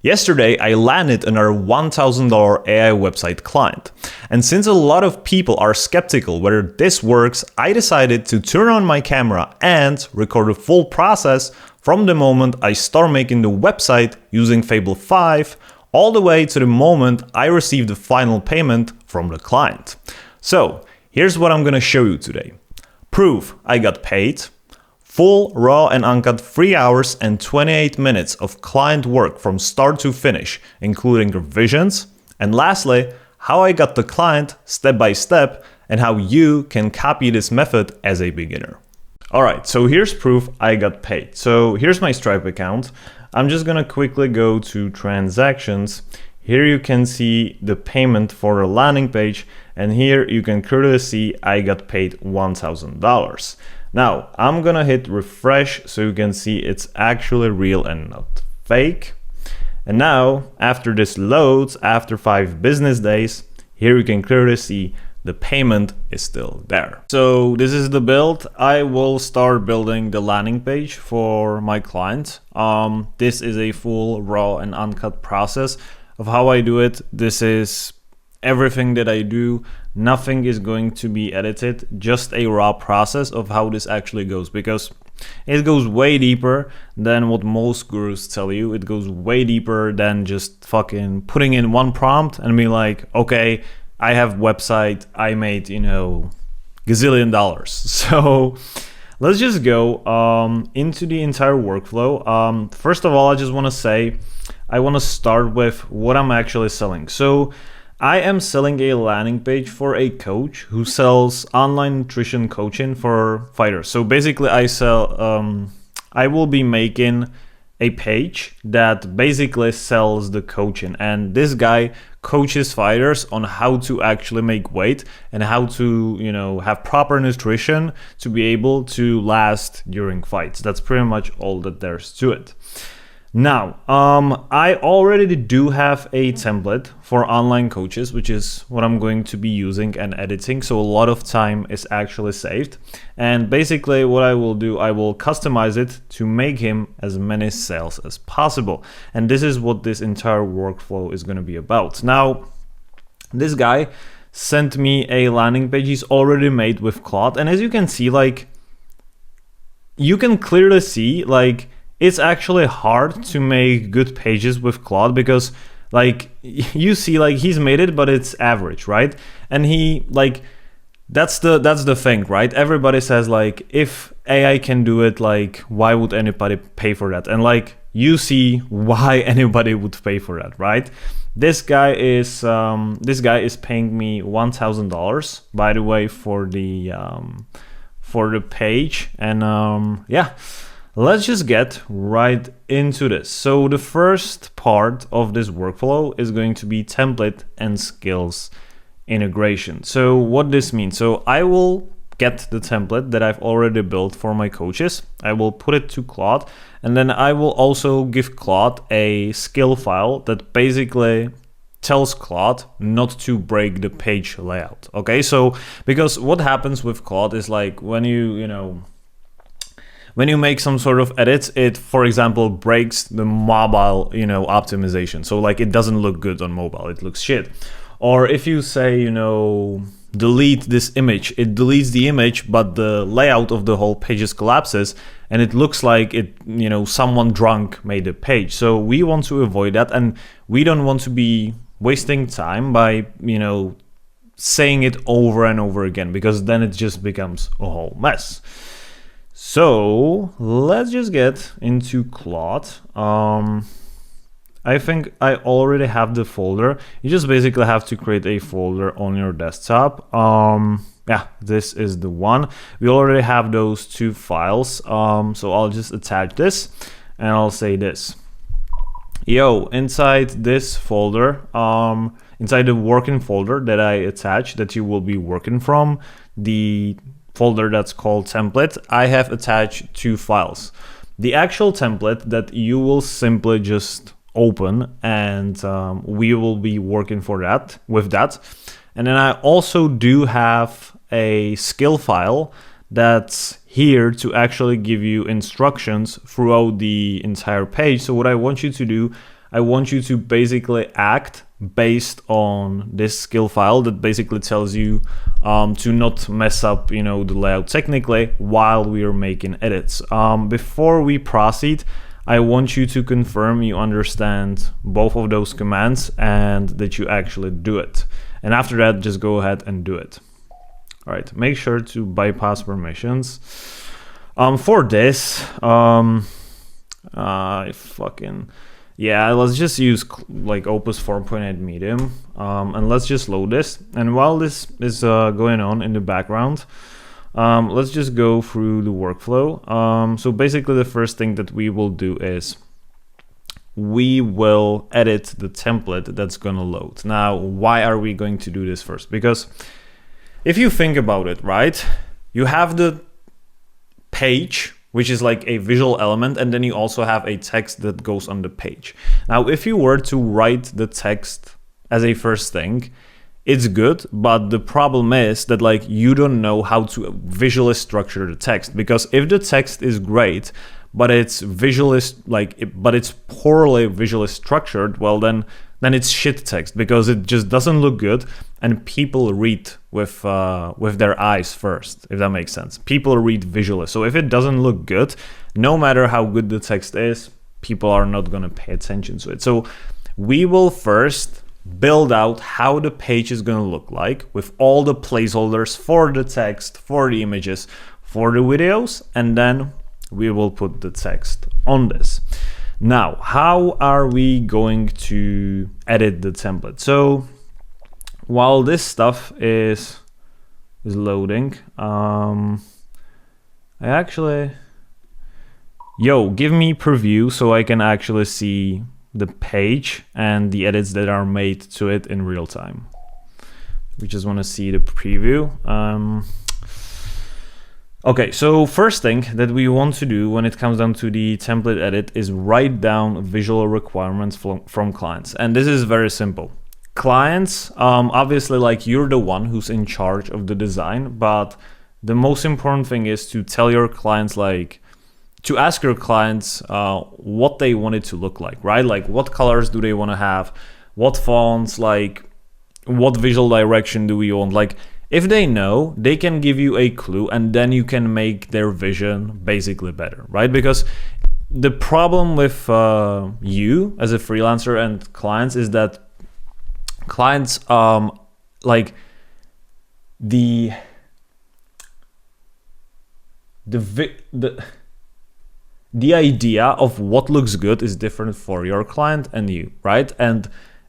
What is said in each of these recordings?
Yesterday, I landed another $1,000 AI website client. And since a lot of people are skeptical whether this works, I decided to turn on my camera and record the full process from the moment I start making the website using Fable 5 all the way to the moment I receive the final payment from the client. So here's what I'm gonna show you today. Proof I got paid. Full, raw and uncut 3 hours and 28 minutes of client work from start to finish, including revisions. And lastly, how I got the client step by step and how you can copy this method as a beginner. Alright, so here's proof I got paid. So here's my Stripe account. I'm just gonna quickly go to transactions. Here you can see the payment for the landing page, and here you can clearly see I got paid $1,000. Now, I'm gonna hit refresh so you can see it's actually real and not fake. And now, after this loads, after 5 business days, here you can clearly see the payment is still there. So this is the build. I will start building the landing page for my client. This is a full raw and uncut process of how I do it. This is everything that I do. Nothing is going to be edited, just a raw process of how this actually goes, because it goes way deeper than what most gurus tell you. It goes way deeper than just fucking putting in one prompt and be like, okay, I have website, I made, gazillion dollars. So let's just go into the entire workflow. First of all, I just want to say, I want to start with what I'm actually selling. So I am selling a landing page for a coach who sells online nutrition coaching for fighters. So basically I will be making a page that basically sells the coaching, and this guy coaches fighters on how to actually make weight and how to, have proper nutrition to be able to last during fights. That's pretty much all that there's to it. Now, I already do have a template for online coaches, which is what I'm going to be using and editing. So a lot of time is actually saved. And basically what I will do, I will customize it to make him as many sales as possible. And this is what this entire workflow is going to be about. Now, this guy sent me a landing page he's already made with Claude. And as you can see, you can clearly see, it's actually hard to make good pages with Claude because you see he's made it, but it's average, right? And that's the thing, right? Everybody says if AI can do it, why would anybody pay for that? And you see why anybody would pay for that, right? This guy is paying me $1,000, by the way, for the page. And yeah. Let's just get right into this. So the first part of this workflow is going to be template and skills integration. So what this means, so I will get the template that I've already built for my coaches. I will put it to Claude, and then I will also give Claude a skill file that basically tells Claude not to break the page layout. Okay, so because what happens with Claude is when you make some sort of edits, it, for example, breaks the mobile, optimization. So it doesn't look good on mobile, it looks shit. Or if you say, delete this image, it deletes the image, but the layout of the whole page collapses and it looks like it, someone drunk made the page. So we want to avoid that, and we don't want to be wasting time by, saying it over and over again, because then it just becomes a whole mess. So let's just get into Claude. I think I already have the folder. You just basically have to create a folder on your desktop. Yeah, this is the one. We already have those 2 files. So I'll just attach this and I'll say this. Yo, inside this folder, inside the working folder that I attach, that you will be working from, the folder that's called template, I have attached 2 files. The actual template that you will simply just open, and we will be working with that. And then I also do have a skill file that's here to actually give you instructions throughout the entire page. So what I want you to do, I want you to basically act based on this skill file that basically tells you to not mess up, the layout technically while we are making edits. Before we proceed, I want you to confirm you understand both of those commands and that you actually do it. And after that, just go ahead and do it. All right, make sure to bypass permissions. For this, let's just use like Opus 4.8 medium, and let's just load this. And while this is going on in the background, let's just go through the workflow. So basically the first thing that we will do is we will edit the template that's gonna load. Now, why are we going to do this first? Because if you think about it, right, you have the page, which is like a visual element, and then you also have a text that goes on the page. Now, if you were to write the text as a first thing, it's good, but the problem is that like you don't know how to visually structure the text, because if the text is great, but it's it's poorly visually structured, well then it's shit text, because it just doesn't look good, and people read with their eyes first, if that makes sense. People read visually, so if it doesn't look good, no matter how good the text is, people are not going to pay attention to it. So we will first build out how the page is going to look like with all the placeholders for the text, for the images, for the videos, and then we will put the text on this. Now, how are we going to edit the template? So while this stuff is loading, give me preview so I can actually see the page and the edits that are made to it in real time. We just want to see the preview. Okay, so first thing that we want to do when it comes down to the template edit is write down visual requirements from clients. And this is very simple. Clients, obviously, like, you're the one who's in charge of the design, but the most important thing is to tell your clients, like, to ask your clients what they want it to look like, right? Like, what colors do they want to have? What fonts, like, what visual direction do we want? Like, if they know, they can give you a clue, and then you can make their vision basically better, right? Because the problem with you as a freelancer and clients is that clients like the idea of what looks good is different for your client and you, right? And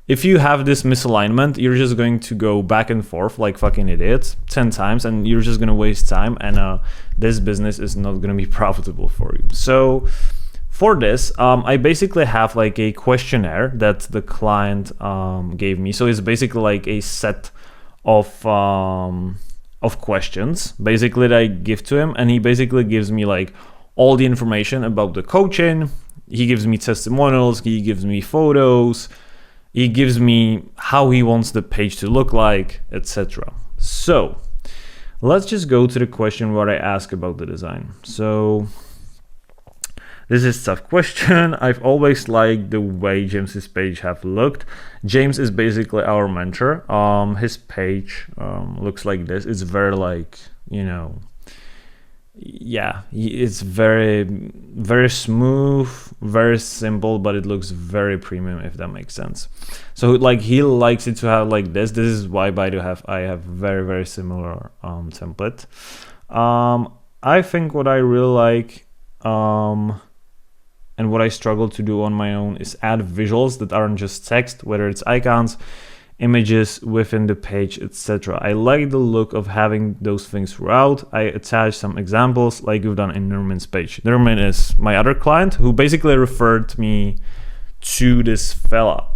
if you have this misalignment, you're just going to go back and forth like fucking idiots 10 times, and you're just going to waste time, and this business is not going to be profitable for you. So for this, I basically have like a questionnaire that the client gave me. So it's basically like a set of questions basically that I give to him, and he basically gives me like all the information about the coaching. He gives me testimonials, he gives me photos, he gives me how he wants the page to look like, etc. So let's just go to the question where I ask about the design. So this is a tough question. I've always liked the way James's page have looked. James is basically our mentor. His page looks like this. It's very like, it's very, very smooth, very simple, but it looks very premium, if that makes sense. So like he likes it to have like this. This is why I have very, very similar template. I think what I really like and what I struggle to do on my own is add visuals that aren't just text, whether it's icons, images within the page, etc. I like the look of having those things throughout. I attach some examples like we've done in Nerman's page. Nerman is my other client who basically referred me to this fella.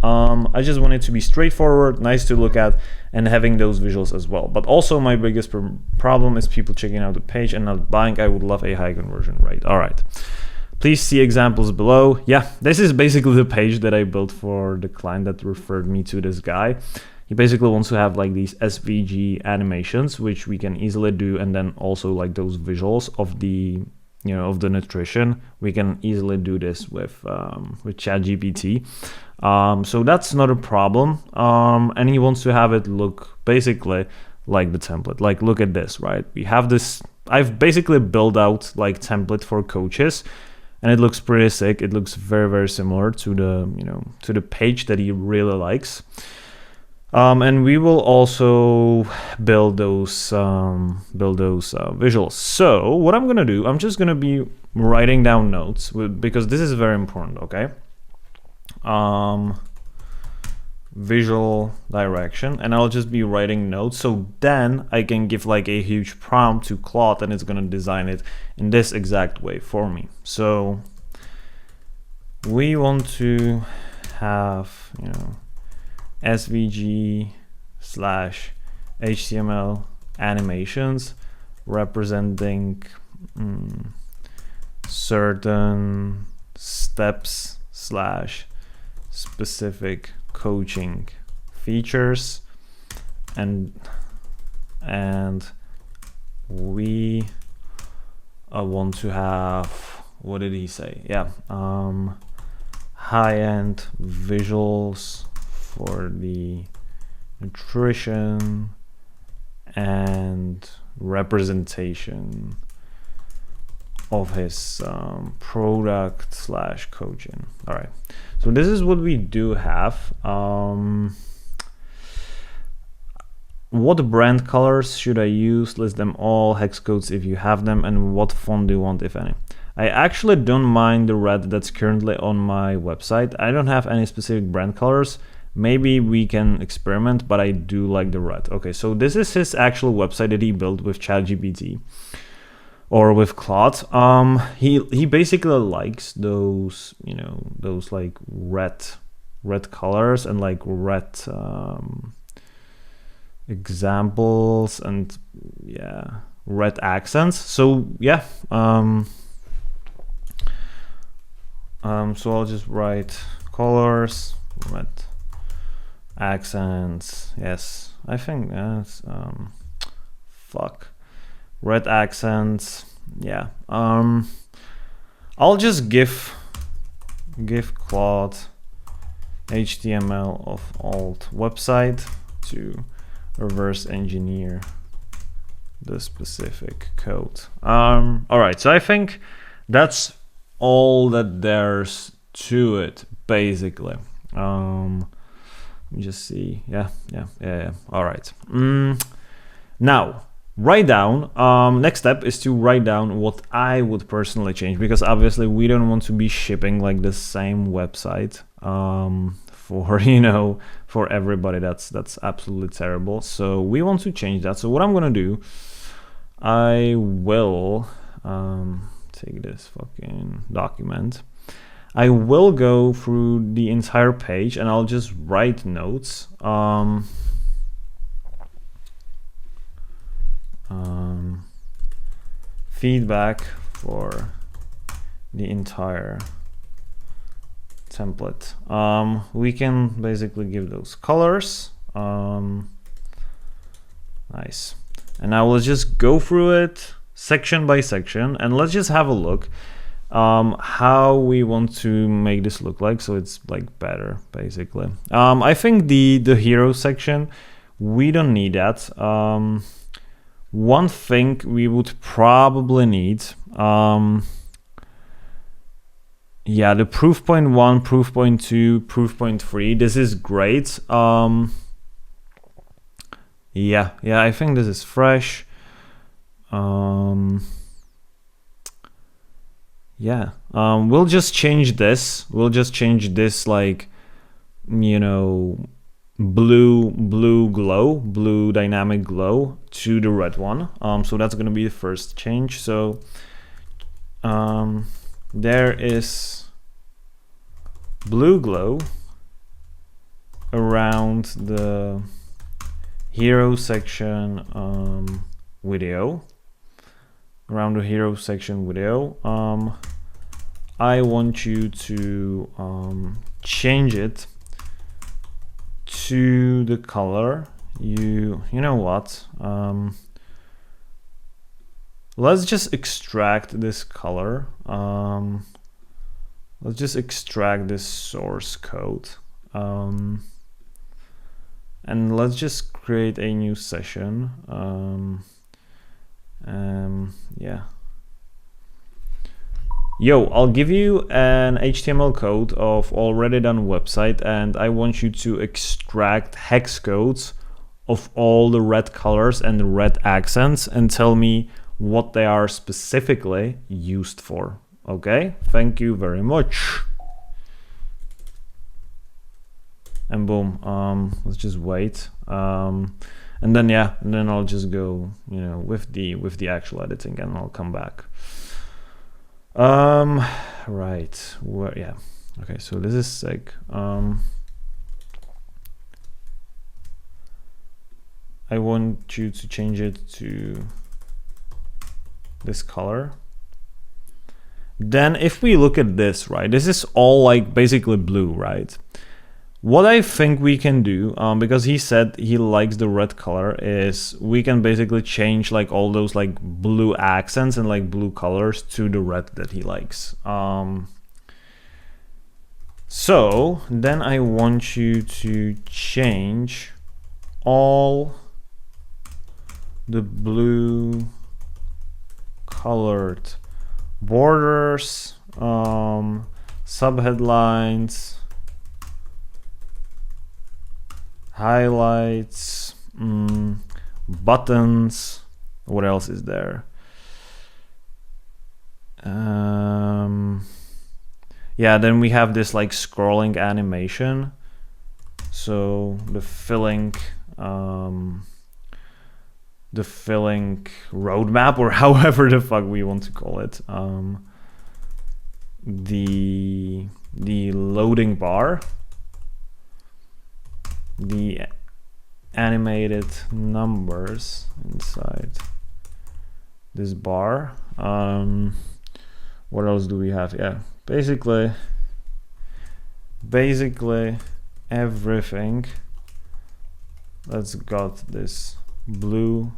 I just want it to be straightforward, nice to look at, and having those visuals as well. But also my biggest problem is people checking out the page and not buying. I would love a high conversion rate. All right. Please see examples below. Yeah, this is basically the page that I built for the client that referred me to this guy. He basically wants to have like these SVG animations, which we can easily do, and then also like those visuals of the of the nutrition. We can easily do this with ChatGPT. So that's not a problem. And he wants to have it look basically like the template. Like, look at this, right? We have this. I've basically built out like template for coaches, and it looks pretty sick. It looks very, very similar to the to the page that he really likes. And we will also build those visuals. So what I'm gonna do, I'm just gonna be writing down notes because this is very important. Okay. Visual direction, and I'll just be writing notes, so then I can give like a huge prompt to Claude and it's gonna design it in this exact way for me. So we want to have SVG / HTML animations representing certain steps / specific coaching features, and we want to have, what did he say? Yeah, high-end visuals for the nutrition and representation of his product / coaching. All right, so this is what we do have. What brand colors should I use? List them all, hex codes if you have them, and what font do you want, if any? I actually don't mind the red that's currently on my website. I don't have any specific brand colors. Maybe we can experiment, but I do like the red. Okay, so this is his actual website that he built with ChatGPT or with Claude. He basically likes those, those like red colors and like red examples and red accents. So yeah, so I'll just write colors, red accents. Yes, I think that's red accents. Yeah. I'll just give Claude HTML of alt website to reverse engineer the specific code. All right, so I think that's all that there's to it, basically. Let me just see. Yeah. All right. Now, write down. Next step is to write down what I would personally change, because obviously we don't want to be shipping like the same website for everybody. That's absolutely terrible. So we want to change that. So what I'm gonna do, I will take this fucking document. I will go through the entire page and I'll just write notes. Feedback for the entire template. We can basically give those colors. Nice. And I will just go through it section by section, and let's just have a look how we want to make this look like, so it's like better, basically. I think the hero section, we don't need that. One thing we would probably need, the proof point 1, proof point 2, proof point 3. This is great. I think this is fresh. We'll just change this. We'll just change this, like, blue dynamic glow to the red one. So that's gonna be the first change. So there is blue glow around the hero section video. Around the hero section video. I want you to change it to the color. You know what? let's just extract this color. Let's just extract this source code. And let's just create a new session. Yeah. Yo, I'll give you an HTML code of already done website, and I want you to extract hex codes of all the red colors and the red accents and tell me what they are specifically used for. Okay, thank you very much. And boom, let's just wait. And then yeah, and then I'll just go, you know, with the actual editing, and I'll come back. Right, where, yeah, okay, so this is sick. I want you to change it to this color. Then if we look at this, right, this is all like basically blue, right? What I think we can do, because he said he likes the red color, is we can basically change like all those like blue accents and like blue colors to the red that he likes. So then I want you to change all the blue colored borders, subheadlines, highlights, buttons. What else is there? Yeah, then we have this like scrolling animation. So the filling roadmap, or however the fuck we want to call it. The loading bar, the animated numbers inside this bar. What else do we have? Yeah, basically everything that's got this blue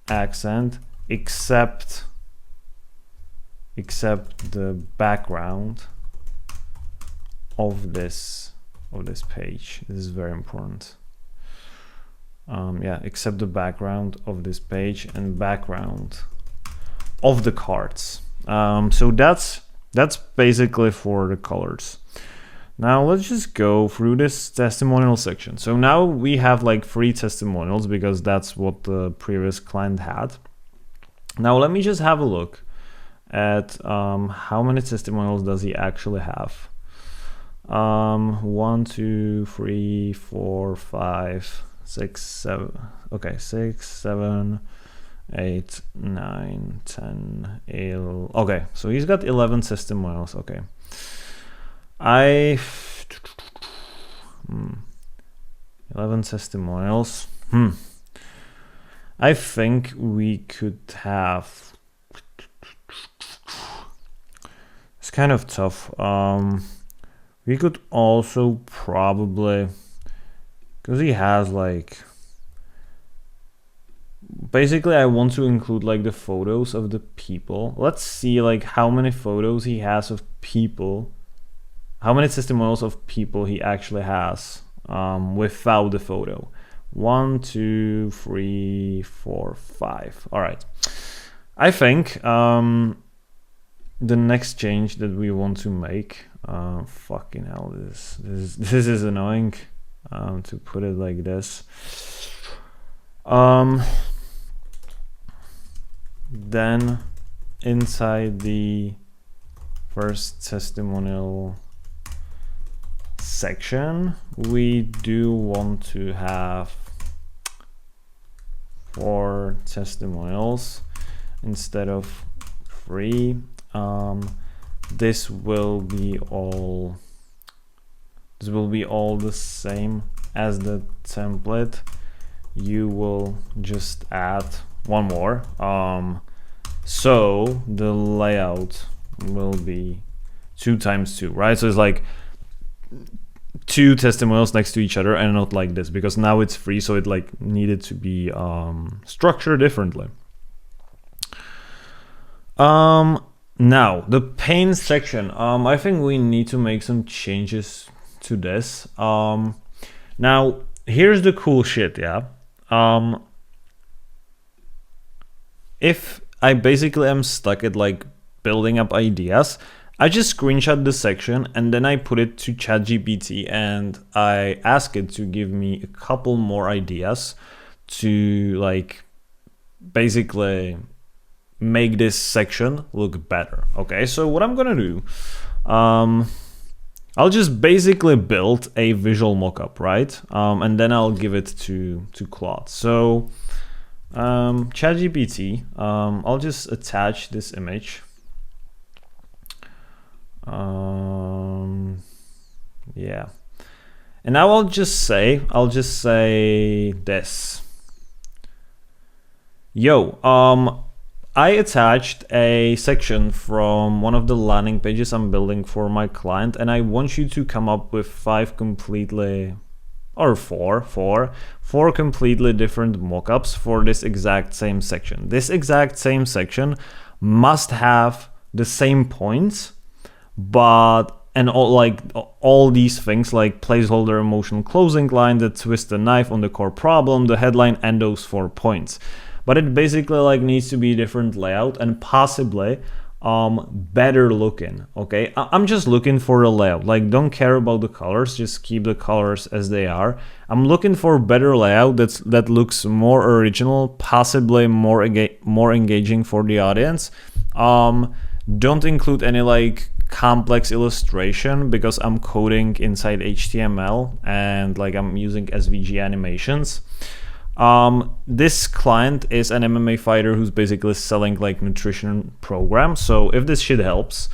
accent, except the background of this page. This is very important. Yeah, except the background of this page and background of the cards. So that's basically for the colors. Now let's just go through this testimonial section. So now we have like 3 testimonials because that's what the previous client had. Now let me just have a look at how many testimonials does he actually have. 1, 2, 3, 4, 5, 6, 7. Okay, 6, 7, 8, 9, 10, 11. Okay, so he's got 11 testimonials. Okay. 11 testimonials. I think we could have. It's kind of tough. We could also probably, because he has like, basically I want to include like the photos of the people. Let's see like how many photos he has of people, how many testimonials of people he actually has without the photo. 1, 2, 3, 4, 5. All right. I think the next change that we want to make, fucking hell, this is annoying to put it like this. Then inside the first testimonial section, we do want to have 4 testimonials instead of 3. This will be all the same as the template. You will just add 1 more. So the layout will be 2 times 2, right? So it's like two testimonials next to each other and not like this, because now it's free, so it like needed to be structured differently. Now the pain section, I think we need to make some changes to this. Now here's the cool shit, yeah. If I basically am stuck at like building up ideas, I just screenshot the section and then I put it to ChatGPT and I ask it to give me a couple more ideas to like basically make this section look better. Okay, so what I'm gonna do, I'll just basically build a visual mockup, right? And then I'll give it to Claude. So ChatGPT, I'll just attach this image. Yeah, and now I'll just say this. Yo, I attached a section from one of the landing pages I'm building for my client, and I want you to come up with four completely different mockups for this exact same section. This exact same section must have the same points, and all these things like placeholder, emotional closing line, the twist the knife on the core problem, the headline, and those 4 points. But it basically like needs to be different layout and possibly better looking. Okay, I'm just looking for the layout. Like, don't care about the colors, just keep the colors as they are. I'm looking for better layout that looks more original, possibly more engaging for the audience. Don't include any like complex illustration because I'm coding inside HTML and like I'm using SVG animations. This client is an MMA fighter who's basically selling like nutrition programs. So if this shit helps,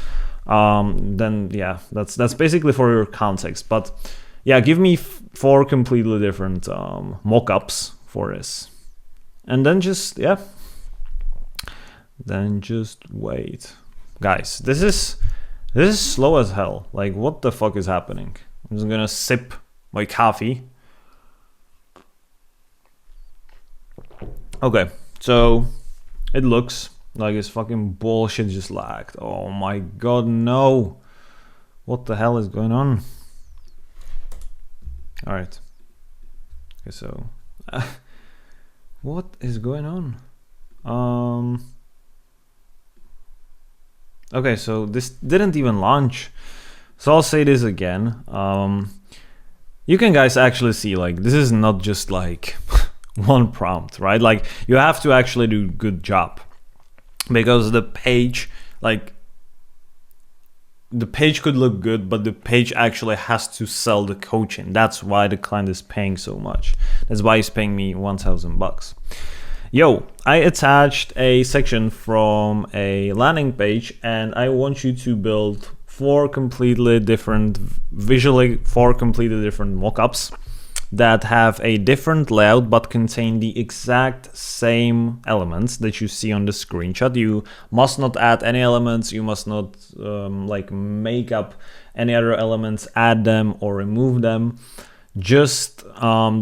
then yeah, that's basically for your context. But yeah, give me 4 completely different mockups for this, and then just wait, guys. This is slow as hell. Like, what the fuck is happening? I'm just gonna sip my coffee. Okay, so it looks like it's fucking bullshit just lagged. Oh my god, no. What the hell is going on? Alright. Okay, so what is going on? Okay, so this didn't even launch. So I'll say this again. You can guys actually see like this is not just like one prompt, right? Like you have to actually do a good job because the page could look good, but the page actually has to sell the coaching. That's why the client is paying so much. That's why he's paying me $1,000. Yo, I attached a section from a landing page and I want you to build 4 completely different mockups that have a different layout but contain the exact same elements that you see on the screenshot. You must not add any elements, you must not make up any other elements, add them or remove them. Just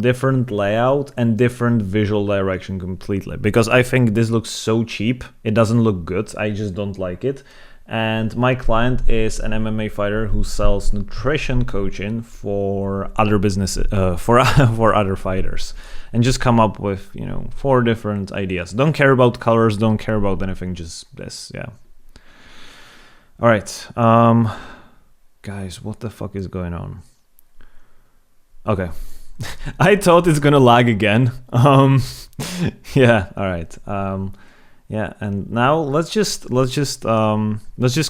different layout and different visual direction completely, because I think this looks so cheap. It doesn't look good. I just don't like it. And my client is an MMA fighter who sells nutrition coaching for other businesses, for other fighters, and just come up with 4 different ideas. Don't care about colors, don't care about anything, just this. Yeah. All right, guys, what the fuck is going on? Okay. I thought it's gonna lag again. Yeah. All right. Yeah, and now let's just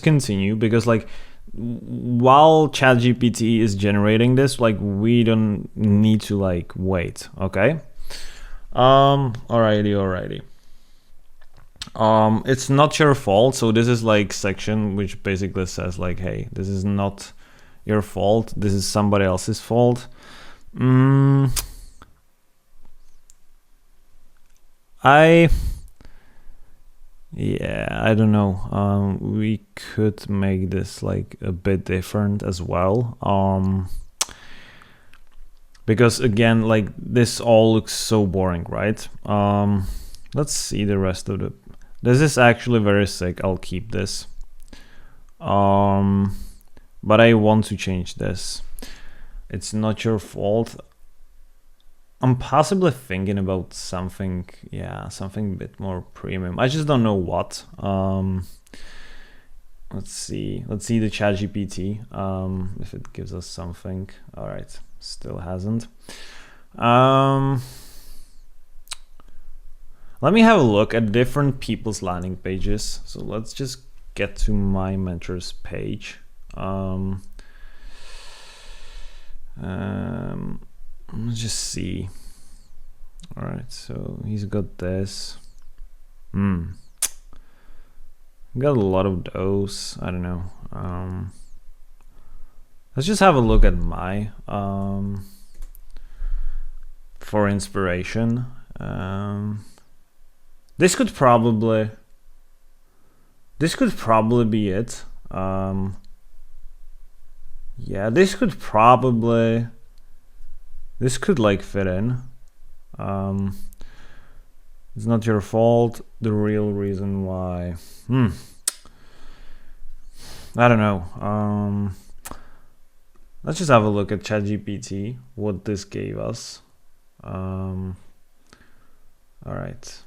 continue, because like while ChatGPT is generating this, like we don't need to like wait. Okay. Alrighty. It's not your fault. So this is like section which basically says like, hey, this is not your fault. This is somebody else's fault. I don't know. We could make this like a bit different as well. because again, like this all looks so boring, right? Let's see the rest of the. This is actually very sick. I'll keep this. But I want to change this. It's not your fault. I'm possibly thinking about something, something a bit more premium. I just don't know what. Let's see the ChatGPT, if it gives us something. All right, still hasn't. Let me have a look at different people's landing pages. So let's just get to my mentor's page. Let's just see. All right, so he's got this. Got a lot of those. I don't know. Let's just have a look at my for inspiration. This could probably be it. Yeah, this could like fit in. It's not your fault. The real reason why. I don't know. Let's just have a look at ChatGPT, what this gave us. All right.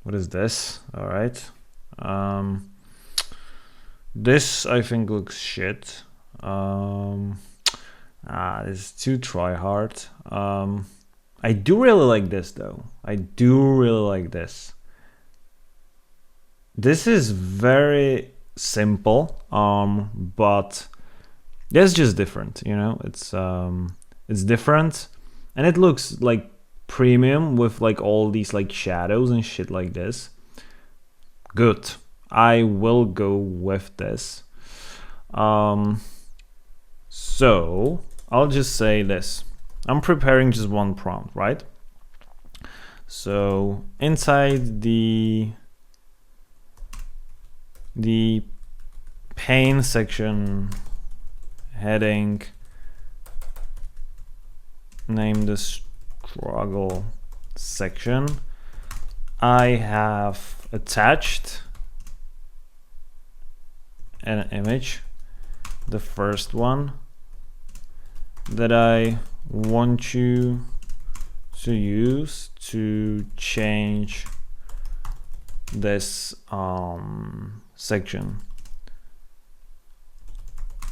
What is this? All right. This I think looks shit. This is too try hard. I do really like this though. I do really like this. This is very simple, but it's just different, you know. It's different, and it looks like premium with like all these like shadows and shit like this. Good. I will go with this. So I'll just say this. I'm preparing just one prompt, right? So inside the pain section heading, name the struggle section, I have attached an image, the first one that I want you to use to change this section.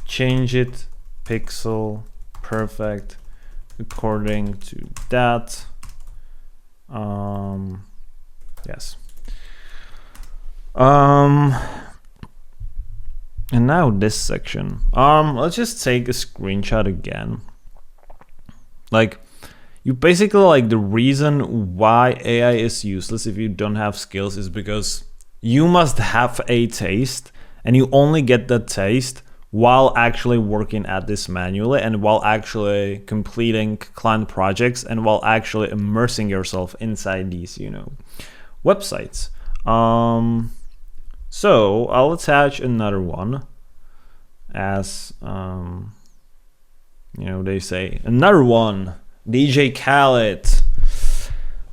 Change it pixel perfect according to that. Yes. And now this section. Let's just take a screenshot again. Like, you basically like the reason why AI is useless if you don't have skills is because you must have a taste, and you only get that taste while actually working at this manually and while actually completing client projects and while actually immersing yourself inside these, you know, websites. So I'll attach another one as, you know, they say, another one, DJ Khaled.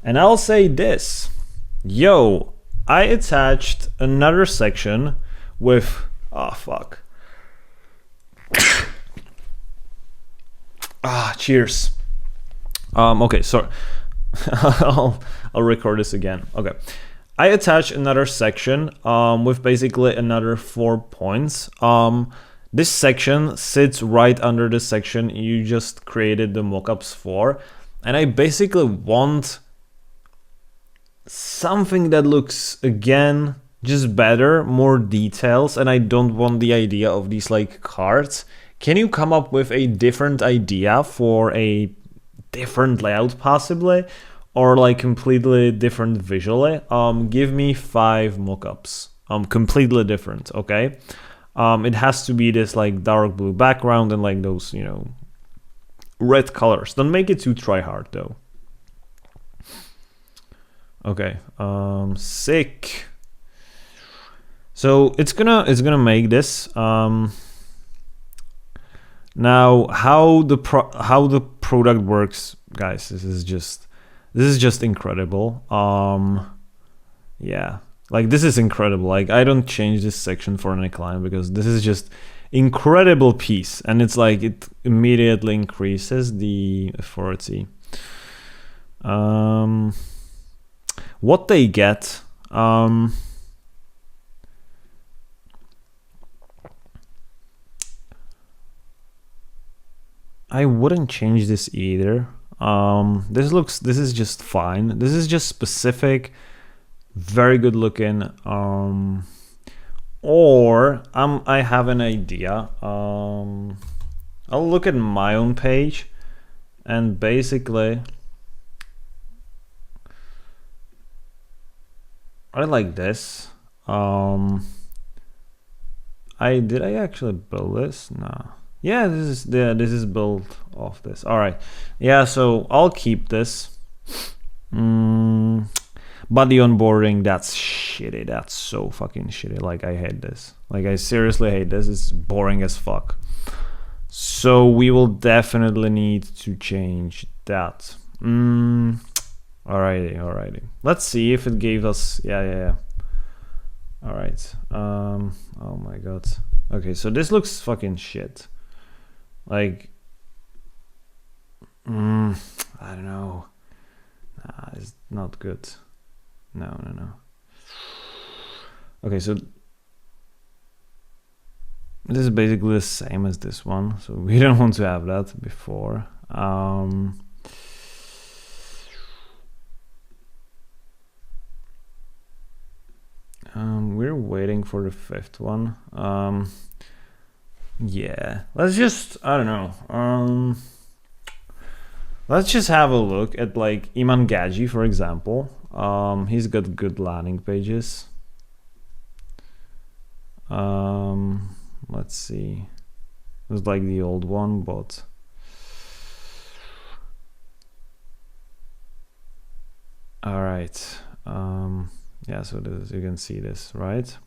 And I'll say this, yo, I attached another section with, oh fuck. Cheers. Okay, sorry. I'll record this again. Okay. I attach another section with basically another 4 points. This section sits right under the section you just created the mockups for. And I basically want something that looks, again, just better, more details, and I don't want the idea of these like cards. Can you come up with a different idea for a different layout possibly, or like completely different visually? Give me 5 mockups, completely different, okay? It has to be this like dark blue background and like those, you know, red colors. Don't make it too try hard though. Okay, sick. So it's gonna make this. Now how the product works, guys, this is just incredible. Yeah, like this is incredible. Like I don't change this section for any client because this is just incredible piece, and it's like it immediately increases the authority. What they get, I wouldn't change this either. This is just fine. This is just specific, very good looking. I have an idea. I'll look at my own page, and basically I like this. Did I actually build this? No. Yeah, this is built off this. All right. Yeah, so I'll keep this. But the onboarding, that's shitty. That's so fucking shitty. Like I hate this. Like I seriously hate this. It's boring as fuck. So we will definitely need to change that. Alrighty. Let's see if it gave us. Yeah. All right. Oh my god. Okay, so this looks fucking shit. Like, I don't know. Nah, it's not good. No. Okay, so this is basically the same as this one, so we don't want to have that before. We're waiting for the fifth one. Yeah, let's just, I don't know. Let's just have a look at like Iman Gaji, for example. He's got good landing pages. Let's see. It's like the old one, but all right. Yeah, so this, you can see this, right?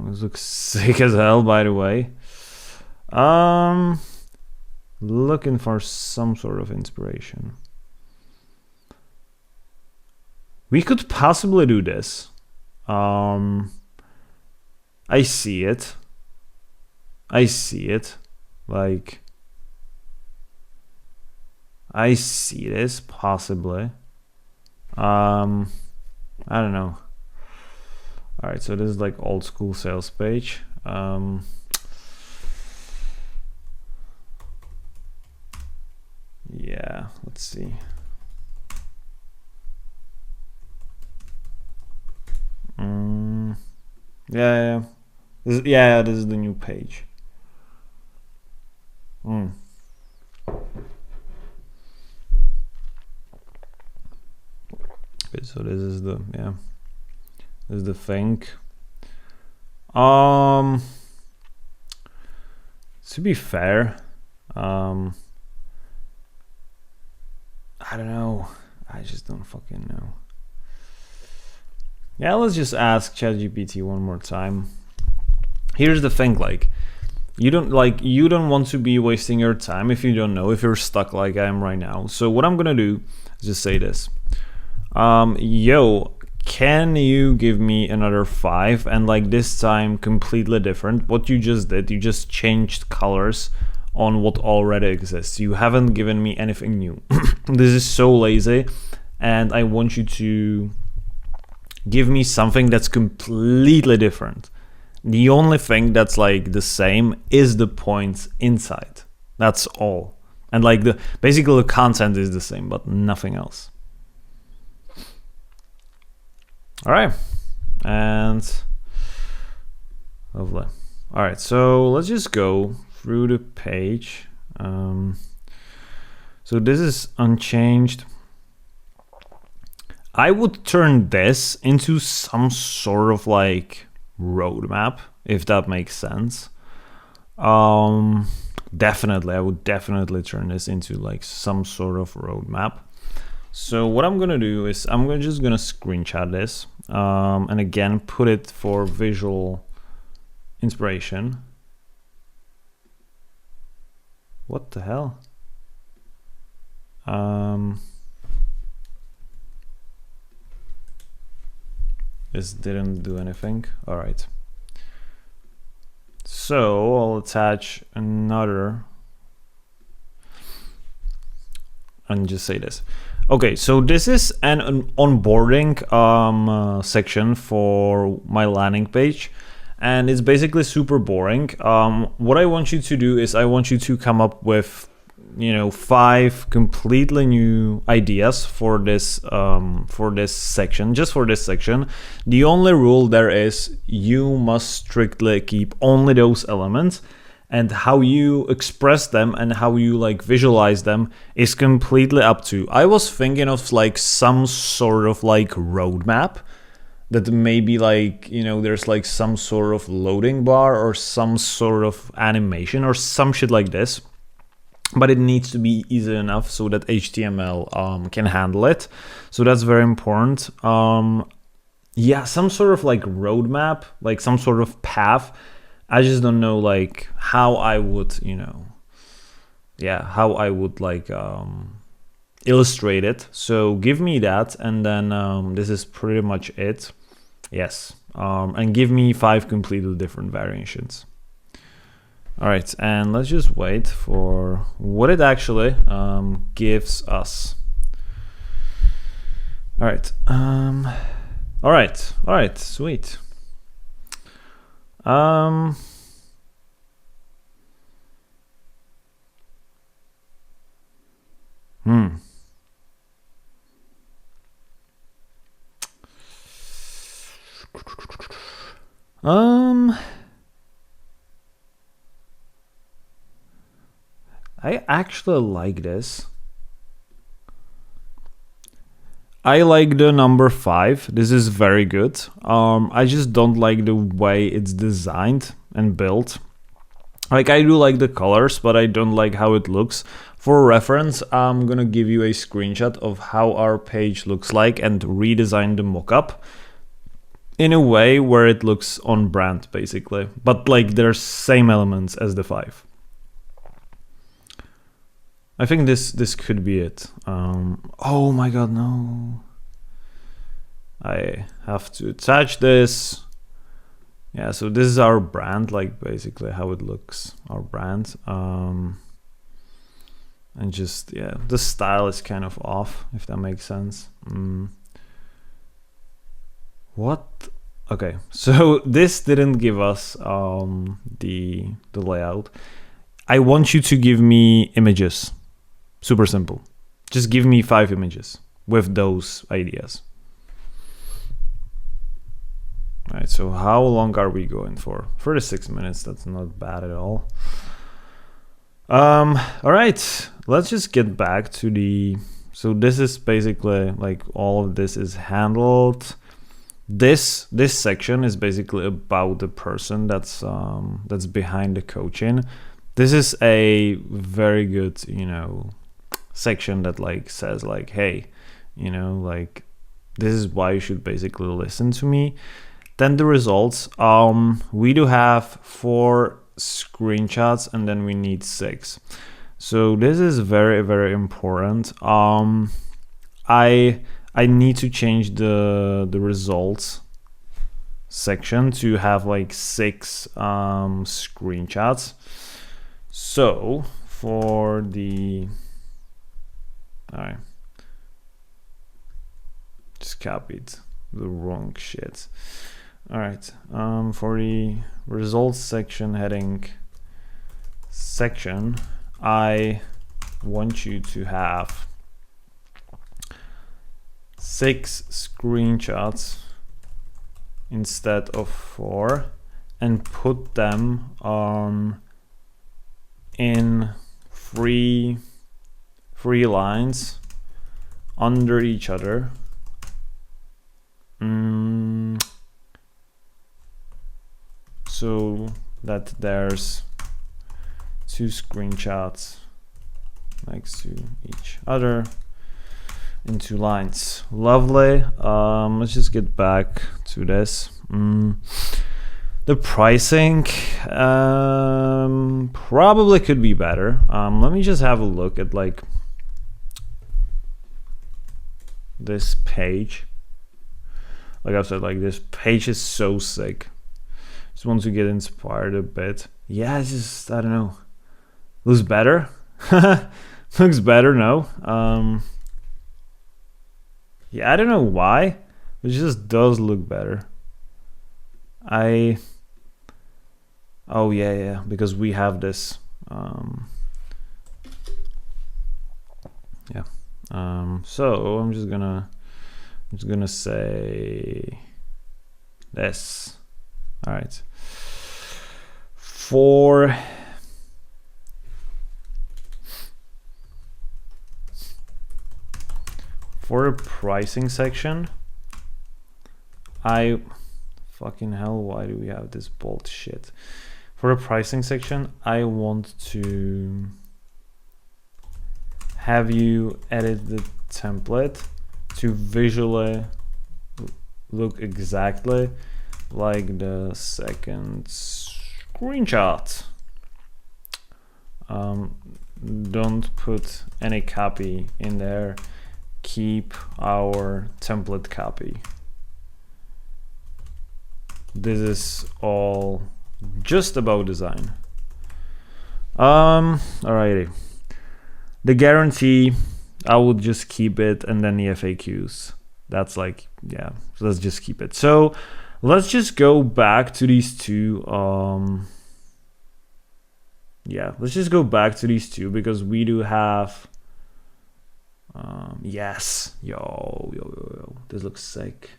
This looks sick as hell, by the way. Looking for some sort of inspiration. We could possibly do this. I see it. Like, I see this possibly. I don't know. All right, so this is like old school sales page. Yeah, let's see. Yeah. This is the new page. Okay, so this is the This is the thing. To be fair, I don't know. I just don't fucking know. Yeah, let's just ask ChatGPT one more time. Here's the thing, like, you don't want to be wasting your time if you don't know, if you're stuck like I am right now. So what I'm gonna do is just say this. Yo, can you give me another 5? And like this time completely different. What you just did, you just changed colors on what already exists. You haven't given me anything new. This is so lazy, and I want you to give me something that's completely different. The only thing that's like the same is the points inside. That's all. And like basically the content is the same, but nothing else. All right, and lovely. All right, so let's just go through the page. So this is unchanged. I would turn this into some sort of like roadmap, if that makes sense. Definitely, I would definitely turn this into like some sort of roadmap. So what I'm gonna do is just gonna screenshot this. and again put it for visual inspiration. What the hell? This didn't do anything. All right. So I'll attach another and just say this. Okay, so this is an onboarding section for my landing page, and it's basically super boring. What I want you to do is I want you to come up with 5 completely new ideas for this section, just for this section. The only rule there is you must strictly keep only those elements, and how you express them and how you like visualize them is completely up to you. I was thinking of like some sort of like roadmap that maybe like, there's like some sort of loading bar or some sort of animation or some shit like this. But it needs to be easy enough so that HTML can handle it. So that's very important. Yeah, some sort of like roadmap, like some sort of path. I just don't know like how I would, how I would like illustrate it. So give me that, and then this is pretty much it. Yes, and give me 5 completely different variations. All right, and let's just wait for what it actually gives us. All right, all right, sweet. I actually like this. I like the number 5. This is very good. I just don't like the way it's designed and built. Like, I do like the colors, but I don't like how it looks. For reference, I'm gonna give you a screenshot of how our page looks like and redesign the mockup in a way where it looks on brand, basically. But like, there's same elements as the 5. I think this could be it. Oh my god, no. I have to attach this. Yeah, so this is our brand, like basically how it looks, our brand. And just, yeah, the style is kind of off, if that makes sense. What? Okay, so this didn't give us the layout. I want you to give me images. Super simple. Just give me 5 images with those ideas. All right, so how long are we going for? 36 minutes, that's not bad at all. All right, let's just get back to the, so this is basically like all of this is handled. This section is basically about the person that's behind the coaching. This is a very good, section that like says like, hey, like this is why you should basically listen to me. Then the results, we do have 4 screenshots and then we need 6. So this is very, very important. I need to change the results section to have like 6 screenshots. So for the, all right, just copied the wrong shit. All right, for the results section heading section, I want you to have 6 screenshots instead of 4 and put them in 3 lines under each other. So that there's 2 screenshots next to each other. into lines. Lovely. Let's just get back to this. The pricing probably could be better. Let me just have a look at like this page. Like I said, like this page is so sick. Just want to get inspired a bit. Yeah, it's just, I don't know. Looks better. Looks better, no. Yeah, I don't know why. It just does look better. Oh yeah, because we have this. Yeah. So I'm just gonna say this. All right. For the pricing section, fucking hell, why do we have this bullshit? For the pricing section, I want to have you edit the template to visually look exactly like the second screenshot. Don't put any copy in there. Keep our template copy. This is all just about design. Alrighty. The guarantee, I would just keep it, and then the FAQs. That's like, yeah, let's just keep it. So let's just go back to these two. Yeah, let's just go back to these two because we do have. Yes, yo, this looks sick.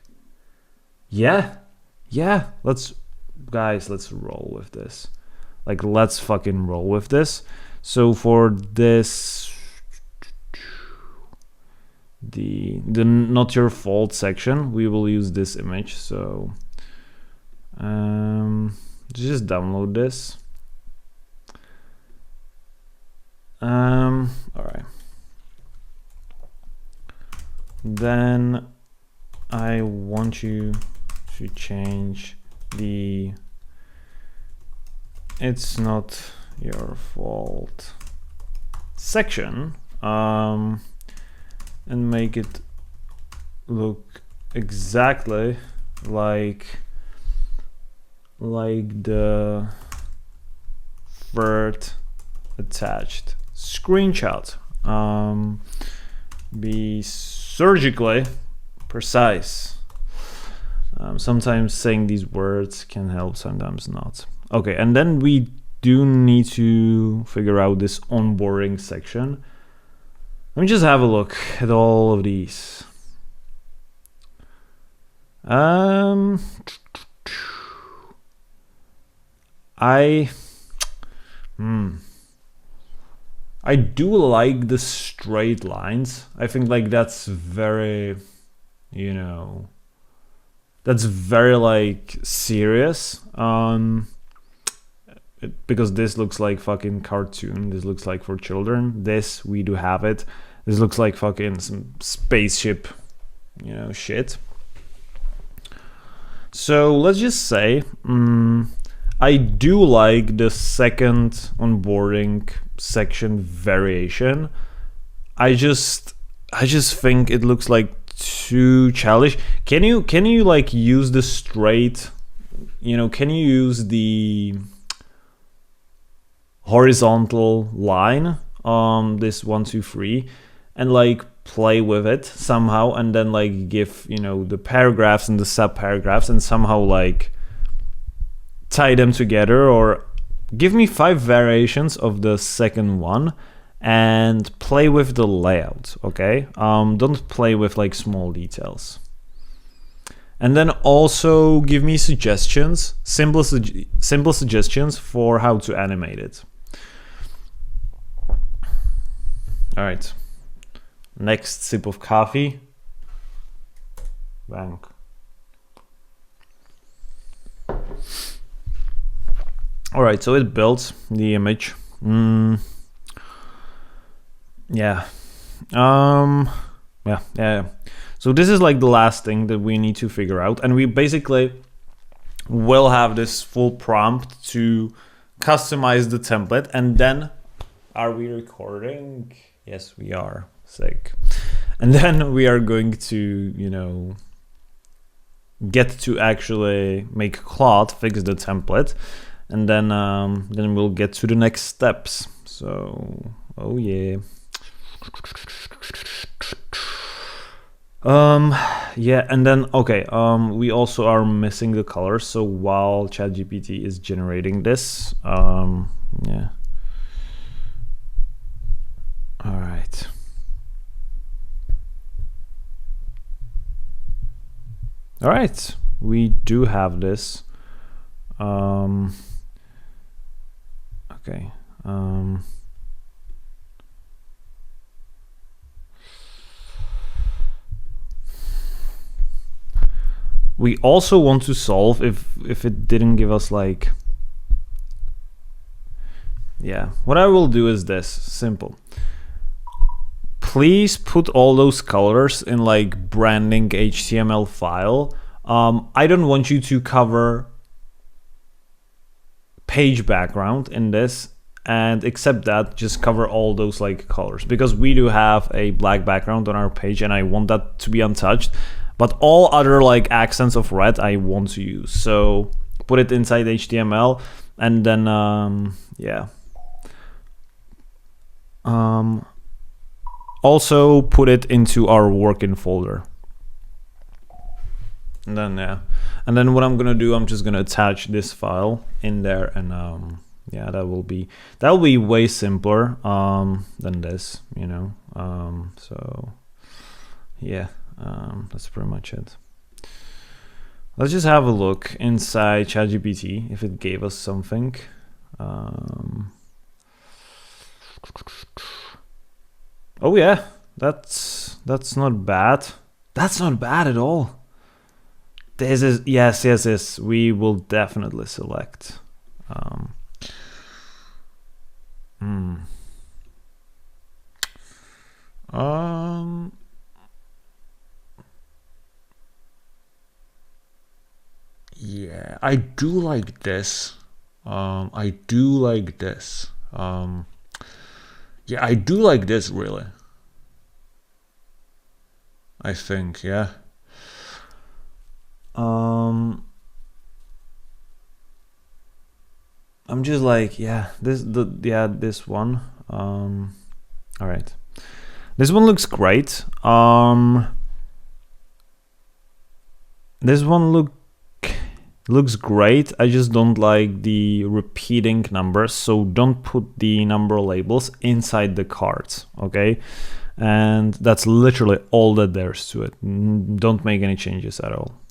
Yeah, let's roll with this. Like, let's fucking roll with this. So for this, the not your fault section, we will use this image. So just download this. All right. Then I want you to change the "it's not your fault" section and make it look exactly like the third attached screenshot. Be surgically precise. Sometimes saying these words can help, sometimes not. Okay, and then we do need to figure out this onboarding section. Let me just have a look at all of these. I do like the straight lines. I think like that's very, that's very like serious. Because this looks like fucking cartoon. This looks like for children. This, we do have it. This looks like fucking some spaceship, shit. So let's just say, I do like the second onboarding section variation. I just think it looks like too childish. Can you like use the straight, can you use the horizontal line, this 1, 2, 3, and like play with it somehow, and then like give the paragraphs and the sub paragraphs, and somehow like tie them together, or give me 5 variations of the second one and play with the layout, okay? Don't play with like small details. And then also give me suggestions, simple suggestions for how to animate it. All right, next sip of coffee. Bang. All right, so it built the image. Yeah. Yeah. So this is like the last thing that we need to figure out, and we basically will have this full prompt to customize the template. And then, are we recording? Yes, we are. Sick. And then we are going to, get to actually make Claude fix the template, and then we'll get to the next steps. So, oh yeah. Yeah, and then okay, we also are missing the colors. So while ChatGPT is generating this, yeah. All right. All right, we do have this. Okay. We also want to solve if it didn't give us like, yeah, what I will do is this, simple. Please put all those colors in like branding HTML file. I don't want you to cover page background in this, and except that, just cover all those like colors, because we do have a black background on our page and I want that to be untouched. But all other like accents of red I want to use. So put it inside HTML, and then yeah. Also put it into our working folder. And then yeah. And then what I'm gonna do, I'm just gonna attach this file in there, and yeah, that will be way simpler than this, so yeah. That's pretty much it. Let's just have a look inside ChatGPT if it gave us something. Oh yeah, that's not bad. That's not bad at all. This is yes. We will definitely select. Yeah, I do like this. I do like this. Yeah, I do like this, really. I think, yeah. I'm just like, yeah, this one. All right. This one looks great. This one looks great. I just don't like the repeating numbers, so don't put the number labels inside the cards, okay? And that's literally all that there's to it. Don't make any changes at all.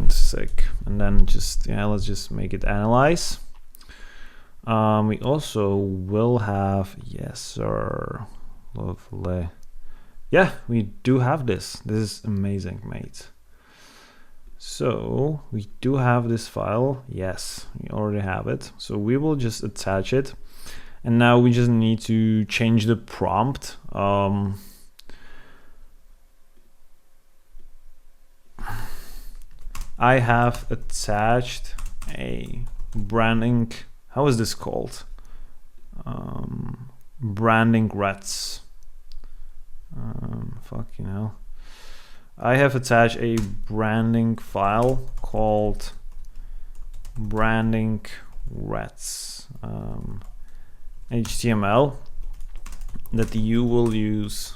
Sick. And then let's just make it analyze. We also will have, yes sir, lovely. Yeah, we do have this. This is amazing, mate. So we do have this file. Yes, we already have it. So we will just attach it. And now we just need to change the prompt. I have attached a branding, how is this called? Branding rats. Fucking hell. I have attached a branding file called branding rats HTML that you will use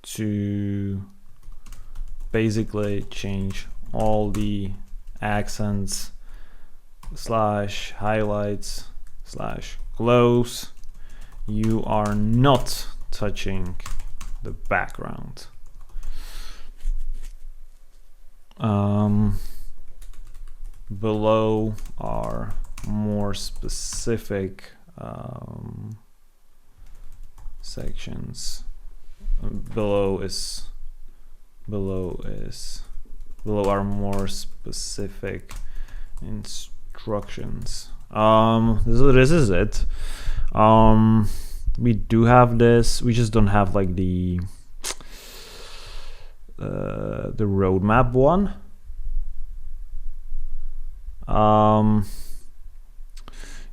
to basically change all the accents / highlights / glows. You are not touching the background. Below are more specific sections. Below are more specific instructions. This is it. We do have this. We just don't have like the roadmap one.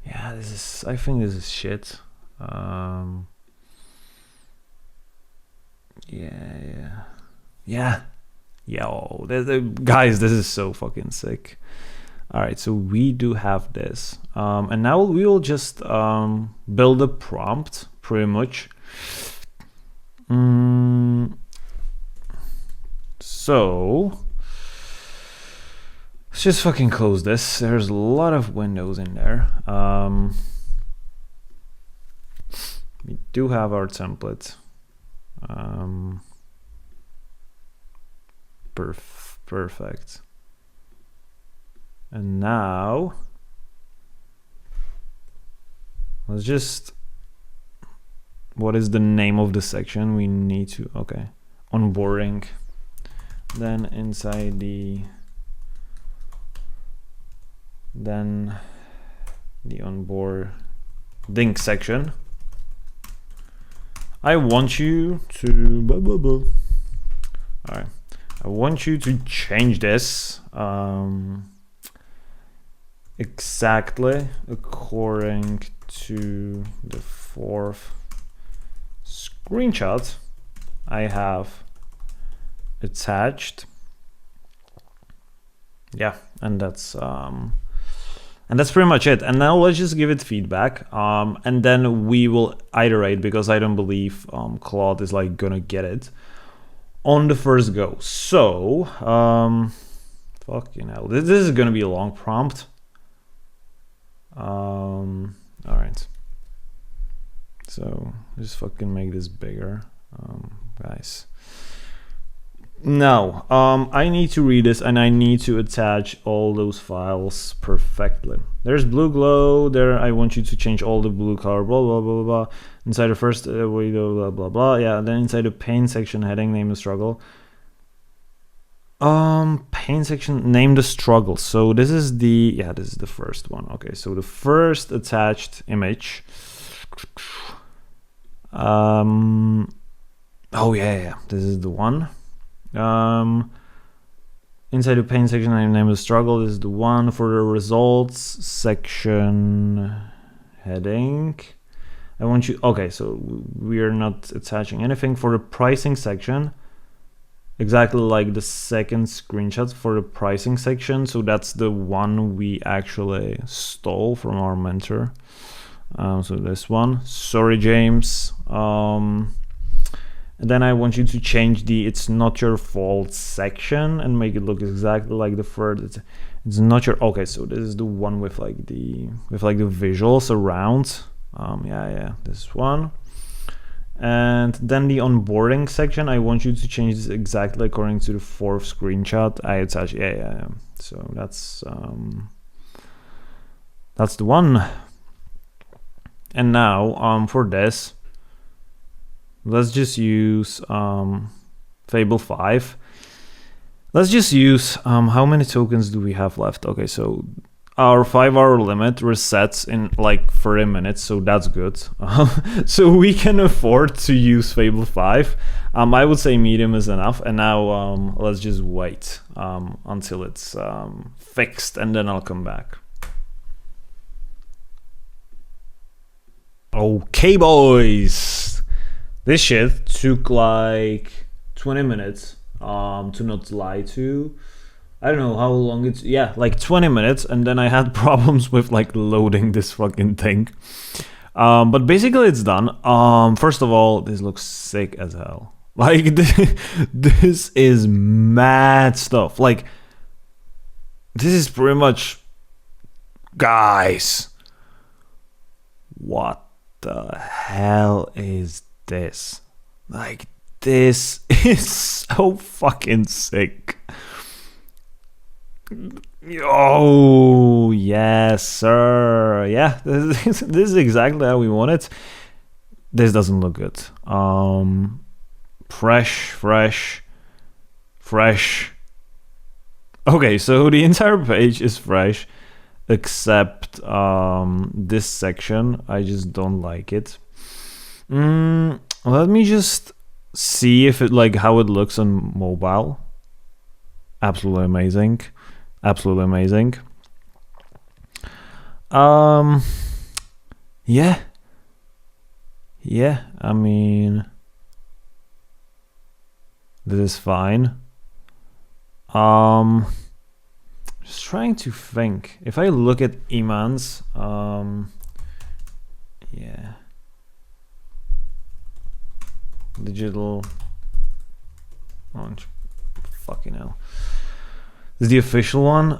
Yeah, this is. I think this is shit. Yeah. Yo, guys, this is so fucking sick. All right, so we do have this, and now we will just build a prompt, pretty much. So let's just fucking close this. There's a lot of windows in there. We do have our template. Perfect. And now let's just, what is the name of the section we need to, okay, onboarding. Then inside the onboarding section, I want you to all right, I want you to change this exactly according to the fourth screenshot I have attached. Yeah, and that's pretty much it. And now let's just give it feedback, and then we will iterate, because I don't believe Claude is like gonna get it on the first go. So fucking hell, this is gonna be a long prompt. All right, so just fucking make this bigger, guys. Now I need to read this, and I need to attach all those files perfectly. There's blue glow there. I want you to change all the blue color, blah blah blah blah. Inside the first window, blah blah blah. Yeah, then inside the paint section, heading, name the struggle. Paint section, name the struggle. So this is the, yeah, this is the first one. Okay, so the first attached image. Oh yeah, this is the one. Inside the paint section, I name the struggle. This is the one. For the results section, heading, I want you, okay, so we are not attaching anything. For the pricing section, exactly like the second screenshot for the pricing section. So that's the one we actually stole from our mentor. So this one, sorry James. And then I want you to change the "it's not your fault" section and make it look exactly like the first. It's not your, okay, so this is the one with like the visuals around. Yeah, this one. And then the onboarding section, I want you to change this exactly according to the fourth screenshot I attached. Yeah. So that's the one. And now for this, let's just use Fable 5. Let's just use how many tokens do we have left? Okay, so our 5-hour limit resets in like 30 minutes, so that's good. So we can afford to use Fable 5. I would say medium is enough. And now let's just wait until it's fixed, and then I'll come back. Okay, boys. This shit took like 20 minutes, to not lie to. I don't know how long it's, yeah, like 20 minutes, and then I had problems with like loading this fucking thing. But basically it's done. First of all, this looks sick as hell. Like this is mad stuff. Like this is pretty much, guys, what the hell is this? Like this is so fucking sick. Oh yes sir, yeah, this is exactly how we want it. This doesn't look good. Fresh. Okay, so the entire page is fresh except this section. I just don't like it. Let me just see if it like how it looks on mobile. Absolutely amazing. Absolutely amazing. Yeah. Yeah, I mean, this is fine. Just trying to think. If I look at Iman's, yeah. Digital launch. Fucking hell. This is the official one.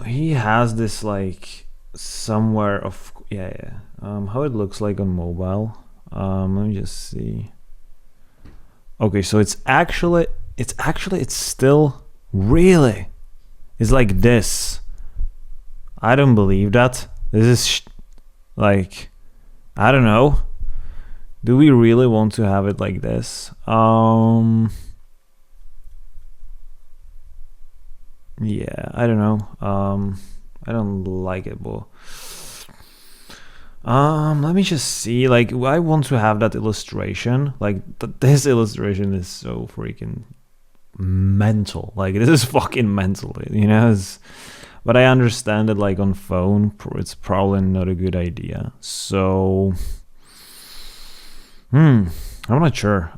He has this like somewhere of yeah. How it looks like on mobile. Let me just see. Okay, so it's still really. It's like this. I don't believe that. This is like, I don't know. Do we really want to have it like this? Yeah, I don't know. I don't like it, but let me just see. Like, I want to have that illustration. Like, this illustration is so freaking mental. Like, this is fucking mental, you know? But I understand that, like, on phone, it's probably not a good idea. So, I'm not sure.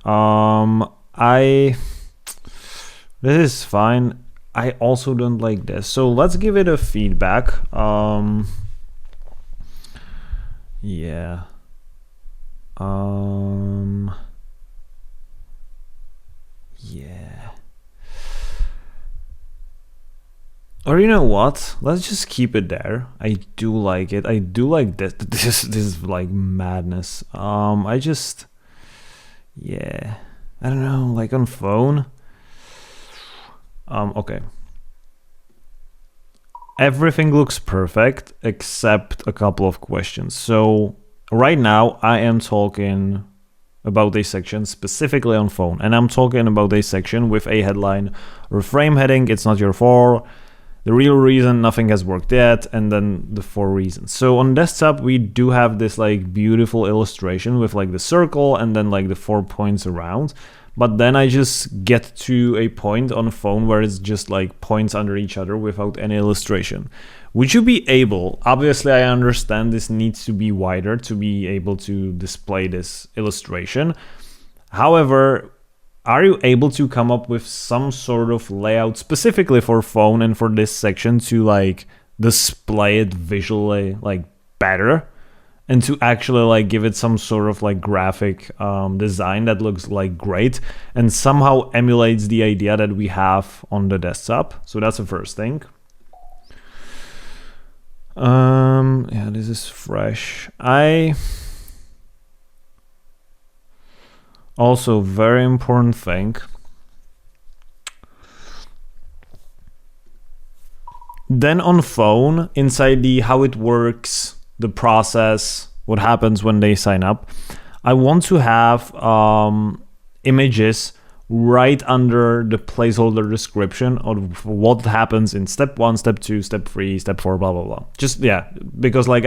This is fine. I also don't like this. So let's give it a feedback. Yeah. Yeah. Or you know what? Let's just keep it there. I do like it. I do like this. This is like madness. I just, yeah. I don't know. Like on phone. Okay. Everything looks perfect except a couple of questions. So right now I am talking about a section specifically on phone, and I'm talking about a section with a headline or frame heading, it's not your fault, the real reason nothing has worked yet, and then the 4 reasons. So on desktop we do have this like beautiful illustration with like the circle and then like the 4 points around. But then I just get to a point on phone where it's just like points under each other without any illustration. Would you be able, obviously I understand this needs to be wider to be able to display this illustration. However, are you able to come up with some sort of layout specifically for phone and for this section to like display it visually like better? And to actually like give it some sort of like graphic design that looks like great and somehow emulates the idea that we have on the desktop. So that's the first thing. Yeah, this is fresh. Also, very important thing. Then on phone, inside the how it works, the process, what happens when they sign up, I want to have images right under the placeholder description of what happens in step 1, step 2, step 3, step 4, blah blah blah. Just yeah, because like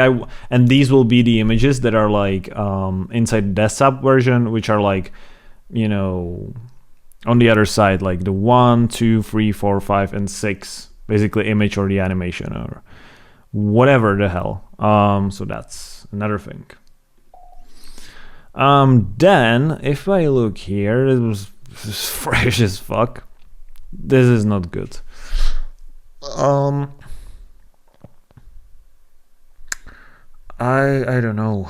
and these will be the images that are like inside the desktop version, which are like, you know, on the other side, like the 1, 2, 3, 4, 5, and 6, basically image or the animation or whatever the hell. So that's another thing. Then if I look here, it was fresh as fuck. This is not good. I don't know.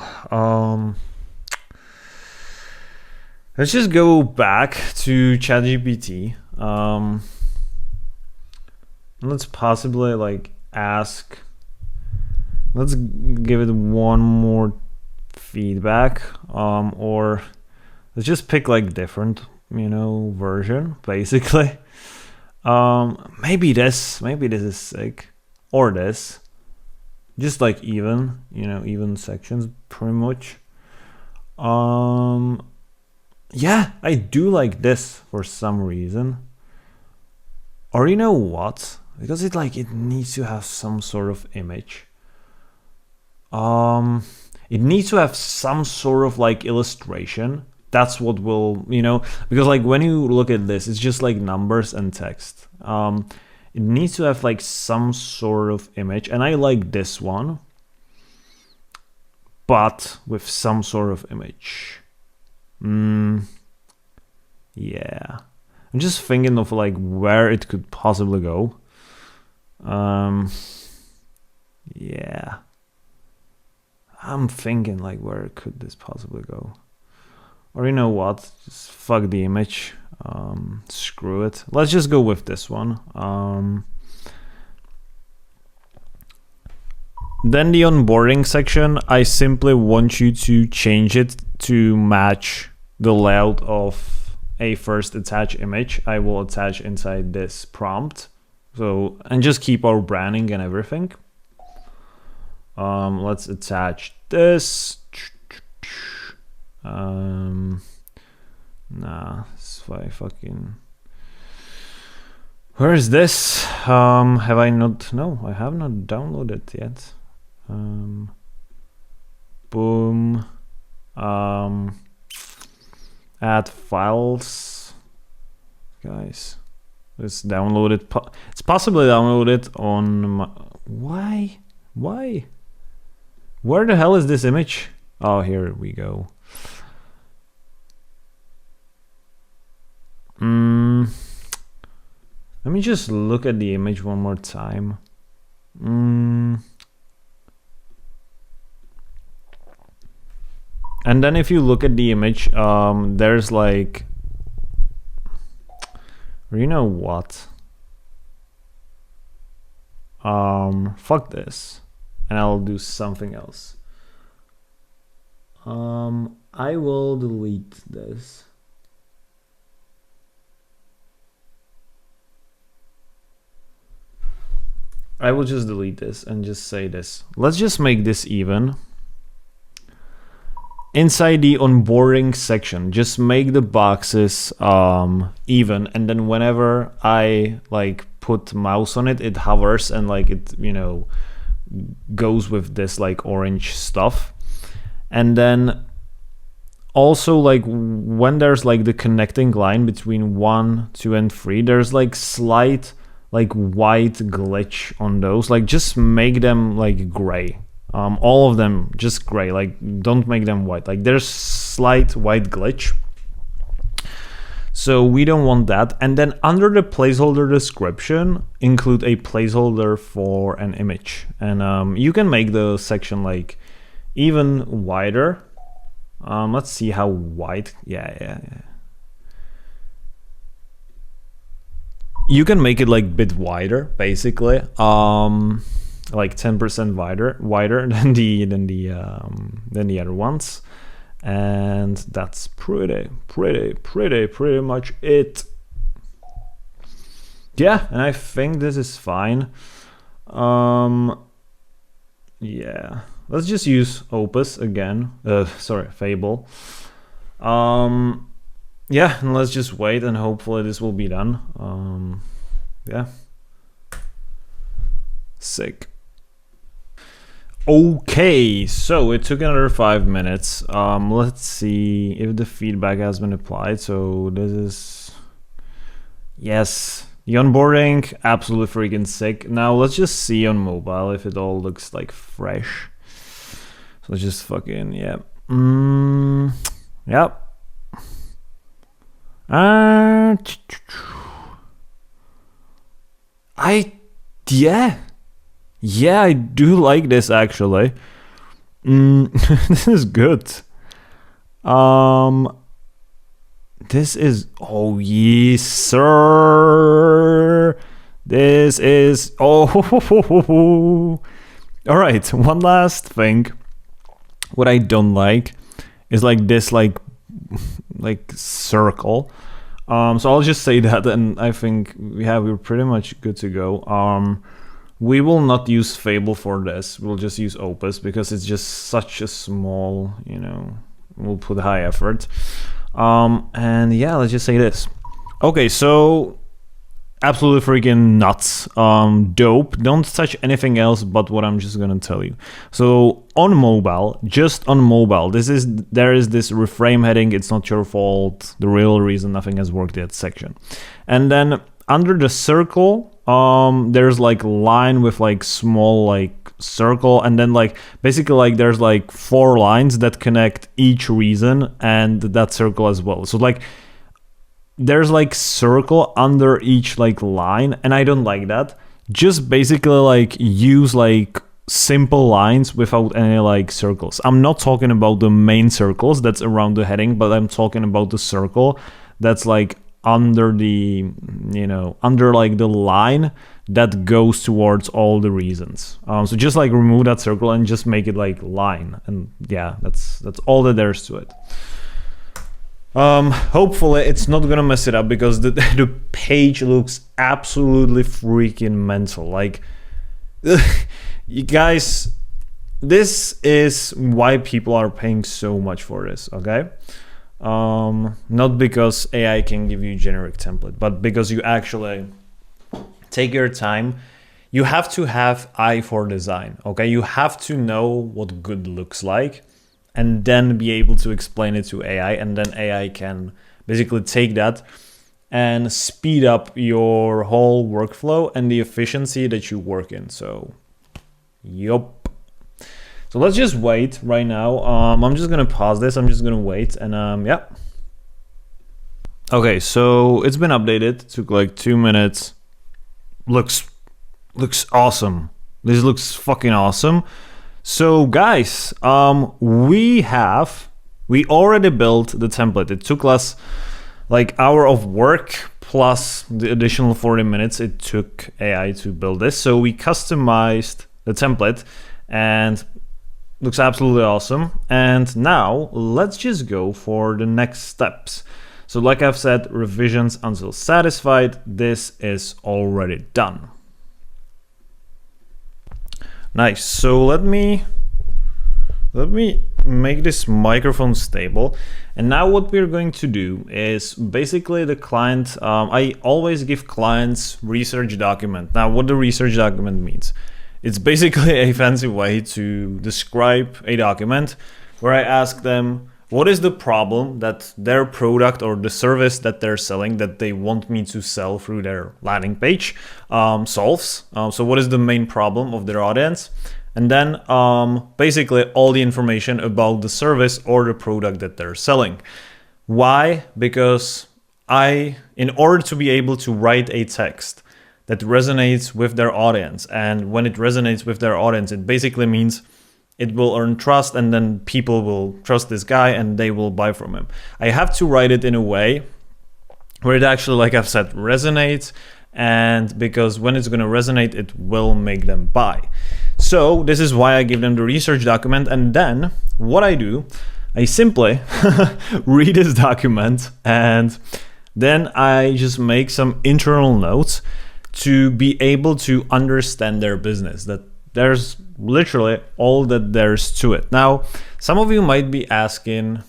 Let's just go back to ChatGPT. Let's possibly like ask. Let's give it one more feedback, or let's just pick like different, you know, version basically. Maybe this is sick, or this, just like even, you know, even sections pretty much. Yeah, I do like this for some reason. Or you know what? Because it needs to have some sort of image. it needs to have some sort of like illustration. That's what will, because like when you look at this, it's just like numbers and text. It needs to have like some sort of image, and I like this one, but with some sort of image. Yeah, I'm just thinking of like where it could possibly go. Yeah, I'm thinking like where could this possibly go? Or you know what? Just fuck the image. Screw it. Let's just go with this one. Then the onboarding section, I simply want you to change it to match the layout of a first attach image I will attach inside this prompt. So, and just keep our branding and everything. Let's attach this. Nah, it's fucking. Where is this? Have I not? No, I have not downloaded yet. Boom. Add files, guys. It's downloaded. It's possibly downloaded on my. Why? Where the hell is this image? Oh, here we go. Let me just look at the image one more time. And then if you look at the image, there's like, you know what? Fuck this, and I'll do something else. I will delete this. I will just delete this and just say this. Let's just make this even. Inside the onboarding section, just make the boxes even, and then whenever I like put mouse on it, it hovers and like it, goes with this like orange stuff. And then also like when there's like the connecting line between 1, 2, and 3, there's like slight like white glitch on those. Like just make them like gray. All of them just gray, like don't make them white. Like there's slight white glitch, so we don't want that. And then under the placeholder description, include a placeholder for an image, and you can make the section like even wider. Let's see how wide. Yeah. You can make it like a bit wider, basically. Like 10% wider than the other ones, and that's pretty much it. Yeah, and I think this is fine. Yeah, let's just use Opus again. Fable. Yeah, and let's just wait, and hopefully this will be done. Yeah. Sick. Okay, so it took another 5 minutes. Let's see if the feedback has been applied. So this is, yes, the onboarding, absolutely freaking sick. Now let's just see on mobile if it all looks like fresh. So let's just fucking, yeah. Yep. Yeah, I do like this actually. This is good. This is, oh yes sir. This is, oh. All right, one last thing. What I don't like is like this like circle. So I'll just say that, and I think we're pretty much good to go. We will not use Fable for this. We'll just use Opus because it's just such a small, we'll put high effort. And yeah, let's just say this. Okay, so absolutely freaking nuts, dope. Don't touch anything else but what I'm just gonna tell you. So on mobile, just on mobile, there is this reframe heading, it's not your fault, the real reason nothing has worked yet section. And then under the circle, there's like line with like small like circle, and then like basically like there's like 4 lines that connect each reason and that circle as well. So like there's like circle under each like line, and I don't like that. Just basically like use like simple lines without any like circles. I'm not talking about the main circles that's around the heading, but I'm talking about the circle that's like under the, under like the line that goes towards all the reasons. So just like remove that circle and just make it like line, and yeah, that's all that there's to it. Hopefully it's not gonna mess it up, because the page looks absolutely freaking mental. Like, you guys, this is why people are paying so much for this, okay? Not because AI can give you a generic template, but because you actually take your time. You have to have eye for design, okay? You have to know what good looks like, and then be able to explain it to AI, and then AI can basically take that and speed up your whole workflow and the efficiency that you work in. So, yup. So let's just wait right now. I'm just gonna pause this. I'm just gonna wait, and yeah. Okay, so it's been updated. It took like 2 minutes. Looks awesome. This looks fucking awesome. So guys, we already built the template. It took us like hour of work plus the additional 40 minutes it took AI to build this. So we customized the template and looks absolutely awesome. And now let's just go for the next steps. So like I've said, revisions until satisfied. This is already done. Nice. So let me make this microphone stable. And now what we're going to do is basically the client, I always give clients research document. Now what the research document means, it's basically a fancy way to describe a document where I ask them, what is the problem that their product or the service that they're selling that they want me to sell through their landing page solves? So what is the main problem of their audience? And then basically all the information about the service or the product that they're selling. Why? Because in order to be able to write a text that resonates with their audience, and when it resonates with their audience, it basically means it will earn trust, and then people will trust this guy and they will buy from him. I have to write it in a way where it actually, like I've said, resonates, and because when it's going to resonate, it will make them buy. So this is why I give them the research document, and then what I do, I simply read this document, and then I just make some internal notes to be able to understand their business. That there's literally all that there's to it. Now, some of you might be asking,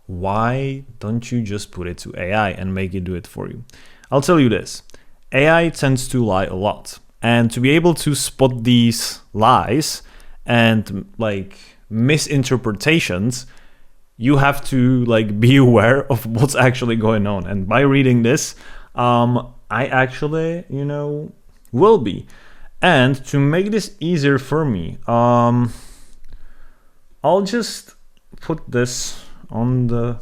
why don't you just put it to AI and make it do it for you? I'll tell you this, AI tends to lie a lot. And to be able to spot these lies and like misinterpretations, you have to like be aware of what's actually going on. And by reading this, I actually, will be. And to make this easier for me, I'll just put this on the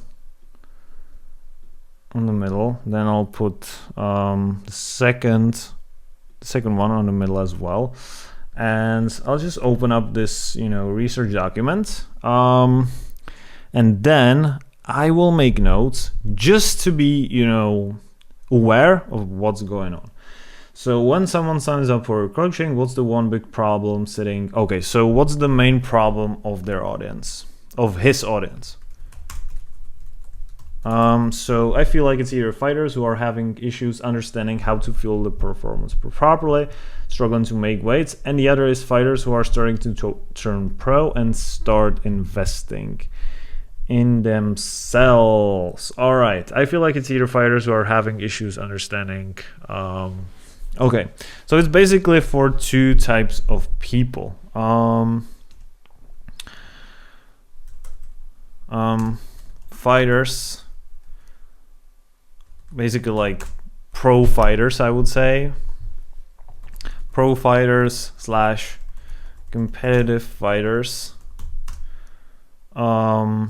middle. Then I'll put the second one on the middle as well. And I'll just open up this, research document. And then I will make notes just to be, aware of what's going on. So when someone signs up for coaching, what's the one big problem sitting? Okay, so what's the main problem of their audience, of his audience? So I feel like it's either fighters who are having issues understanding how to fuel the performance properly, struggling to make weights, and the other is fighters who are starting to turn pro and start investing in themselves. All right, I feel like it's either fighters who are having issues understanding. Okay, so it's basically for two types of people. Fighters, basically like pro fighters, I would say. Pro fighters / competitive fighters, who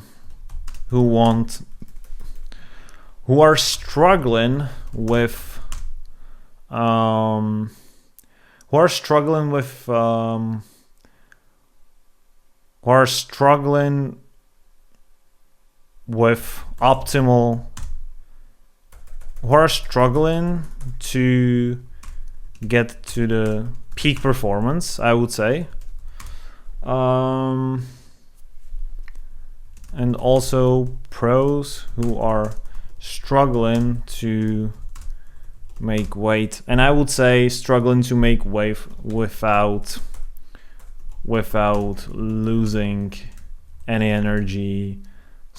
are struggling with struggling to get to the peak performance, I would say. And also pros who are struggling to make weight, and I would say struggling to make weight without losing any energy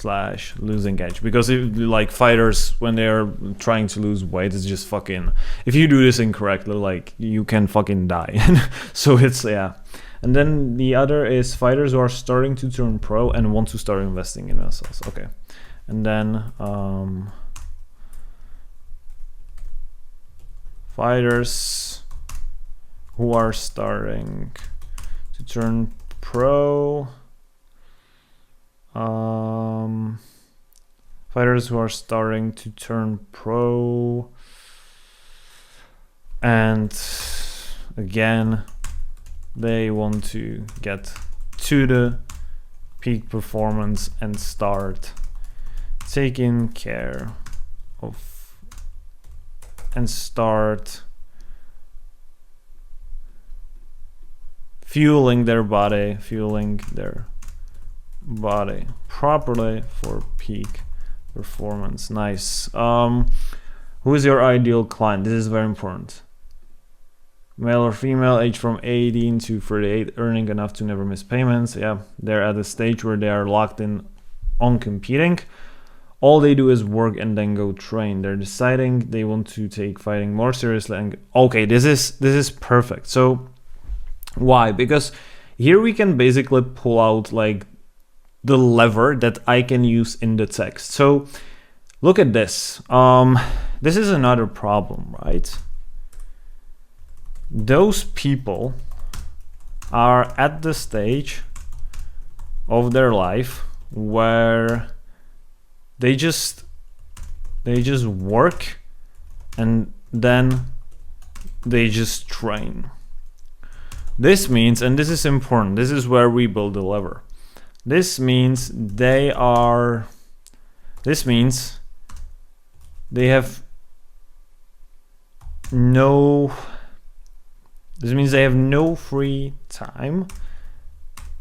/ losing edge, because if, like, fighters, when they're trying to lose weight, it's just fucking, if you do this incorrectly, like, you can fucking die. So it's, yeah. And then the other is fighters who are starting to turn pro and want to start investing in themselves. Okay. And then fighters who are starting to turn pro. Fighters who are starting to turn pro, and again, they want to get to the peak performance and start taking care of and start fueling their body properly for peak performance. Nice. Who is your ideal client? This is very important. Male or female, age from 18 to 38, earning enough to never miss payments. Yeah, they're at a stage where they are locked in on competing. All they do is work and then go train. They're deciding they want to take fighting more seriously. And okay, this is perfect. So why? Because here we can basically pull out like the lever that I can use in the text. So look at this. This is another problem, right? Those people are at the stage of their life where they just work and then they just train. This means, and this is important, this is where we build the lever. This means they have no free time,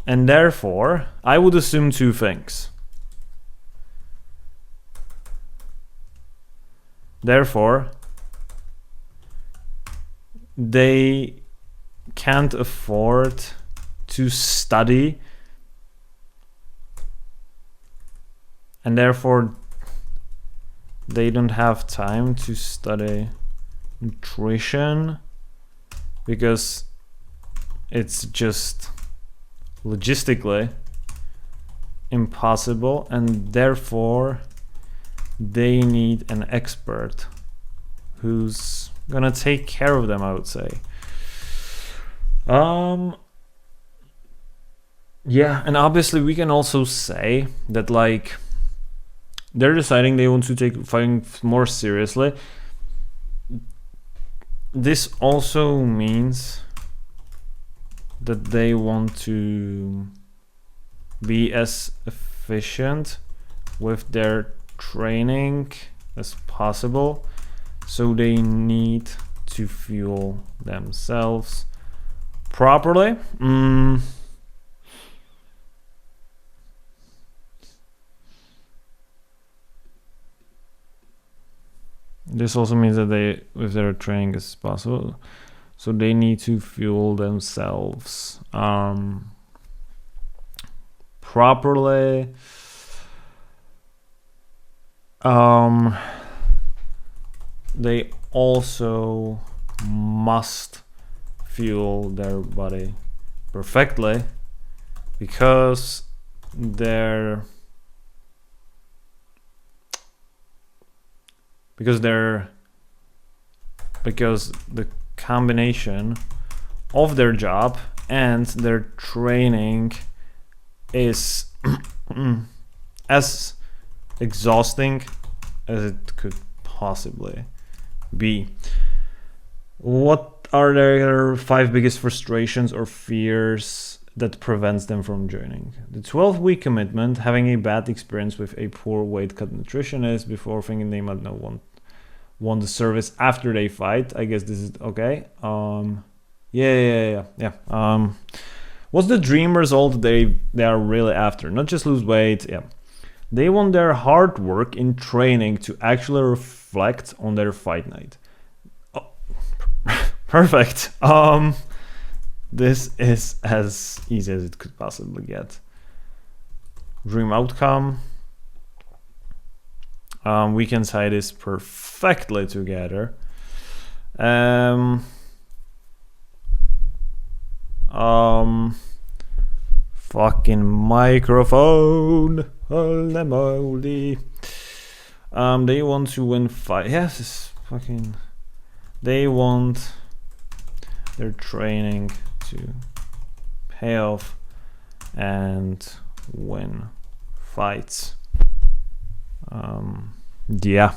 and therefore I would assume two things. Therefore, they can't afford to study, and therefore they don't have time to study nutrition because it's just logistically impossible, and therefore they need an expert who's gonna take care of them, I would say. Yeah, and obviously we can also say that like they're deciding they want to take fighting more seriously. This also means that they want to be as efficient with their training as possible, so they need to fuel themselves properly. This also means that they, with their training as possible, so they need to fuel themselves properly. They also must fuel their body perfectly because the combination of their job and their training is as exhausting as it could possibly be. What are their 5 biggest frustrations or fears that prevents them from joining? The 12-week commitment, having a bad experience with a poor weight cut nutritionist before thinking they might not want the service after they fight. I guess this is okay. Yeah. What's the dream result they are really after? Not just lose weight. Yeah. They want their hard work in training to actually reflect on their fight night. Oh, perfect. This is as easy as it could possibly get. Dream outcome. We can tie this perfectly together. Fucking microphone. Holy moly. They want to win fight. Yes, it's fucking. They want their training to pay off and win fights. Yeah.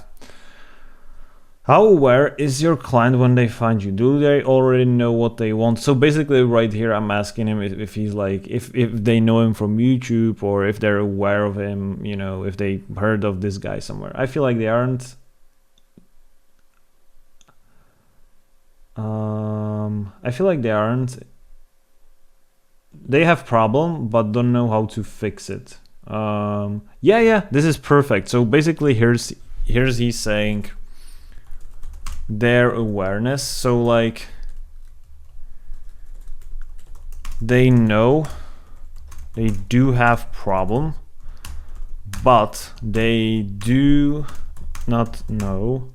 How aware is your client when they find you? Do they already know what they want? So basically right here I'm asking him if he's like, if they know him from YouTube or if they're aware of him, you know, if they heard of this guy somewhere. I feel like they aren't. I feel like they aren't. They have problem but don't know how to fix it. Yeah, this is perfect. So basically here's he's saying their awareness. So like they know they do have problem, but they do not know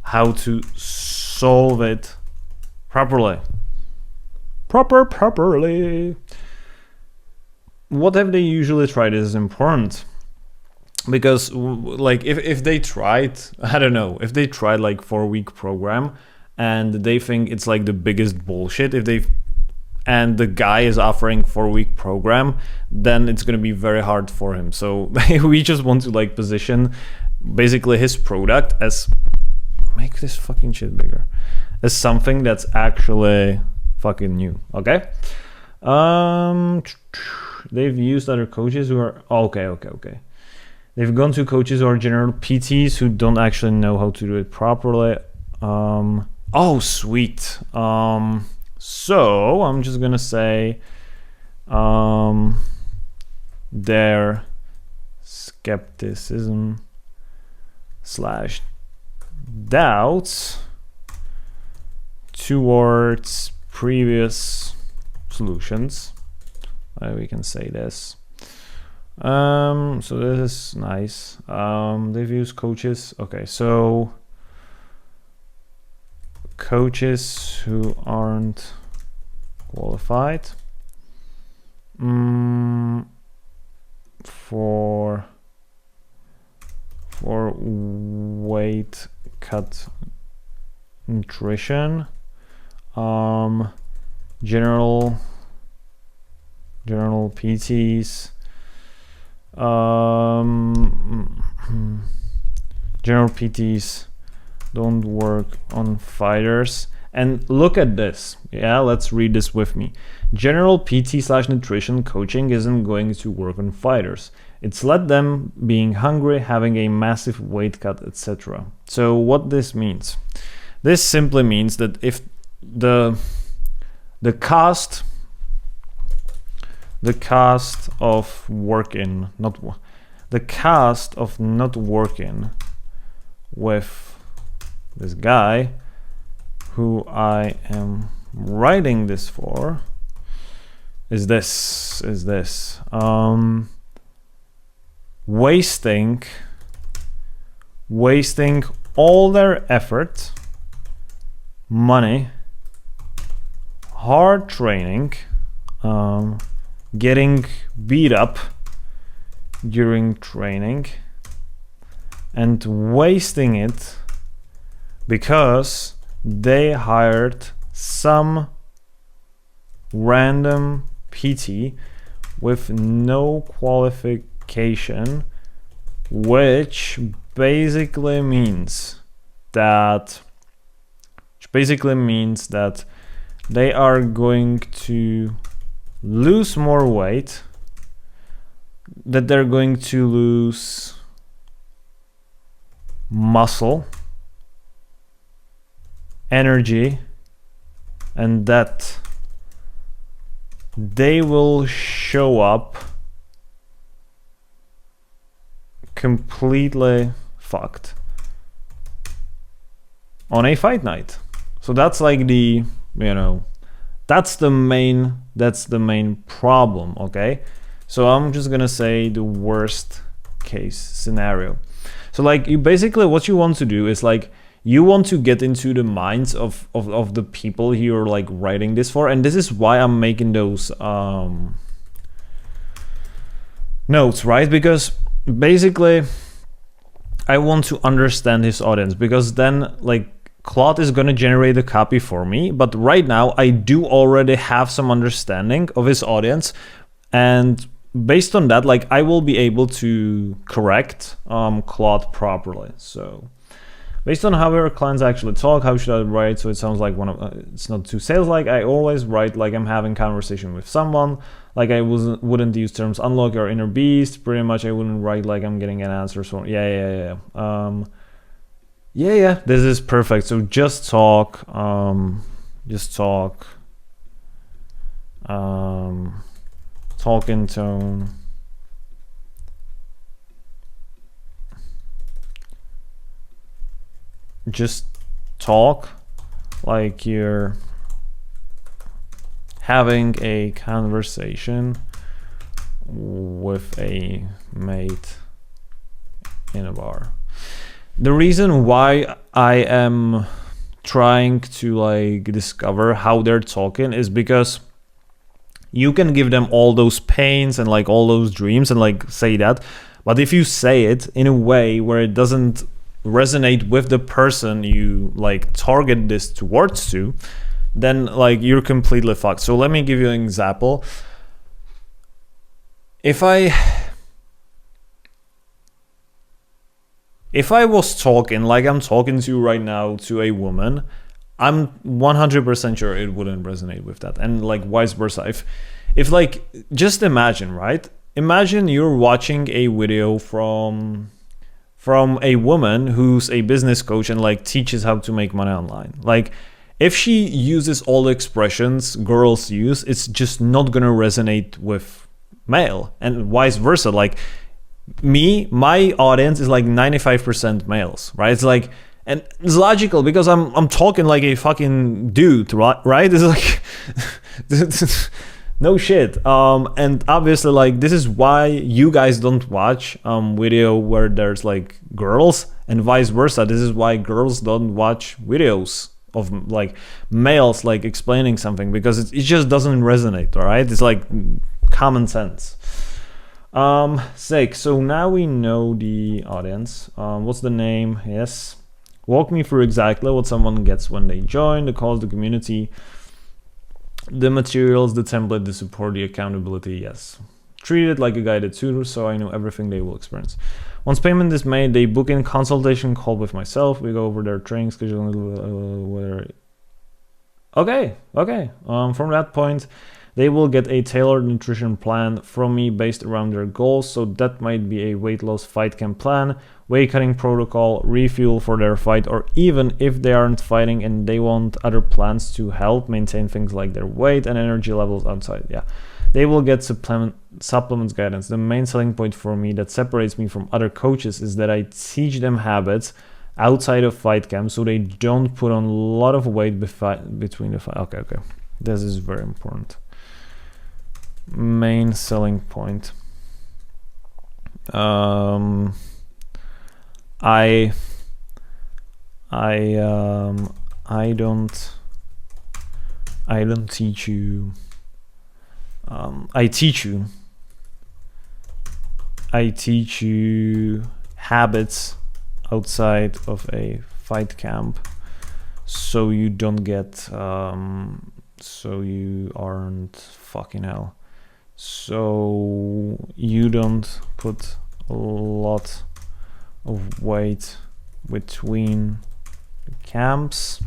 how to solve it properly. Properly. What have they usually tried is important, because like if they tried, I don't know, if they tried like 4-week program and they think it's like the biggest bullshit, and the guy is offering 4-week program, then it's going to be very hard for him. So we just want to like position basically his product as, make this fucking shit bigger, as something that's actually fucking new. Okay. They've used other coaches who are okay. They've gone to coaches who are general PTs who don't actually know how to do it properly. Oh sweet. So I'm just gonna say their skepticism / doubts towards previous solutions. We can say this. So this is nice. They've used coaches. Okay, so coaches who aren't qualified for weight cut nutrition, general PTs, general PTs don't work on fighters. And look at this. Yeah, let's read this with me. General PT / nutrition coaching isn't going to work on fighters. It's let them being hungry, having a massive weight cut, etc. So what this means? This simply means that if the cost of not working with this guy who I am writing this for is this wasting wasting all their effort, money, hard training, getting beat up during training, and wasting it because they hired some random PT with no qualification, which basically means that they are going to lose more weight, that they're going to lose muscle, energy, and that they will show up completely fucked on a fight night. So that's like the, that's the main problem, okay? So I'm just gonna say the worst case scenario. So like you basically, what you want to do is like, you want to get into the minds of the people you're like writing this for, and this is why I'm making those notes, right? Because basically I want to understand his audience, because then like Claude is going to generate a copy for me, but right now I do already have some understanding of his audience, and based on that, like I will be able to correct Claude properly. So based on how our clients actually talk, how should I write so it sounds like it's not too sales-like? I always write like I'm having conversation with someone. Like I wouldn't use terms unlock or inner beast. Pretty much I wouldn't write like I'm getting an answer. So yeah. This is perfect. So just talk. Talk in tone. Just talk like you're having a conversation with a mate in a bar. The reason why I am trying to like discover how they're talking is because you can give them all those pains and like all those dreams and like say that, but if you say it in a way where it doesn't resonate with the person you like target this towards to, then like you're completely fucked. So let me give you an example. If I was talking like I'm talking to you right now to a woman, I'm 100% sure it wouldn't resonate with that, and like vice versa. If like, just imagine, right? Imagine you're watching a video from a woman who's a business coach and like teaches how to make money online. Like if she uses all the expressions girls use, it's just not gonna resonate with male, and vice versa. Like my audience is like 95% males, right? It's like, and it's logical because I'm talking like a fucking dude, right? It's like no shit. And obviously like this is why you guys don't watch video where there's like girls, and vice versa. This is why girls don't watch videos of like males like explaining something, because it just doesn't resonate, all right? It's like common sense. Sick. So now we know the audience. What's the name? Yes. Walk me through exactly what someone gets when they join, the cause, the community, the materials, the template, the support, the accountability. Yes. Treat it like a guided tutor, so I know everything they will experience. Once payment is made, they book in consultation call with myself. We go over their training schedule. Okay. From that point, they will get a tailored nutrition plan from me based around their goals. So that might be a weight loss fight camp plan, weight cutting protocol, refuel for their fight, or even if they aren't fighting and they want other plans to help maintain things like their weight and energy levels outside. Yeah, they will get supplements guidance. The main selling point for me that separates me from other coaches is that I teach them habits outside of fight camp so they don't put on a lot of weight between the fight. Okay. This is very important. Main selling point. I don't teach you. I teach you habits outside of a fight camp, so you don't get, so you aren't fucking hell. So you don't put a lot of weight between the camps.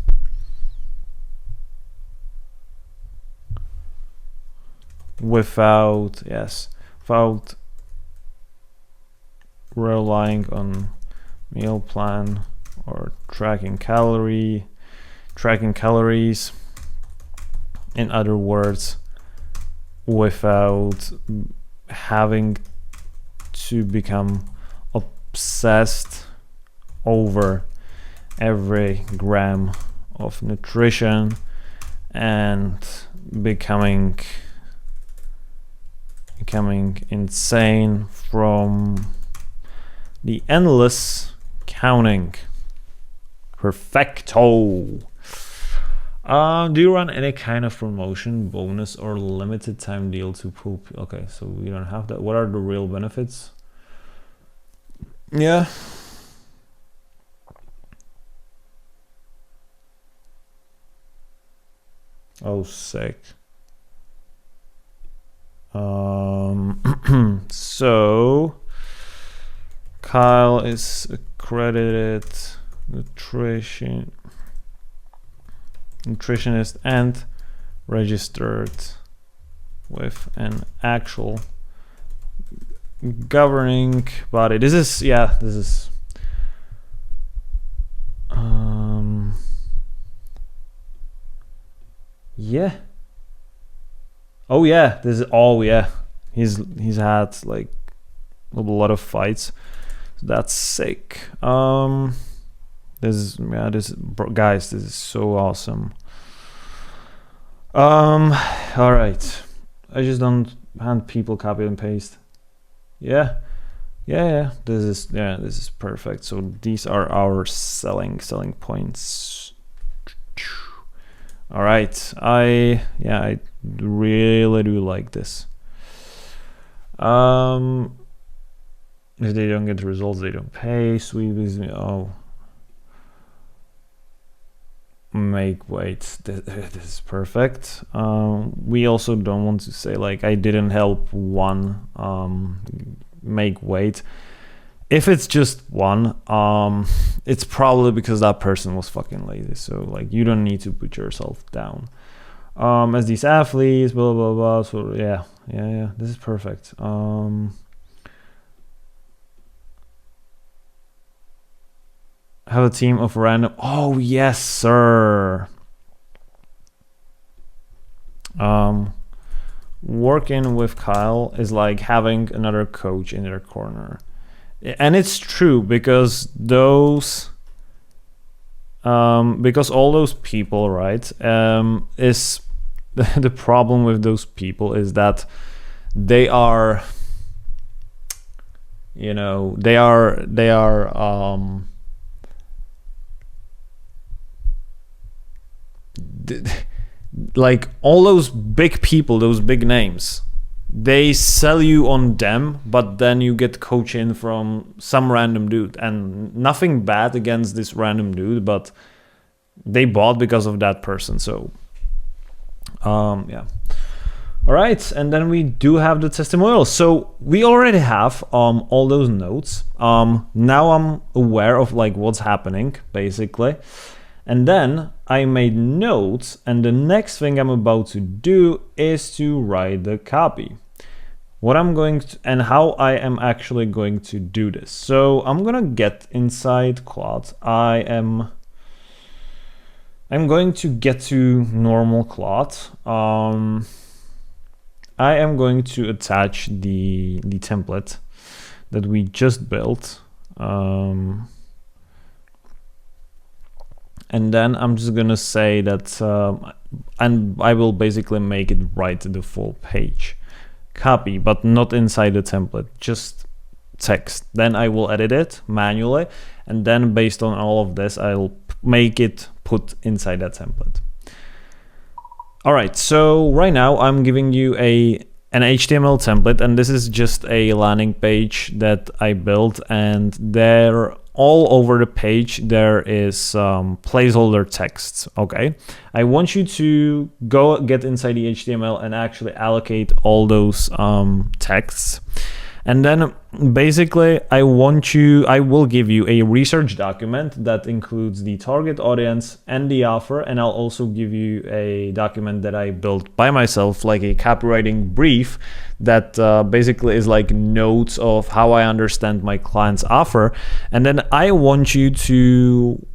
Without relying on meal plan or tracking calories. In other words, without having to become obsessed over every gram of nutrition and becoming insane from the endless counting. Perfecto. Do you run any kind of promotion, bonus, or limited time deal to pull? Okay, so we don't have that. What are the real benefits? Yeah. Oh, sick. So Kyle is accredited nutritionist and registered with an actual governing body. This is yeah. Oh yeah, this is yeah. He's had like a lot of fights. That's sick. This is so awesome. All right. I just don't hand people copy and paste. Yeah. This is perfect. So these are our selling points. All right. I really do like this. If they don't get the results, they don't pay. Sweet. Oh. Make weight. This is perfect. We also don't want to say like I didn't help one make weight. If it's just one, it's probably because that person was fucking lazy. So like you don't need to put yourself down. As these athletes, blah blah blah. So yeah. This is perfect. Have a team of random. Oh yes, sir. Working with Kyle is like having another coach in their corner, and it's true because all those people, right? Is the problem with those people is that they are, like all those big people, those big names, they sell you on them, but then you get coaching from some random dude, and nothing bad against this random dude, but they bought because of that person. So yeah. All right, and then we do have the testimonials. So we already have all those notes. Now I'm aware of like what's happening basically. And then I made notes, and the next thing I'm about to do is to write the copy. What I'm going to, and how I am actually going to do this. So I'm gonna get inside Claude. I'm going to get to normal Claude. I am going to attach the template that we just built. And then I'm just gonna say that, and I will basically make it write the full page copy, but not inside the template, just text. Then I will edit it manually, and then based on all of this, I'll make it put inside that template. All right, so right now I'm giving you an HTML template, and this is just a landing page that I built, and there all over the page there is placeholder texts. Okay, I want you to go get inside the HTML and actually allocate all those texts. And then basically I will give you a research document that includes the target audience and the offer, and I'll also give you a document that I built by myself, like a copywriting brief that basically is like notes of how I understand my client's offer. And then I want you to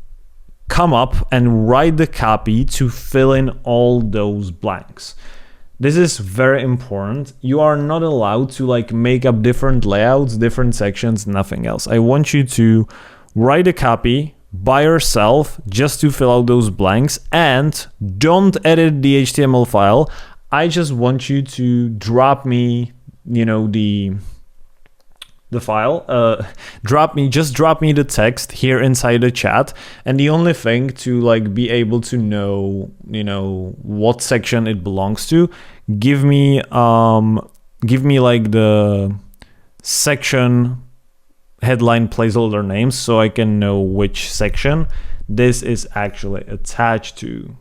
come up and write the copy to fill in all those blanks. This is very important. You are not allowed to like make up different layouts, different sections, nothing else. I want you to write a copy by yourself just to fill out those blanks, and don't edit the HTML file. I just want you to drop me, the file, drop me the text here inside the chat, and the only thing to like be able to know what section it belongs to, give me like the section headline placeholder names so I can know which section this is actually attached to.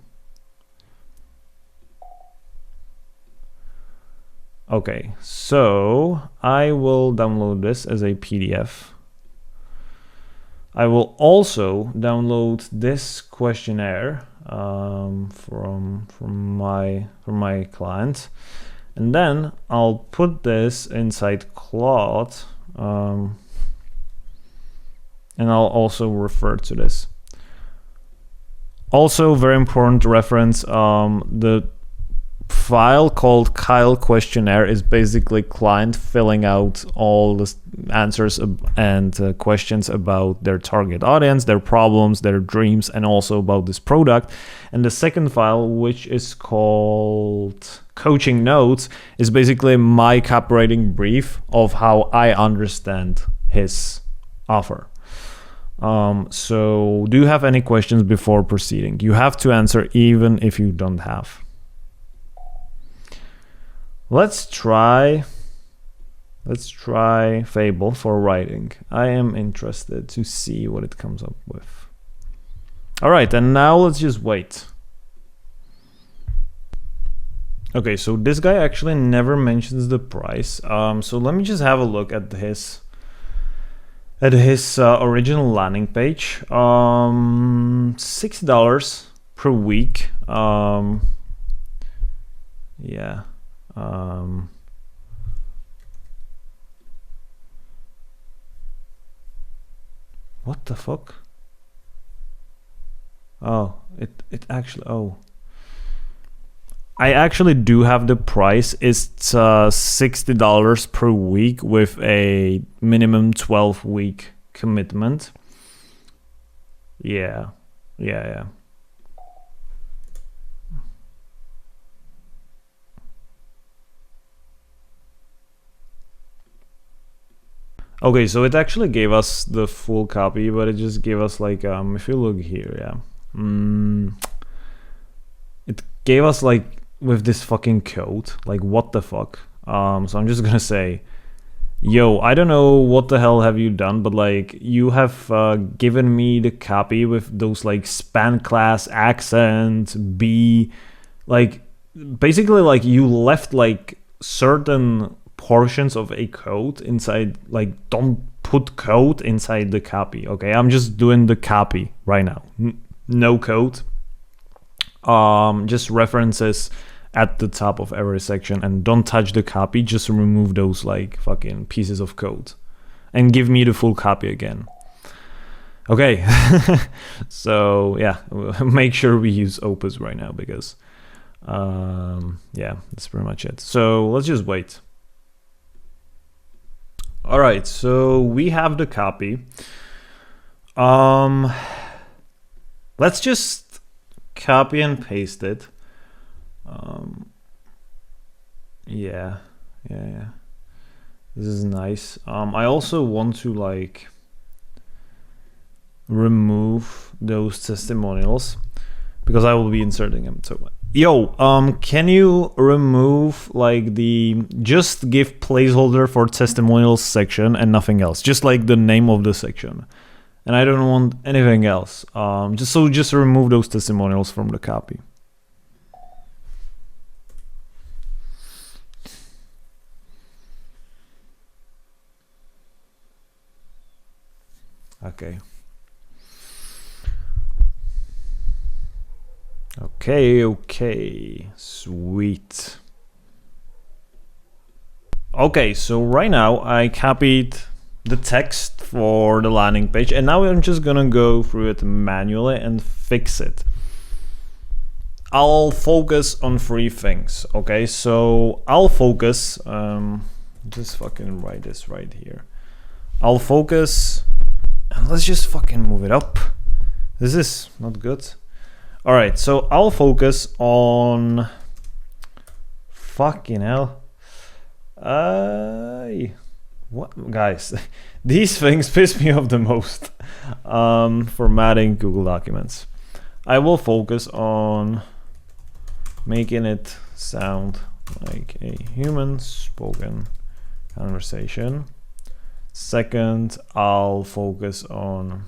Okay, so I will download this as a PDF. I will also download this questionnaire from my client, and then I'll put this inside Claude, and I'll also refer to this. Also, very important reference, the file called Kyle questionnaire is basically client filling out all the answers and questions about their target audience, their problems, their dreams, and also about this product. And the second file, which is called coaching notes, is basically my copywriting brief of how I understand his offer. So do you have any questions before proceeding? You have to answer even if you don't have. Let's try Fable for writing. I am interested to see what it comes up with. All right, and now let's just wait. Okay, so this guy actually never mentions the price. So let me just have a look at his original landing page. $6 per week. Yeah. What the fuck? Oh, it actually, oh. I actually do have the price. It's $60 per week with a minimum 12-week commitment. Yeah. Okay, so it actually gave us the full copy, but it just gave us like, if you look here, yeah. It gave us like with this fucking code, like what the fuck? So I'm just gonna say, yo, I don't know what the hell have you done, but like you have given me the copy with those like span class, accent, B, like basically like you left like certain portions of a code inside, like don't put code inside the copy. Okay, I'm just doing the copy right now, no code, just references at the top of every section, and don't touch the copy, just remove those like fucking pieces of code and give me the full copy again. Okay. So yeah, make sure we use Opus right now because yeah, that's pretty much it. So let's just wait. All right, so we have the copy. Let's just copy and paste it. Yeah. This is nice. I also want to like remove those testimonials because I will be inserting them. So yo, can you remove like just give placeholder for testimonials section and nothing else, just like the name of the section, and I don't want anything else. Just remove those testimonials from the copy. Okay. Okay, sweet. Okay, so right now I copied the text for the landing page, and now I'm just gonna go through it manually and fix it. I'll focus on 3 things, okay? So I'll focus, just fucking write this right here. I'll focus, and let's just fucking move it up. This is not good. All right, so I'll focus on, fucking hell. What, guys, these things piss me off the most. Formatting Google Documents. I will focus on making it sound like a human spoken conversation. Second, I'll focus on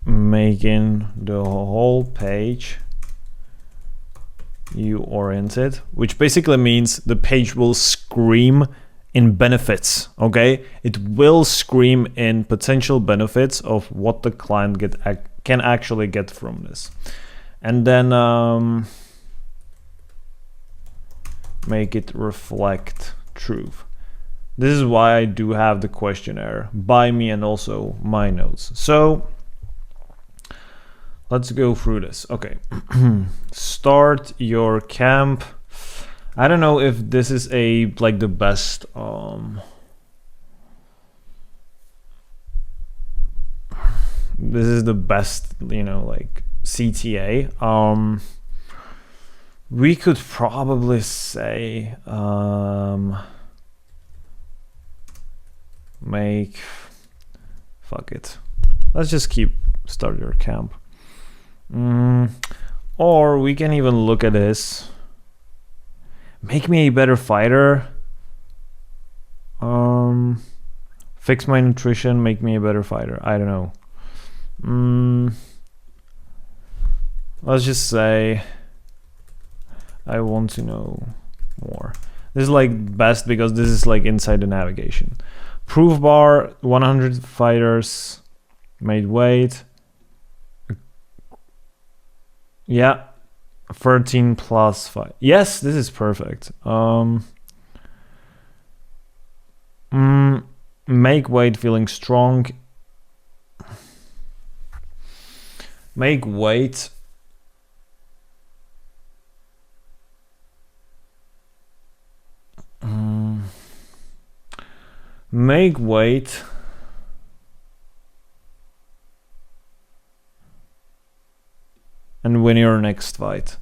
making the whole page view-oriented, which basically means the page will scream in benefits, okay? It will scream in potential benefits of what the client can actually get from this. And then make it reflect truth. This is why I do have the questionnaire by me and also my notes. So let's go through this. Okay. Start your camp. I don't know if this is like the best this is the best, you know, like CTA. We could probably say fuck it. Let's just keep start your camp. Or we can even look at this. Make me a better fighter. Fix my nutrition, make me a better fighter. I don't know. Let's just say I want to know more. This is like best because this is like inside the navigation. Proof bar, 100 fighters made weight. Yeah, 13 plus 5. Yes, this is perfect. Make weight feeling strong. Make weight. Make weight. And win your next fight.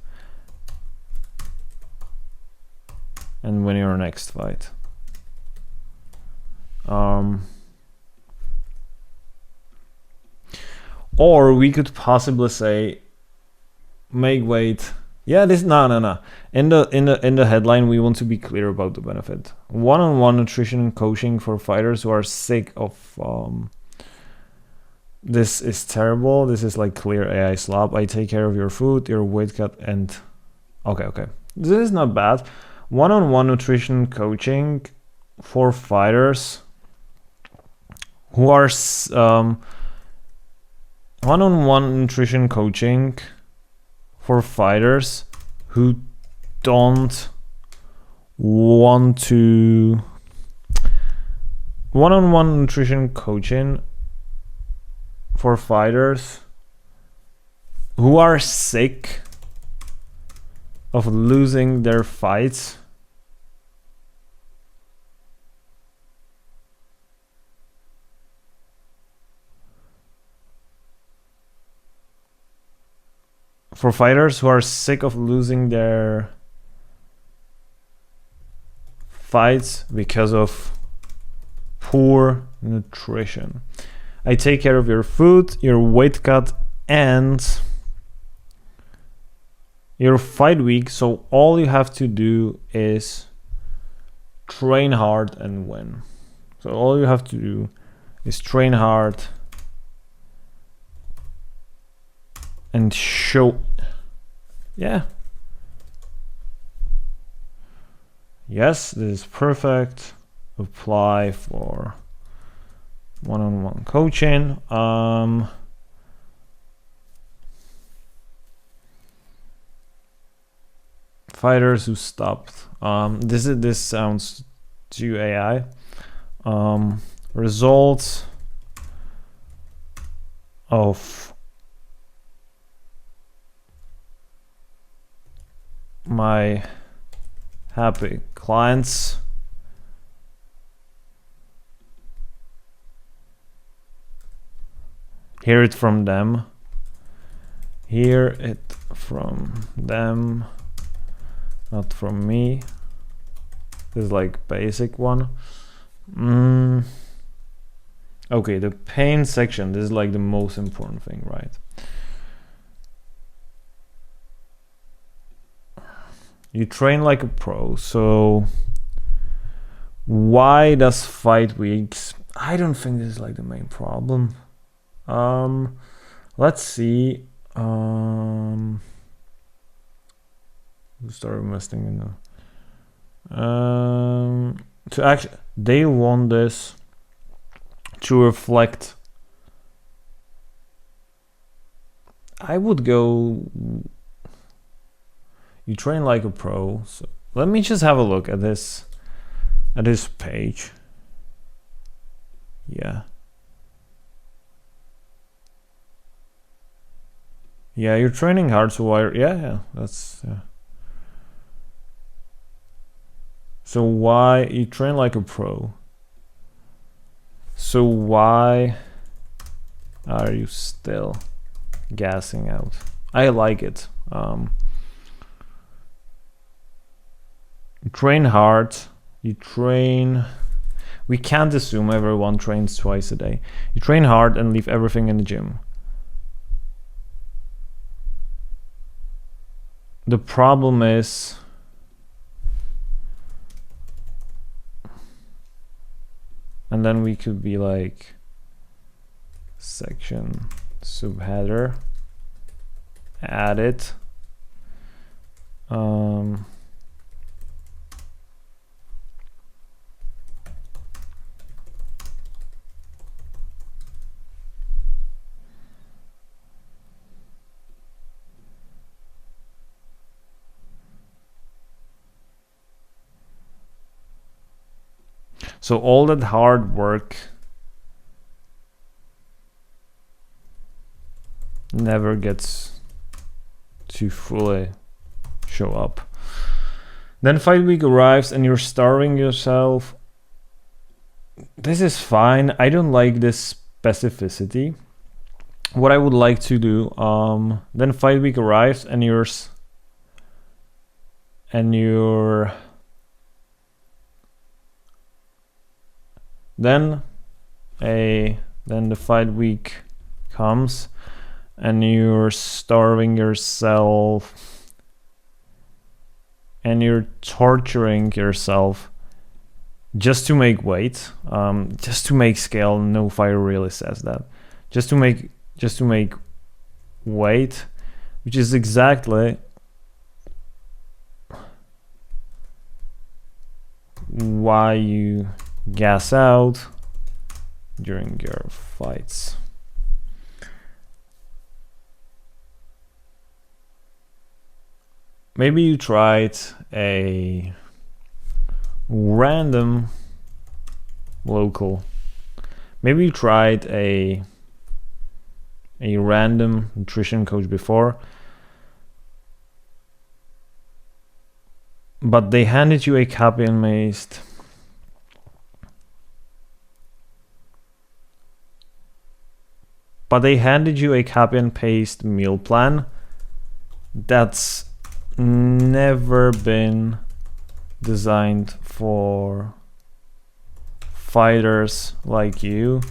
And win your next fight. Or we could possibly say make weight. Yeah, this no. In the headline we want to be clear about the benefit. One-on-one nutrition and coaching for fighters who are sick of this is terrible. This is like clear AI slop. I take care of your food, your weight cut, and okay. This is not bad. One-on-one nutrition coaching for fighters who are one-on-one nutrition coaching for fighters who don't want to one-on-one nutrition coaching for fighters who are sick of losing their fights For fighters who are sick of losing their fights because of poor nutrition. I take care of your food, your weight cut, and your fight week, so all you have to do is train hard and win. So all you have to do is train hard and show. Yeah. Yes, this is perfect. Apply for one-on-one coaching. Fighters who stopped. This sounds too AI. Results of my happy clients. Hear it from them. Hear it from them, not from me. This is like basic one. Okay, the pain section. This is like the most important thing, right? You train like a pro, so why does fight weeks? I don't think this is like the main problem. Let's see. Start investing in the to actually they want this to reflect. I would go, you train like a pro. So let me just have a look at this page. Yeah, you're training hard, so why? Yeah, that's so why you train like a pro? So why are you still gassing out? I like it. You train hard. You train. We can't assume everyone trains twice a day. You train hard and leave everything in the gym. The problem is and then we could be like section subheader, add it. So all that hard work never gets to fully show up. Then fight week arrives and you're starving yourself. This is fine. I don't like this specificity. What I would like to do, then fight week arrives and you're then the fight week comes and you're starving yourself and you're torturing yourself just to make weight, just to make scale. No fighter really says that. Just to make weight, which is exactly why you gas out during your fights. Maybe you tried a random local. Maybe you tried a random nutrition coach before, but they handed you a copy and paste meal plan that's never been designed for fighters like you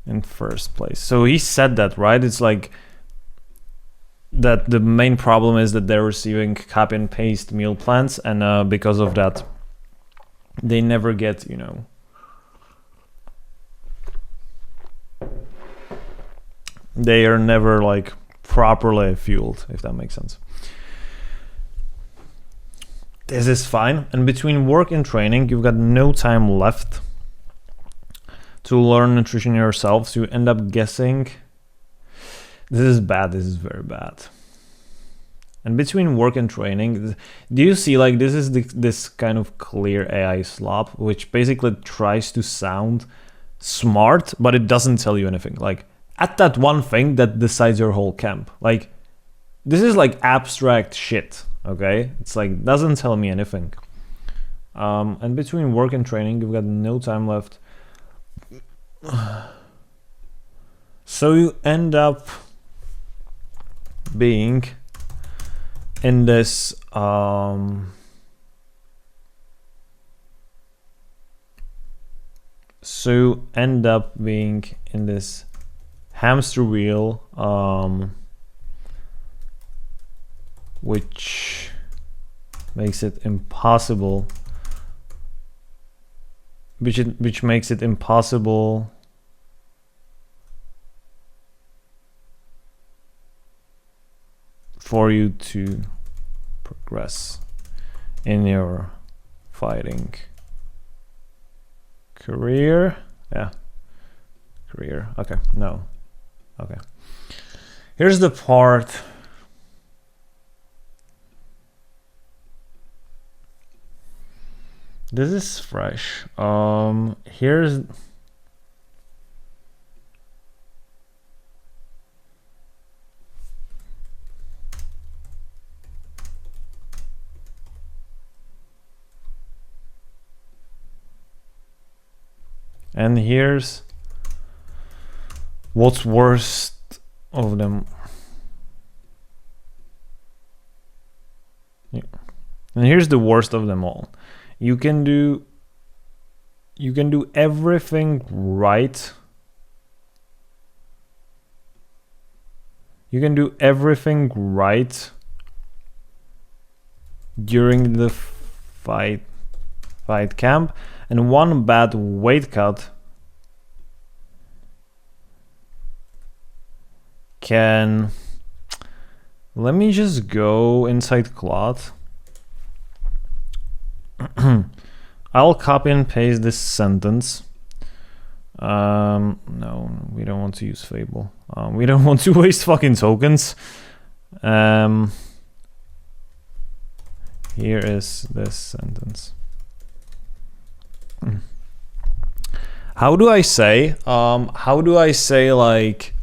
in first place. So he said that, right? It's like that the main problem is that they're receiving copy and paste meal plans, and because of that they never get, you know, they are never like properly fueled, if that makes sense. This is fine. And between work and training, you've got no time left to learn nutrition yourself, so you end up guessing. This is bad. This is very bad. And between work and training, do you see, like, this is this kind of clear AI slop, which basically tries to sound smart, but it doesn't tell you anything. Like, at that one thing that decides your whole camp. Like, this is like abstract shit, okay? It's like, doesn't tell me anything. And between work and training, you've got no time left. So you end up being in this hamster wheel, which makes it impossible, which makes it impossible for you to progress in your fighting career. Yeah, career. Okay, no. Okay. Here's the part. This is fresh. Here's and here's what's worst of them. Yeah. And here's the worst of them all. You can do everything right. You can do everything right during the fight camp, and one bad weight cut can, let me just go inside Claude. I'll copy and paste this sentence. No, we don't want to use Fable. We don't want to waste fucking tokens. Here is this sentence. How do I say like,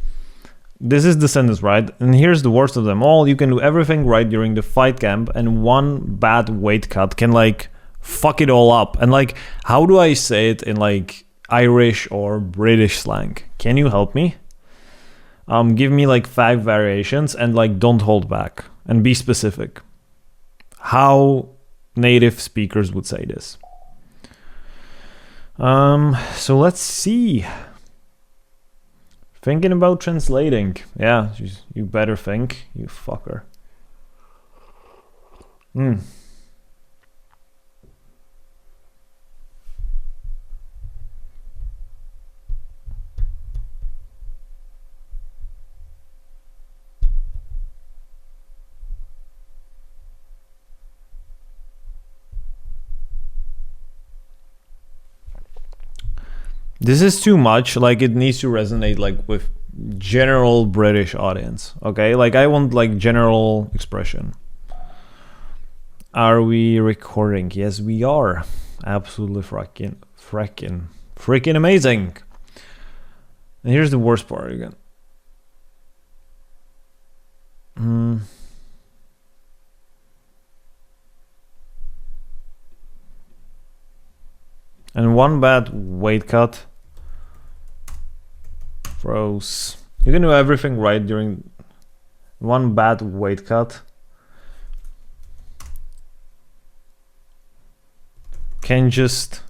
this is the sentence, right? And here's the worst of them all. You can do everything right during the fight camp, and one bad weight cut can like fuck it all up. And like, how do I say it in like Irish or British slang? Can you help me? Give me like 5 variations, and like, don't hold back and be specific. How native speakers would say this. So let's see. Thinking about translating. Yeah, you better think, you fucker. This is too much. Like, it needs to resonate like with general British audience. Okay, like I want like general expression. Are we recording? Yes, we are. Absolutely freaking amazing. And here's the worst part again. And one bad weight cut throws. You can do everything right during one bad weight cut can just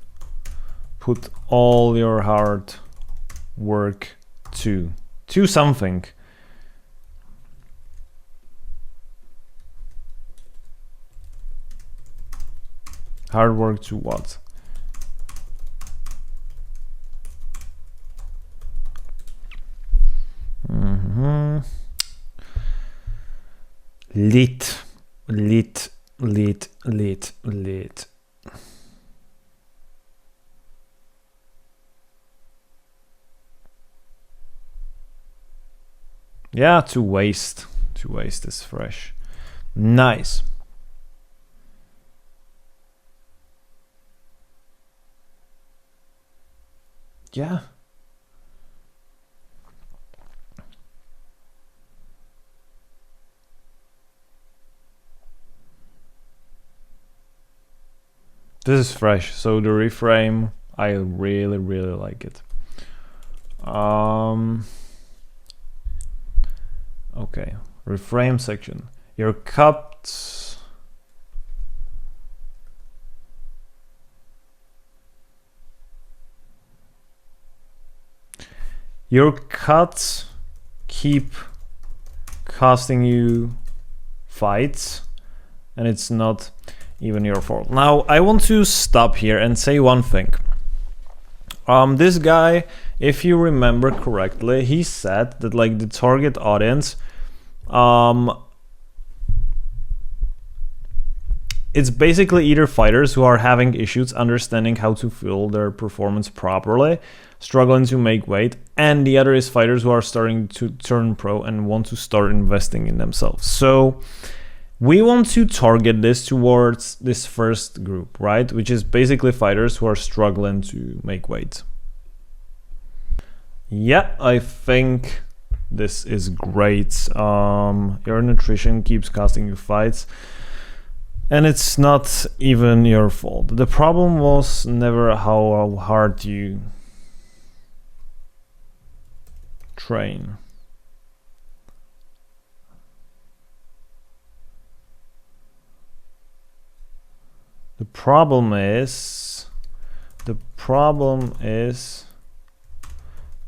put all your hard work to something. Hard work to what? Lit. Yeah, to waste is fresh. Nice. Yeah. This is fresh, so the reframe, I really like it. Okay, reframe section. Your cuts. Your cuts keep costing you fights, and it's not even your fault. Now, I want to stop here and say one thing. This guy, if you remember correctly, he said that like the target audience, it's basically either fighters who are having issues understanding how to fuel their performance properly, struggling to make weight, and the other is fighters who are starting to turn pro and want to start investing in themselves. So we want to target this towards this first group, right? Which is basically fighters who are struggling to make weight. Yeah, I think this is great. Your nutrition keeps costing you fights, and it's not even your fault. The problem was never how hard you train. The problem is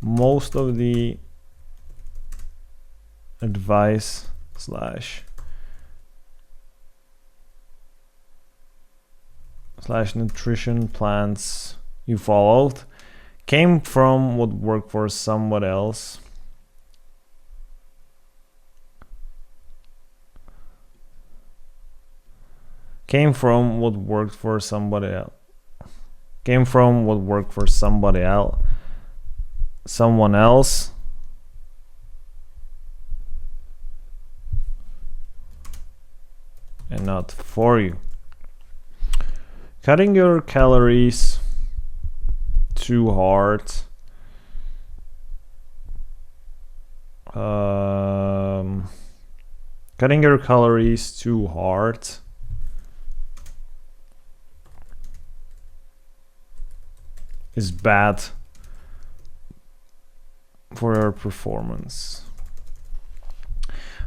most of the advice slash nutrition plans you followed came from what worked for somebody else. Came from what worked for somebody else. Someone else. And not for you. Cutting your calories too hard. Cutting your calories too hard is bad for your performance.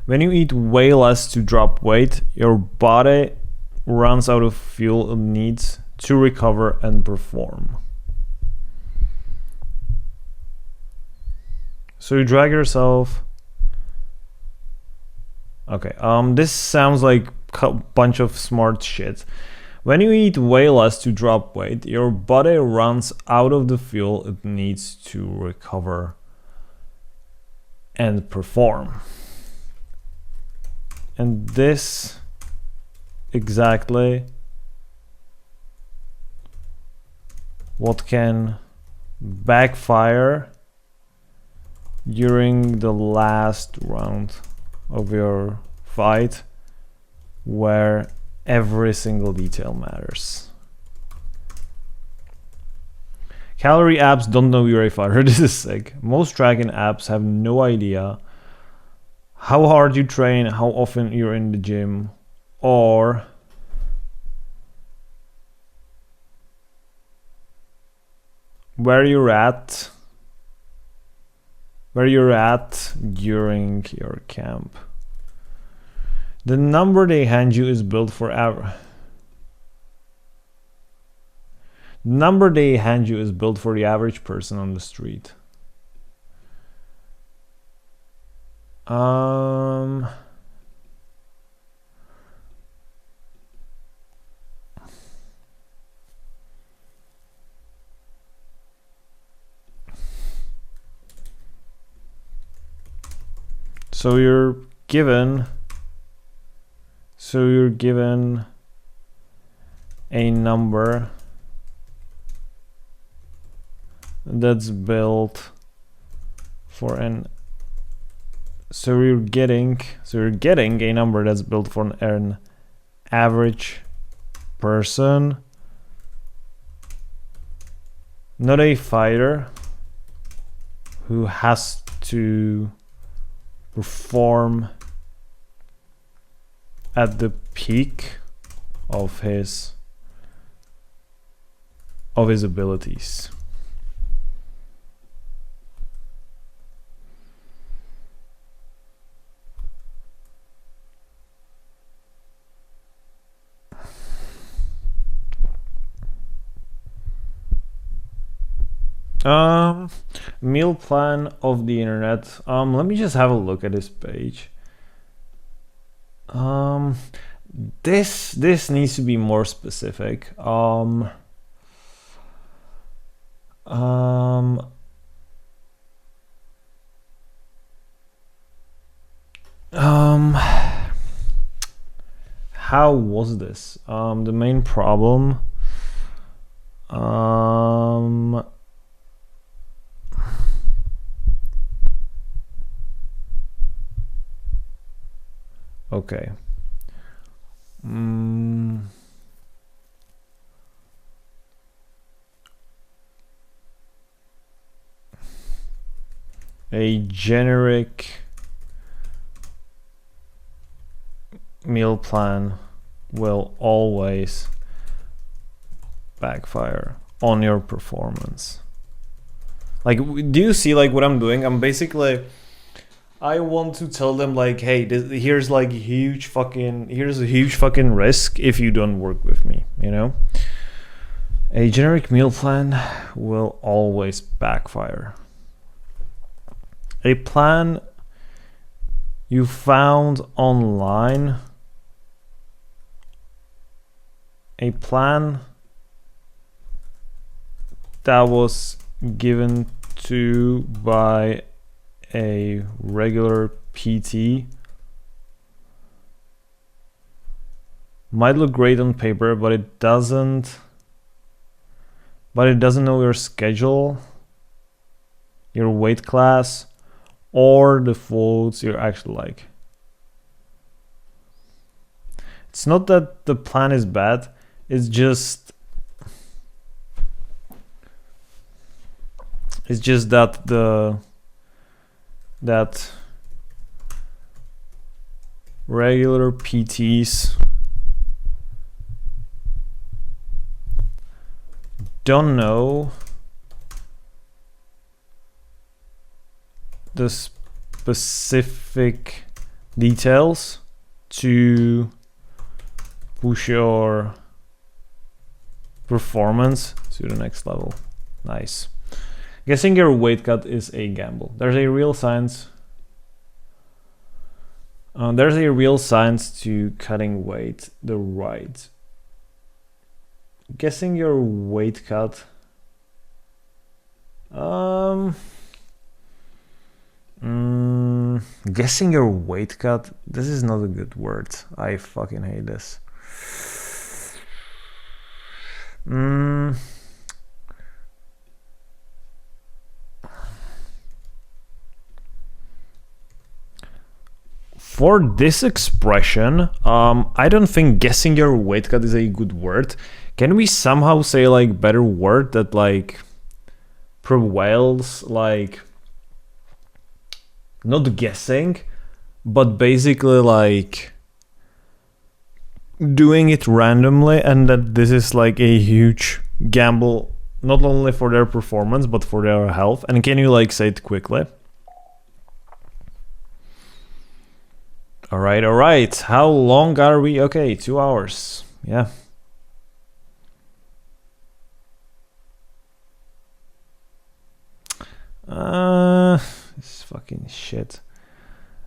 When you eat way less to drop weight, your body runs out of fuel it needs to recover and perform. So you drag yourself. Okay, this sounds like a bunch of smart shit. When you eat way less to drop weight, your body runs out of the fuel it needs to recover and perform. And this exactly what can backfire during the last round of your fight, where every single detail matters. Calorie apps don't know you're a fighter. This is sick. Most tracking apps have no idea how hard you train, how often you're in the gym, or where you're at during your camp. The number they hand you is built for The number they hand you is built for the average person on the street. So you're given a number that's built for an you're getting a number that's built for an average person, not a fighter who has to perform at the peak of his abilities. Meal plan of the internet. Let me just have a look at this page. This needs to be more specific. How was this? The main problem. Okay. A generic meal plan will always backfire on your performance. Like, do you see like what I'm doing? I'm basically, I want to tell them like, hey, here's a huge fucking risk if you don't work with me, you know? A generic meal plan will always backfire. A plan you found online, a plan that was given to by a regular PT might look great on paper, but it doesn't know your schedule, your weight class, or the foods you're actually like. It's not that the plan is bad, it's just that regular PTs don't know the specific details to push your performance to the next level. Nice. Guessing your weight cut is a gamble. There's a real science. To cutting weight the right. Guessing your weight cut. Guessing your weight cut. This is not a good word. I fucking hate this. For this expression, I don't think guessing your weight cut is a good word. Can we somehow say like better word that like prevails, like not guessing, but basically like doing it randomly, and that this is like a huge gamble, not only for their performance, but for their health? And can you like say it quickly? All right. How long are we? Okay, 2 hours. Yeah. This fucking shit.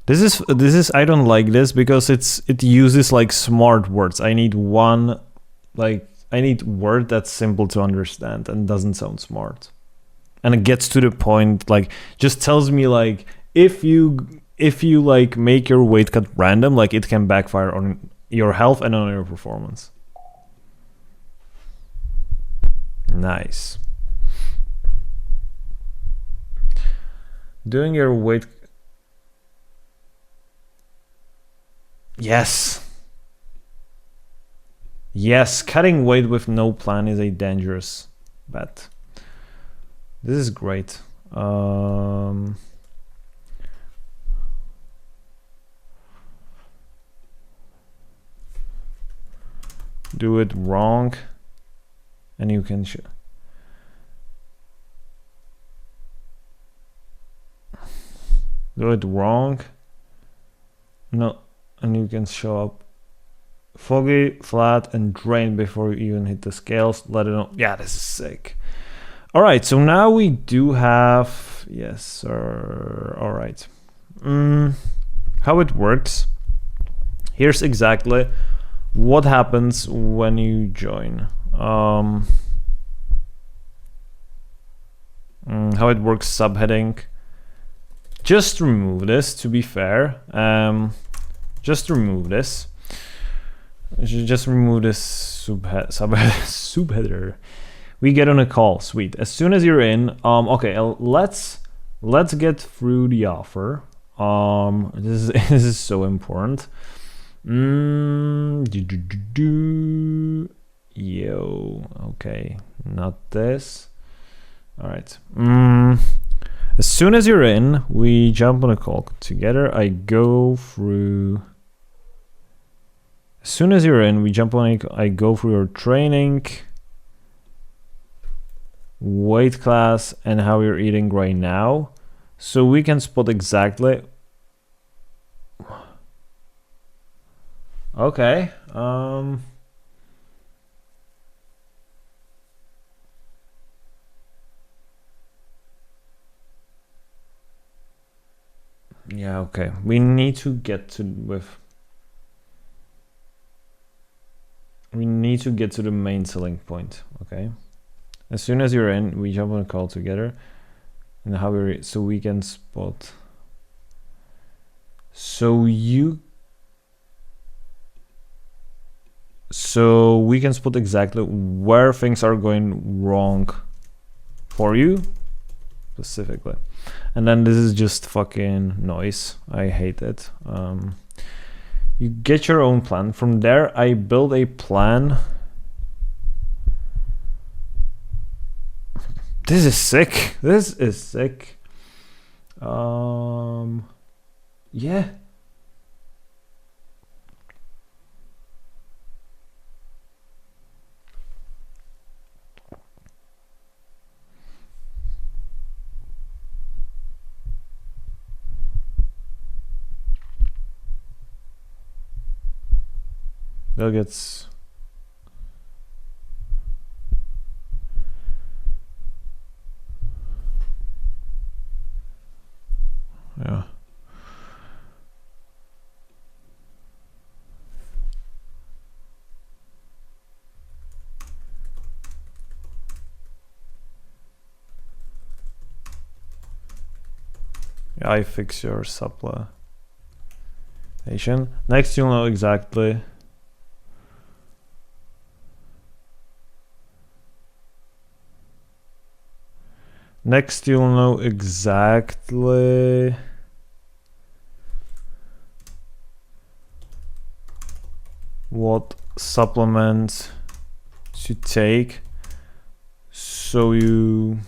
This is I don't like this because it uses like smart words. I need word that's simple to understand and doesn't sound smart. And it gets to the point, like just tells me like if you like make your weight cut random, like it can backfire on your health and on your performance. Nice. Doing your weight. Yes, cutting weight with no plan is a dangerous bet. This is great. Do it wrong and you can do it wrong. No. And you can show up foggy, flat, and drained before you even hit the scales. Let it know. Yeah, this is sick. All right, so now we do have, yes, sir. All right. How it works. Here's exactly what happens when you join. How it works, subheading. Just remove this, to be fair. Just remove this. Just remove this subheader. We get on a call. Sweet. As soon as you're in, okay, let's get through the offer. This is so important. Yo, okay, not this. All right. As soon as you're in, we jump on a call together. I go through. As soon as you're in, we jump on I go through your training, weight class, and how you're eating right now. So we can spot exactly. Okay. Yeah, okay. We need to get to the main selling point, okay? As soon as you're in, we jump on a call together and so we can spot. So we can spot exactly where things are going wrong for you specifically. And then this is just fucking noise. I hate it. You get your own plan. From there, I build a plan. This is sick. This is sick. Yeah. That gets. Yeah. Yeah, I fix your supplementation. Next, you'll know exactly. Next, you'll know exactly what supplements to take so you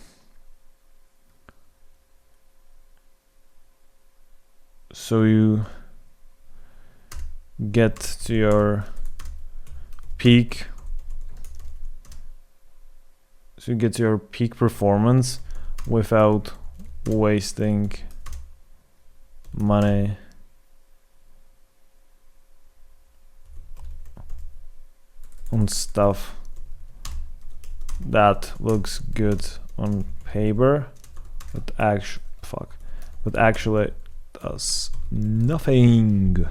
get to your peak. So you get to your peak performance without wasting money on stuff that looks good on paper, but actually does nothing.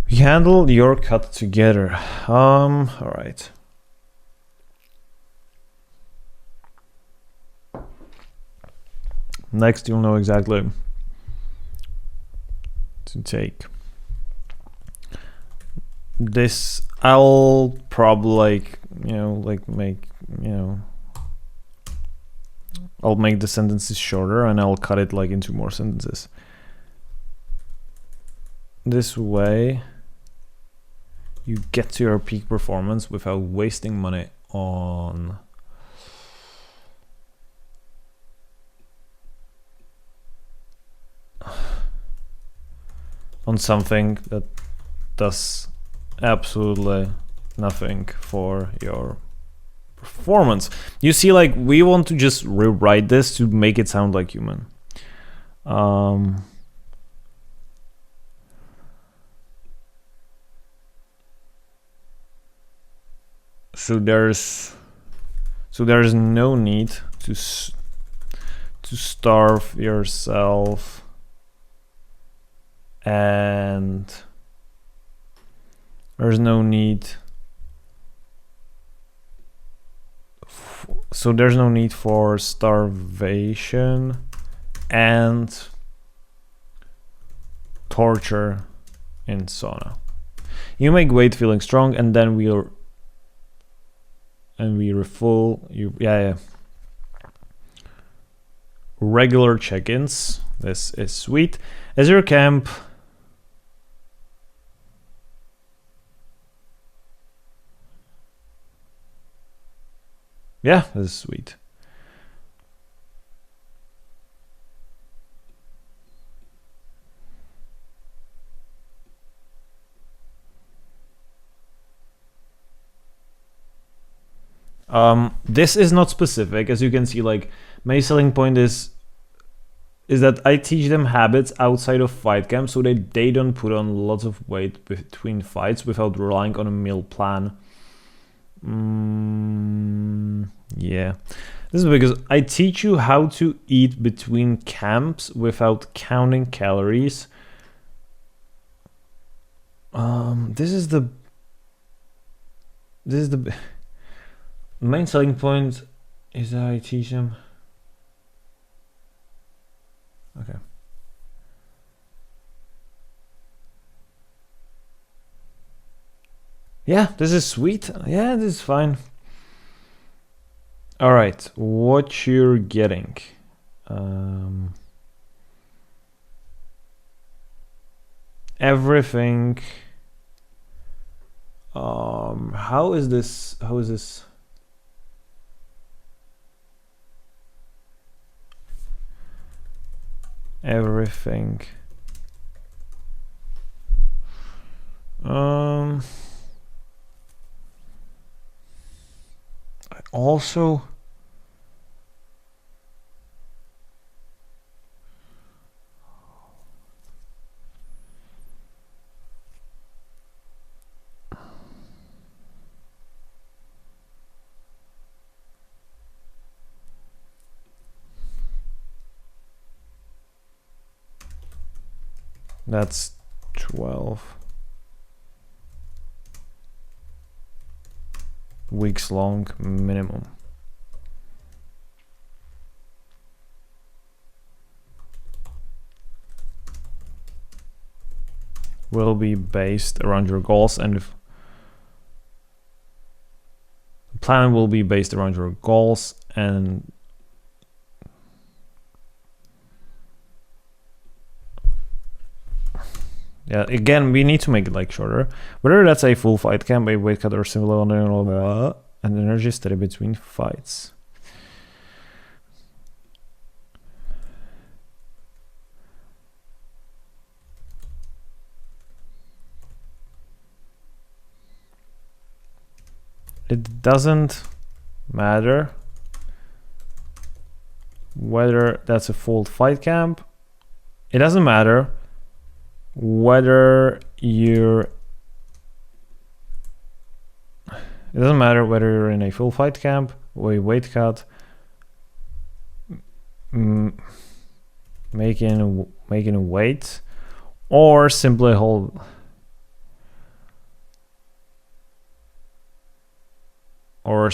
We handle your cut together. All right. Next, you'll know exactly to take. This I'll probably I'll make the sentences shorter and I'll cut it like into more sentences. This way you get to your peak performance without wasting money on something that does absolutely nothing for your performance. You see, like, we want to just rewrite this to make it sound like human. So there's no need to starve yourself, and there's no need for starvation and torture in sauna. You make weight feeling strong, and then we refuel you. Regular check-ins. This is sweet. As your camp, yeah, this is sweet. This is not specific, as you can see. Like, my selling point is that I teach them habits outside of fight camp so that they don't put on lots of weight between fights without relying on a meal plan. Yeah, this is because I teach you how to eat between camps without counting calories. This is the main selling point is that I teach them. Okay. Yeah, this is sweet. Yeah, this is fine. All right, what you're getting. Everything. How is this? Everything. I also that's 12 weeks long minimum. Will be based around your goals, and if the plan will be based around your goals, and yeah, again, we need to make it like shorter. Whether that's a full fight camp, a weight cut, or similar, and energy steady between fights. It doesn't matter whether that's a full fight camp. It doesn't matter whether you're It doesn't matter whether you're in a full fight camp or a weight cut. Making a weight, or simply hold. Or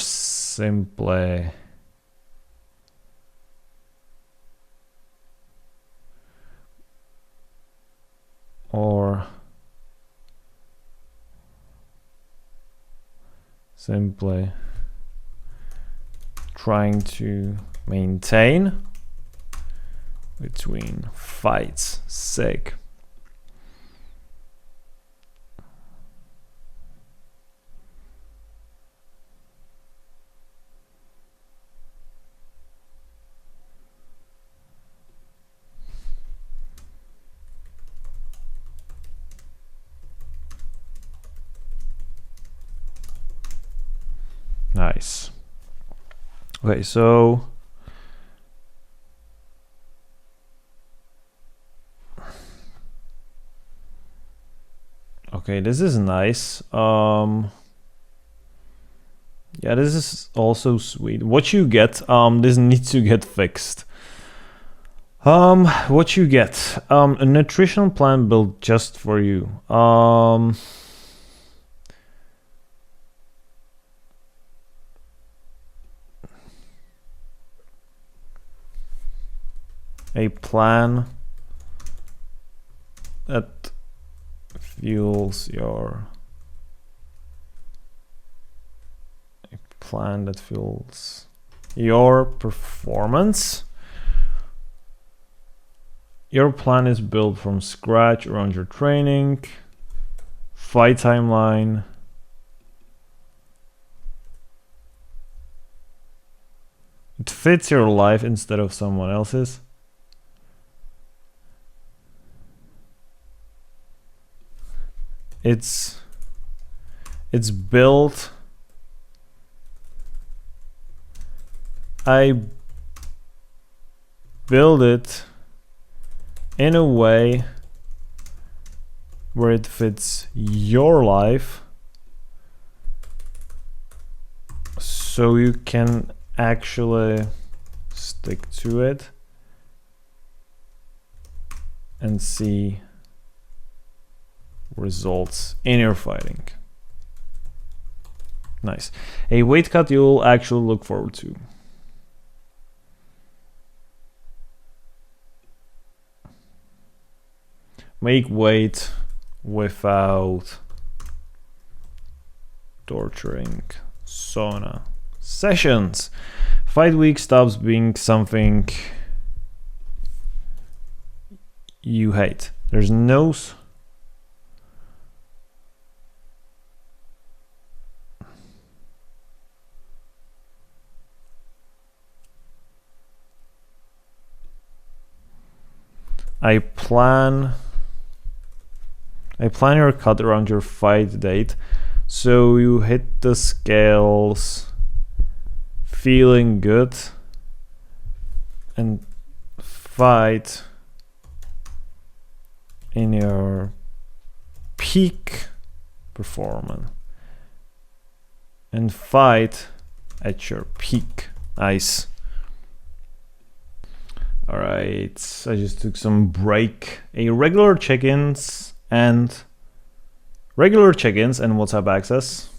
simply trying to maintain between fights. Sick. Nice. Okay, so okay, this is nice. Yeah, this is also sweet. What you get, this needs to get fixed. What you get, a nutritional plan built just for you. A plan that fuels your performance. Your plan is built from scratch around your training, fight timeline, it fits your life instead of someone else's. It's built. I build it in a way where it fits your life, so you can actually stick to it and see results in your fighting. Nice. A weight cut you'll actually look forward to. Make weight without torturing sauna sessions. Fight week stops being something you hate. There's no I plan your cut around your fight date, so you hit the scales feeling good and fight in your peak performance and fight at your peak. Nice. All right, I just took some break. Regular check-ins and WhatsApp access.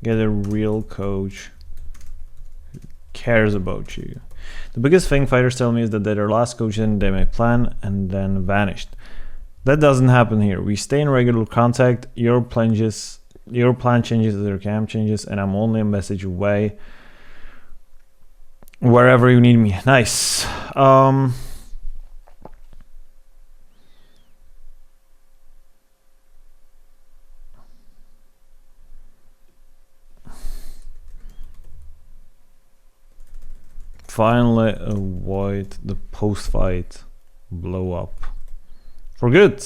Get a real coach who cares about you. The biggest thing fighters tell me is that their last coach didn't do my plan and then vanished. That doesn't happen here. We stay in regular contact. Your plan changes as your camp changes, and I'm only a message away wherever you need me. Nice. Finally avoid the post-fight blow up for good.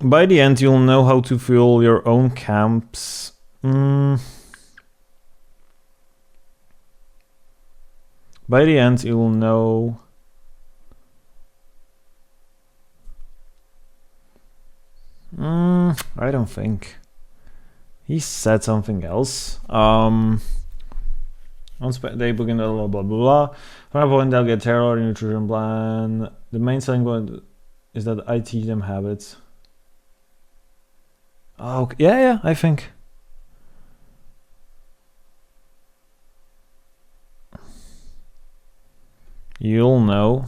By the end, you'll know how to fuel your own camps. By the end, you'll know. I don't think. He said something else. Once they begin blah blah blah blah. From that point, they'll get tailored nutrition plan. The main selling point is that I teach them habits. Oh, okay. Yeah, I think. You'll know.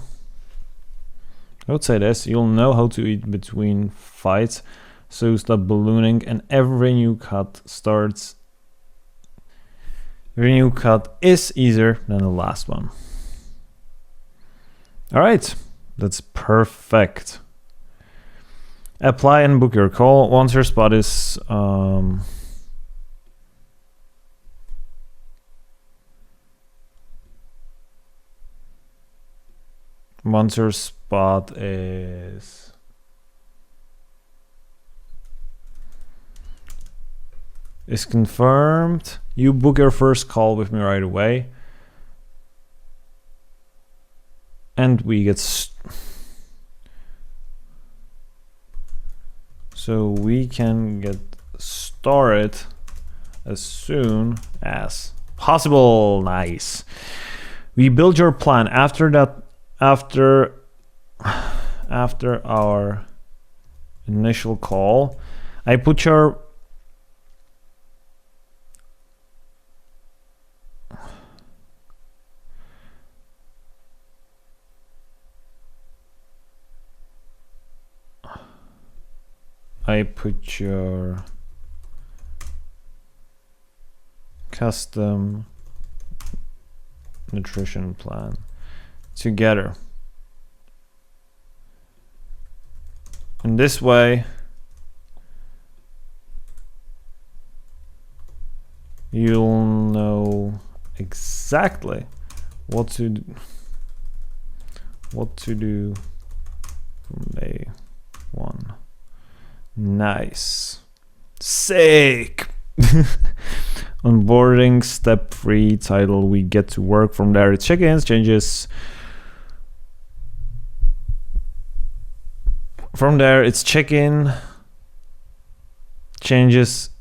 I would say this. You'll know how to eat between fights, so you stop ballooning, and every new cut is easier than the last one. All right, that's perfect. Apply and book your call once your spot is is confirmed, you book your first call with me right away, and we get so we can get started as soon as possible. Nice. We build your plan after that. After our initial call, I put your custom nutrition plan together. In this way, you'll know exactly what to do from day one. Nice. Sick. Onboarding step 3 title. We get to work from there. It's check-ins, changes. From there, it's check-in, changes.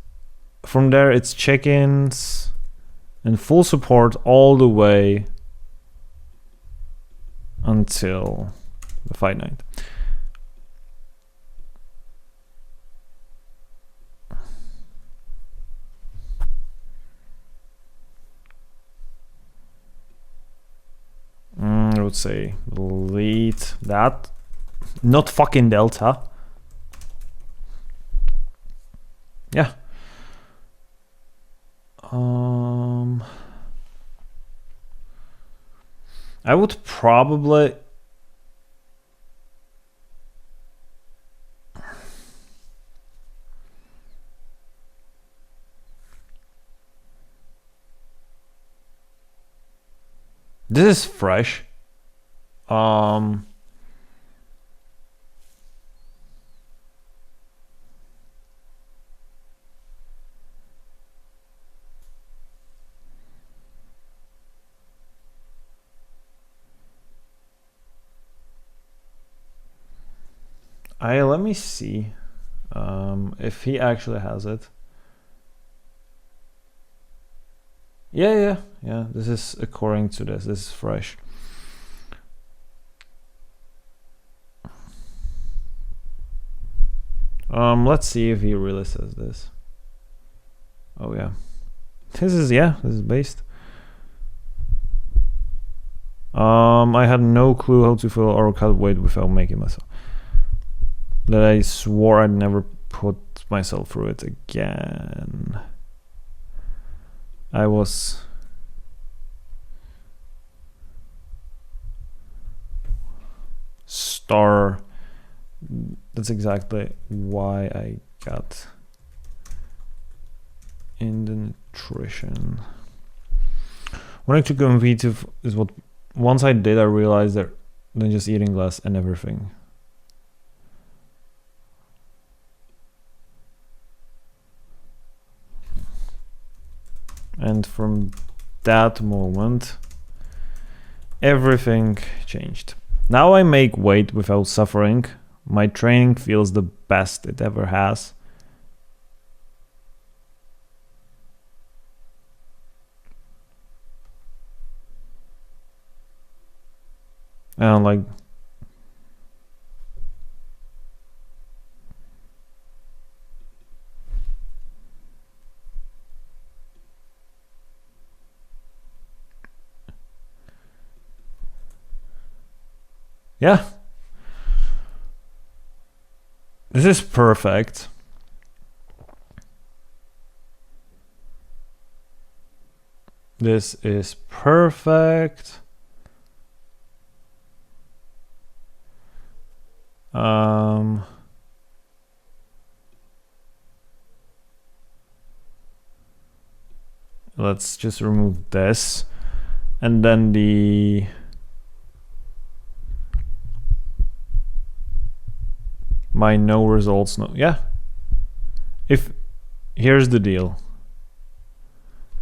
From there, it's check-ins and full support all the way until the fight night. I would say delete that. Not fucking Delta. Yeah. I would probably this is fresh. Let me see if he actually has it. Yeah. This is according to this. This is fresh. Let's see if he really says this. Oh yeah. This is based. I had no clue how to fill or cut weight without making myself. That I swore I'd never put myself through it again. I was star. That's exactly why I got in the nutrition. Wanting to compete is what once I did, I realized that than just eating less and everything. And from that moment, everything changed. Now I make weight without suffering. My training feels the best it ever has. And like, yeah, this is perfect. This is perfect. Let's just remove this, and then my no results. No, yeah. Here's the deal.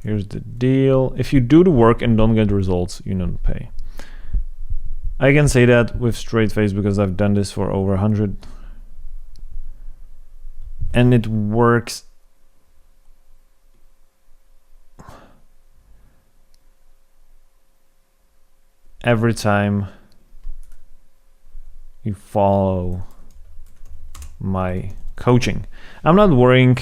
Here's the deal. If you do the work and don't get results, you don't pay. I can say that with straight face because I've done this for over 100, and it works. Every time you follow my coaching. I'm not worrying.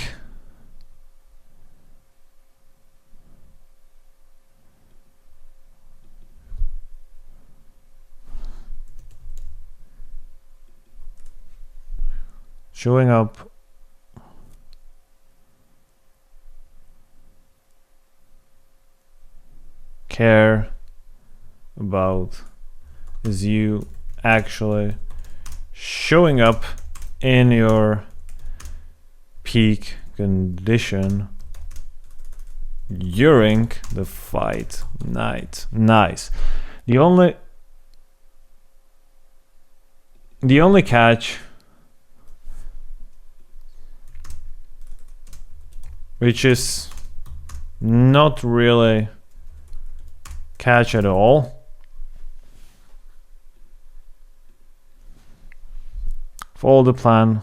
Showing up. Care about is you actually showing up in your peak condition during the fight night. Nice. The only catch, which is not really catch at all, follow the plan.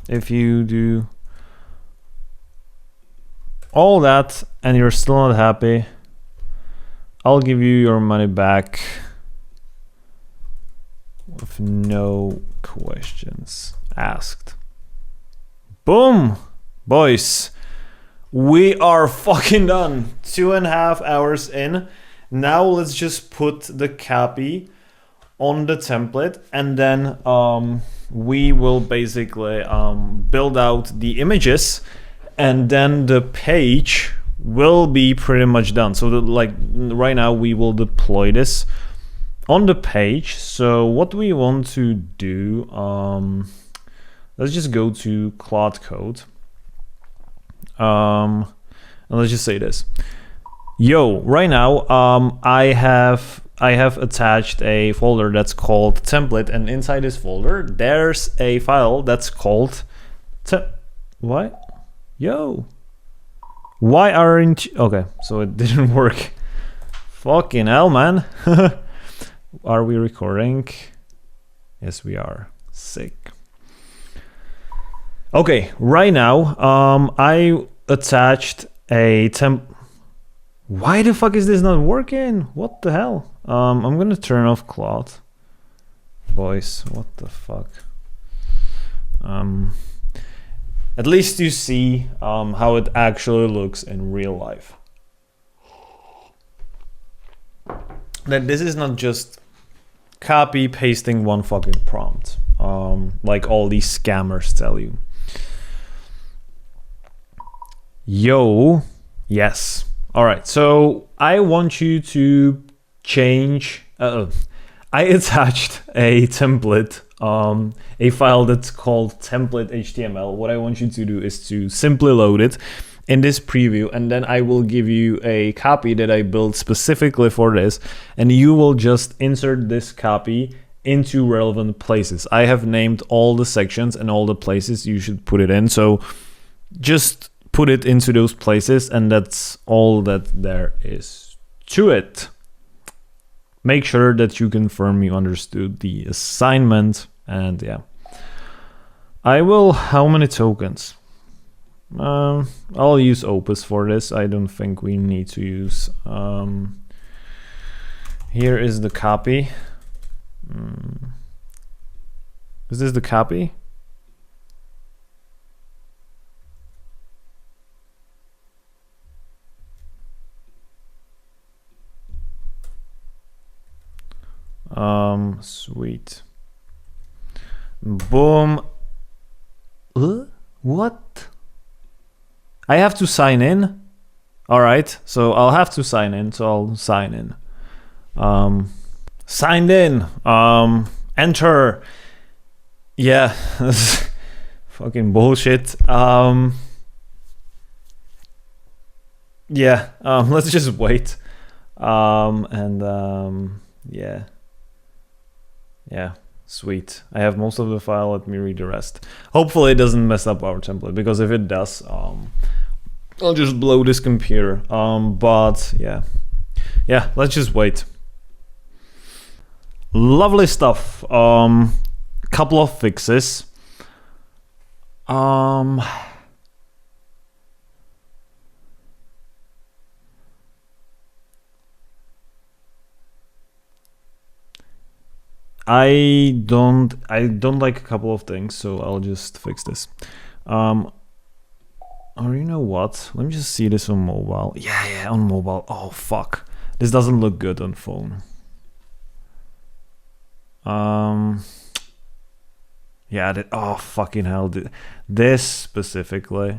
If you do all that and you're still not happy, I'll give you your money back with no questions asked. Boom, boys. We are fucking done. 2.5 hours in. Now let's just put the copy on the template, and then we will basically build out the images, and then the page will be pretty much done. So like right now we will deploy this on the page. So what we want to do, let's just go to Claude code. And let's just say this. Yo, right now I have attached a folder that's called template, and inside this folder there's a file that's called what? Yo, why aren't you? Okay, so it didn't work. Fucking hell, man. Are we recording? Yes, we are. Sick. Okay, right now I attached a Why the fuck is this not working? What the hell? I'm gonna turn off Claude. Boys, what the fuck? At least you see how it actually looks in real life. That this is not just copy pasting one fucking prompt, like all these scammers tell you. Yo, yes. All right, so I want you to change. I attached a template, a file that's called template HTML. What I want you to do is to simply load it in this preview, and then I will give you a copy that I built specifically for this, and you will just insert this copy into relevant places. I have named all the sections and all the places you should put it in. So just put it into those places, and that's all that there is to it. Make sure that you confirm you understood the assignment, and yeah. I will, how many tokens? I'll use Opus for this. I don't think we need to use, here is the copy. Is this the copy? Sweet. Boom. What? I have to sign in? All right, so I'll have to sign in, so I'll sign in. Signed in. Enter. Yeah, fucking bullshit. Yeah, let's just wait. Yeah, sweet. I have most of the file. Let me read the rest. Hopefully it doesn't mess up our template, because if it does, I'll just blow this computer. But yeah, let's just wait. Lovely stuff. Couple of fixes. I don't like a couple of things, so I'll just fix this. Or you know what? Let me just see this on mobile. Yeah, on mobile. Oh fuck, this doesn't look good on phone. Yeah, oh fucking hell, this specifically.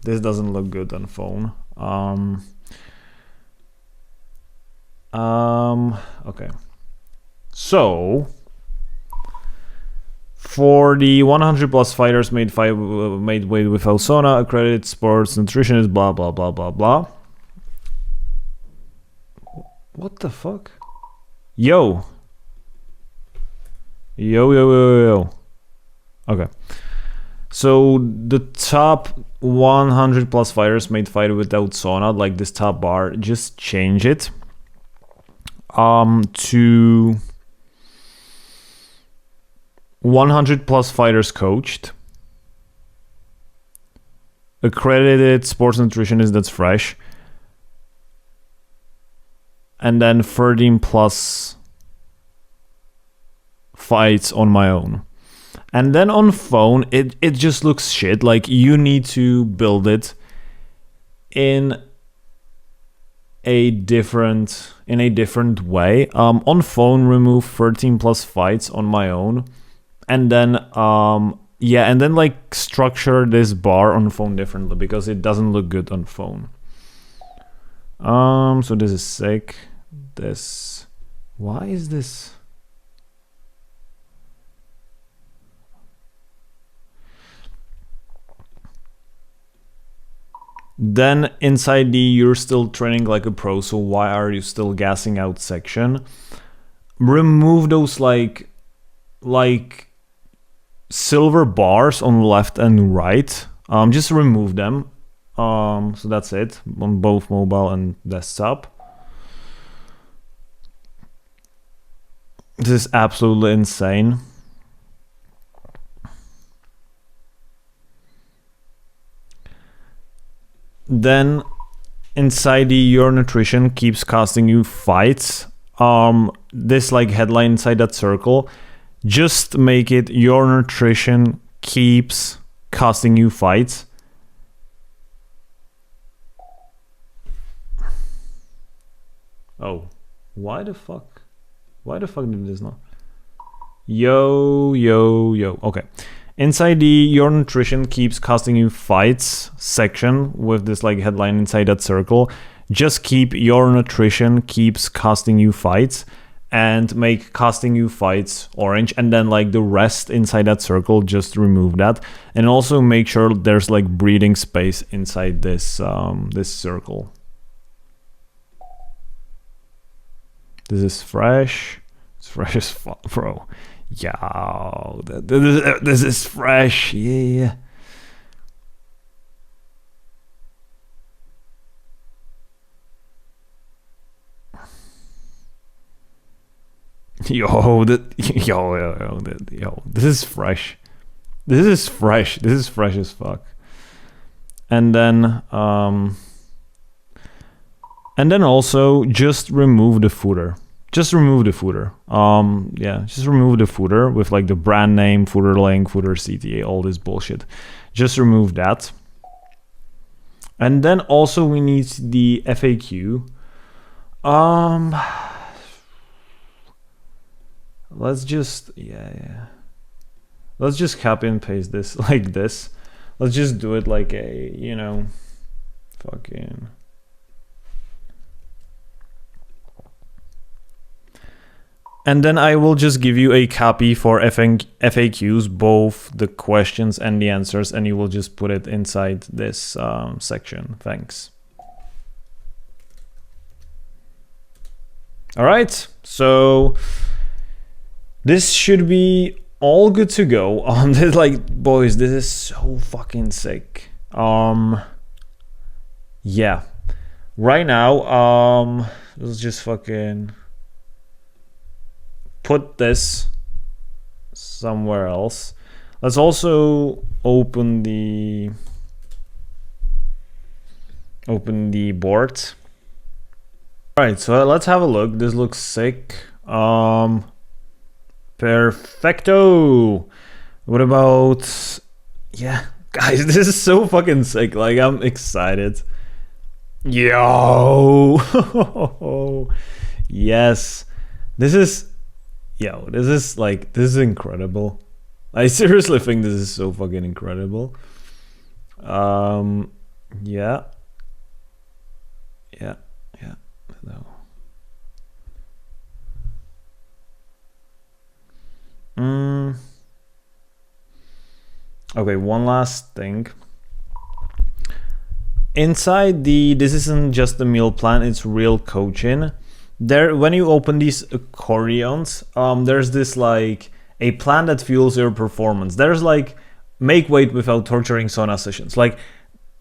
This doesn't look good on phone. Okay. So, for the 100 plus fighters made weight with Elsona, accredited sports nutritionist, blah blah blah blah blah. What the fuck? Yo. Okay. So the top 100 plus fighters made fight without sauna, like this top bar, just change it to 100 plus fighters coached, accredited sports nutritionist that's fresh, and then 13 plus fights on my own. And then on phone, it just looks shit. Like, you need to build it in a different way. On phone, remove 13 plus fights on my own. And then, and then like structure this bar on phone differently, because it doesn't look good on phone. So this is sick. Why is this? Then inside the "you're still training like a pro, so why are you still gassing out" section, remove those like silver bars on left and right. Just remove them. So that's it on both mobile and desktop. This is absolutely insane. Then inside the "your nutrition keeps costing you fights," this like headline inside that circle, just make it "your nutrition keeps costing you fights." Oh, why the fuck did this not? Yo. Okay. Inside the "your nutrition keeps costing you fights" section with this like headline inside that circle, just keep "your nutrition keeps costing you fights" and make "costing you fights" orange, and then like the rest inside that circle, just remove that. And also make sure there's like breathing space inside this this circle. This is fresh. It's fresh as fuck, bro. Yo, this is fresh. Yeah. Yo, this is fresh. This is fresh. This is fresh as fuck. And then also just remove the footer. Just remove the footer. Yeah, just remove the footer with like the brand name, footer link, footer CTA, all this bullshit. Just remove that. And then also we need the FAQ. Let's just, let's just copy and paste this like this. Let's just do it like a, you know, fucking. And then I will just give you a copy for FAQs, both the questions and the answers, and you will just put it inside this section. Thanks. All right, so this should be all good to go. This, like, boys, this is so fucking sick. Yeah. Right now, let's just fucking put this somewhere else. Let's also open the board. All right, so let's have a look. This looks sick. Perfecto. What about, yeah, guys, this is so fucking sick. Like, I'm excited. Yo. Yes. This is incredible. I seriously think this is so fucking incredible. Yeah. No. Okay, one last thing. Inside this isn't just a meal plan, it's real coaching. There, when you open these accordions, there's this like a plan that fuels your performance. There's like make weight without torturing sauna sessions. Like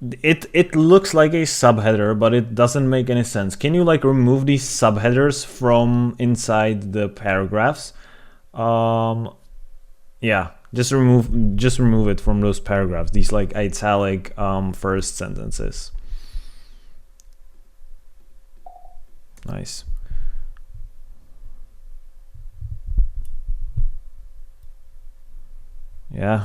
it looks like a subheader, but it doesn't make any sense. Can you like remove these subheaders from inside the paragraphs? Yeah, just remove it from those paragraphs. These like italic first sentences. Nice. Yeah.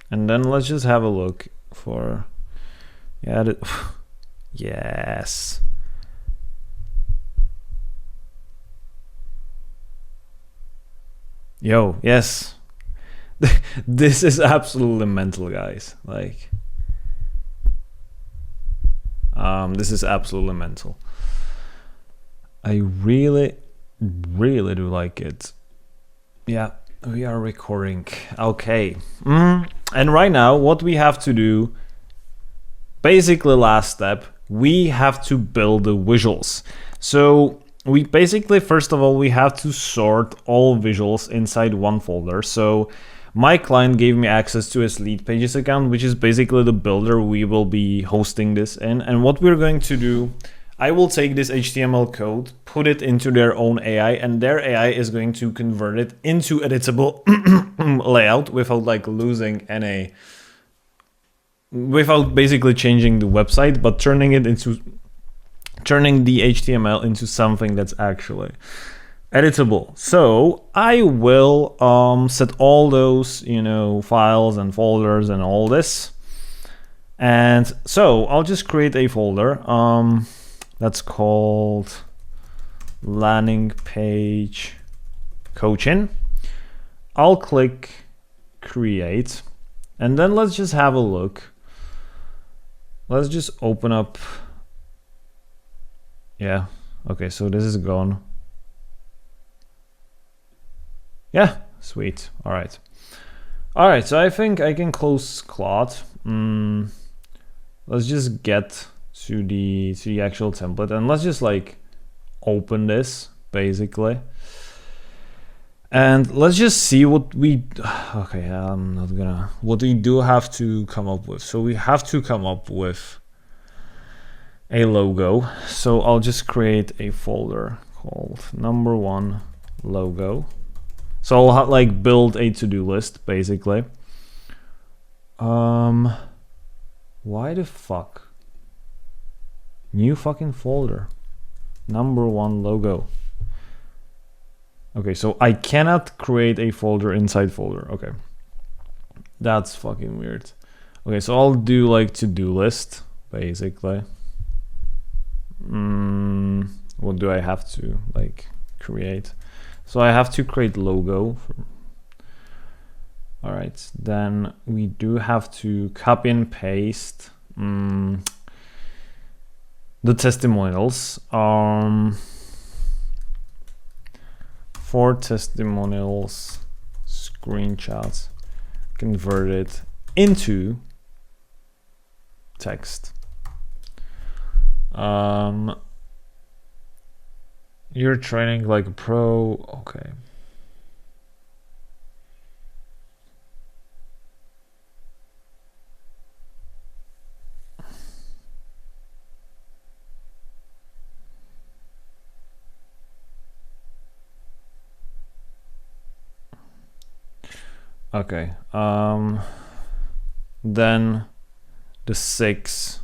And then let's just have a look for, yes. Yo, yes. This is absolutely mental, guys. Like, this is absolutely mental. I really do like it. Yeah, we are recording. Okay. And right now, what we have to do, basically last step, we have to build the visuals. So we basically, first of all, we have to sort all visuals inside one folder. So my client gave me access to his lead pages account, which is basically the builder we will be hosting this in. And what we're going to do, I will take this HTML code, put it into their own AI, and their AI is going to convert it into editable layout without like losing any, without basically changing the website, but turning the HTML into something that's actually editable. So I will set all those, you know, files and folders and all this. And so I'll just create a folder. That's called landing page coaching. I'll click create, and then let's just have a look. Let's just open up. Yeah, okay, so this is gone. Yeah, sweet. All right, so I think I can close Claude. Let's just get to the actual template, and let's just like open this basically, and let's just see what we okay, I'm not gonna, what we do have to come up with. So we have to come up with a logo. So I'll just create a folder called #1 logo. So I'll like build a to-do list basically. Why the fuck? New fucking folder. #1 logo. Okay, so I cannot create a folder inside folder. Okay. That's fucking weird. Okay, so I'll do like to-do list, basically. What do I have to like create? So I have to create logo. All right, then we do have to copy and paste the testimonials. For testimonials screenshots, convert it into text. You're training like a pro. Okay. Okay. Then the 6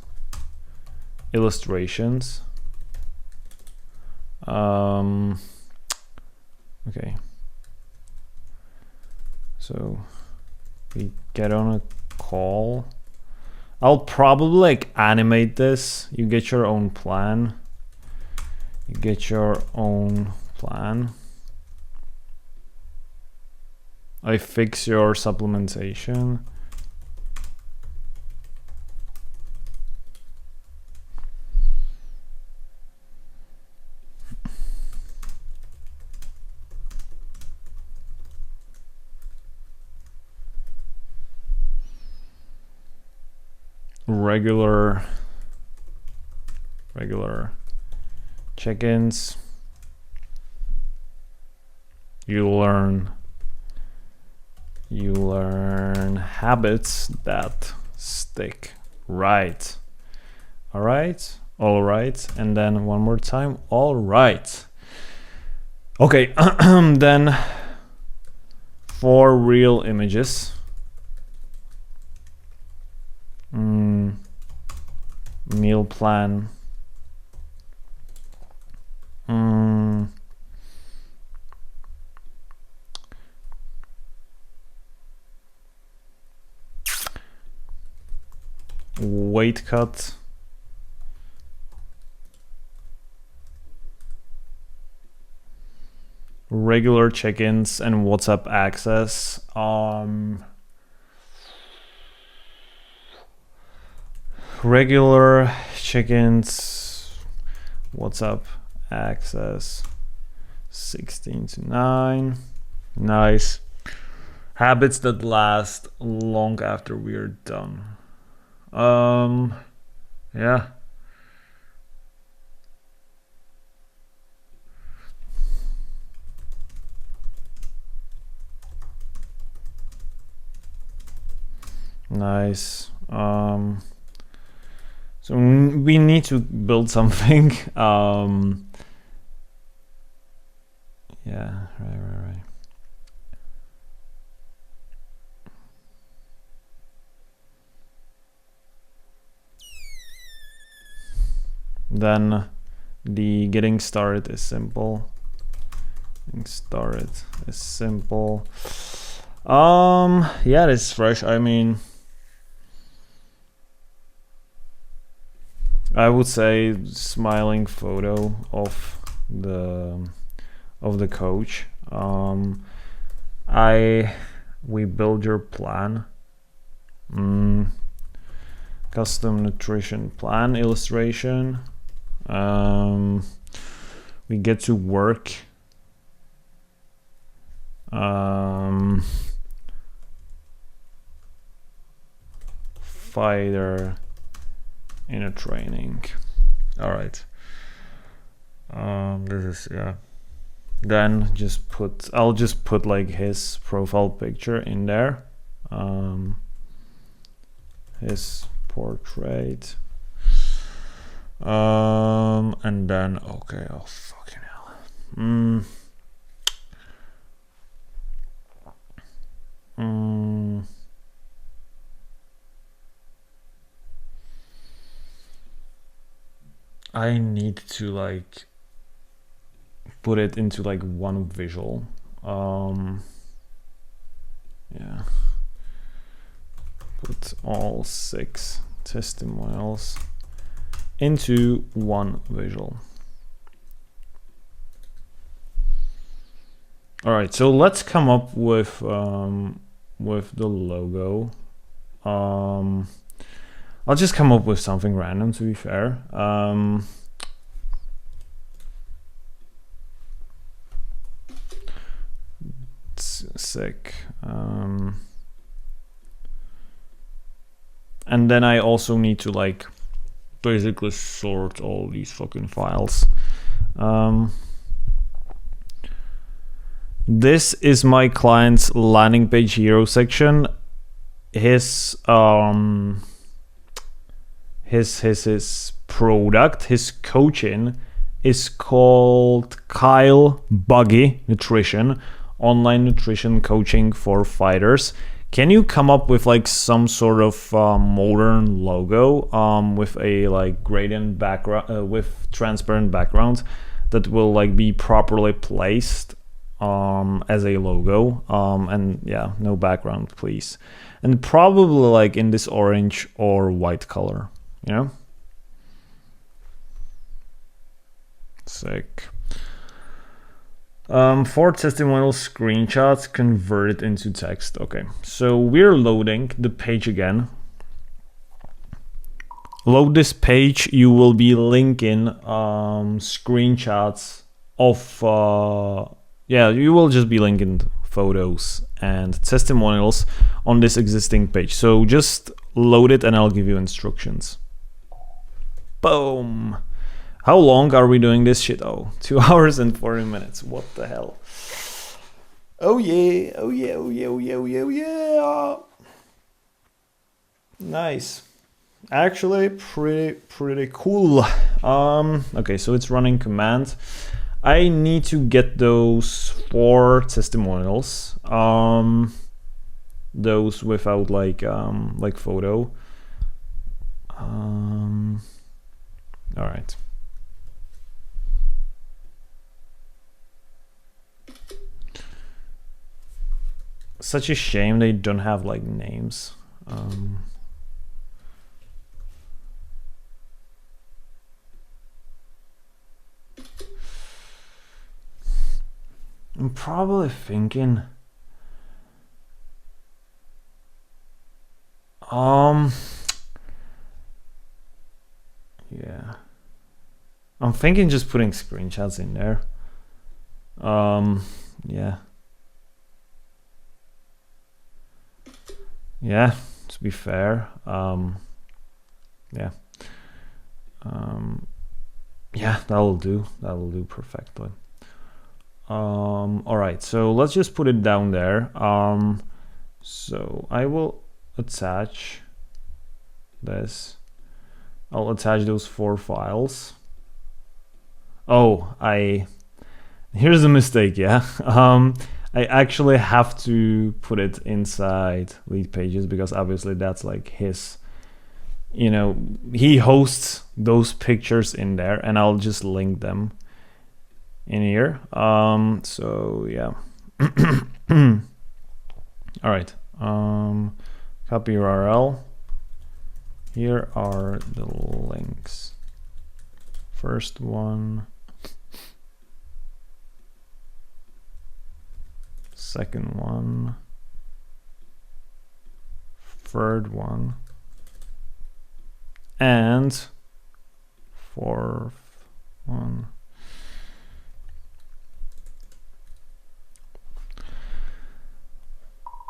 illustrations. Okay. So we get on a call. I'll probably like animate this. You get your own plan. You get your own plan. I fix your supplementation. Regular check-ins. You learn habits that stick. Right. All right. All right. And then one more time. All right. Okay. Then for real images. Meal plan. Weight cut. Regular check-ins and WhatsApp access. Regular check-ins, WhatsApp access, 16 to 9. Nice. Habits that last long after we're done. Yeah. Nice. So we need to build something. Yeah, right. Then the getting started is simple. Yeah, it's fresh. I mean, I would say smiling photo of the coach. We build your plan. Custom nutrition plan illustration. We get to work. Fighter in a training. All right. This is, yeah. Then I'll just put like his profile picture in there. His portrait. And then, okay, oh fucking hell. I need to like put it into like one visual. Yeah. Put all 6 testimonials into one visual. All right, so let's come up with the logo. I'll just come up with something random, to be fair. It's sick. And then I also need to like basically sort all these fucking files. This is my client's landing page hero section. His product, his coaching is called Kyle Buggy Nutrition, online nutrition coaching for fighters. Can you come up with like some sort of modern logo with a like gradient background with transparent background that will like be properly placed as a logo, and yeah, no background please, and probably like in this orange or white color, you know? Sick. 4 testimonial screenshots converted into text. Okay, so we're loading the page again. Load this page. You will be linking screenshots of you will just be linking photos and testimonials on this existing page. So just load it and I'll give you instructions. Boom. How long are we doing this shit? Oh, 2 hours and 40 minutes. What the hell? Oh yeah, oh yeah, oh yeah, oh yeah, oh yeah, oh yeah. Nice. Actually, pretty cool. Okay, so it's running command. I need to get those 4 testimonials. Those without like photo. All right. Such a shame they don't have like names. I'm probably thinking yeah, I'm thinking just putting screenshots in there. Yeah, to be fair, that'll do perfectly. All right, so let's just put it down there. So I will attach this. I'll attach those 4 files. Oh, here's a mistake, yeah. I actually have to put it inside lead pages because obviously that's like his, you know, he hosts those pictures in there and I'll just link them in here. So yeah. All right. Copy URL. Here are the links. First one. Second one. Third one. And 4th one.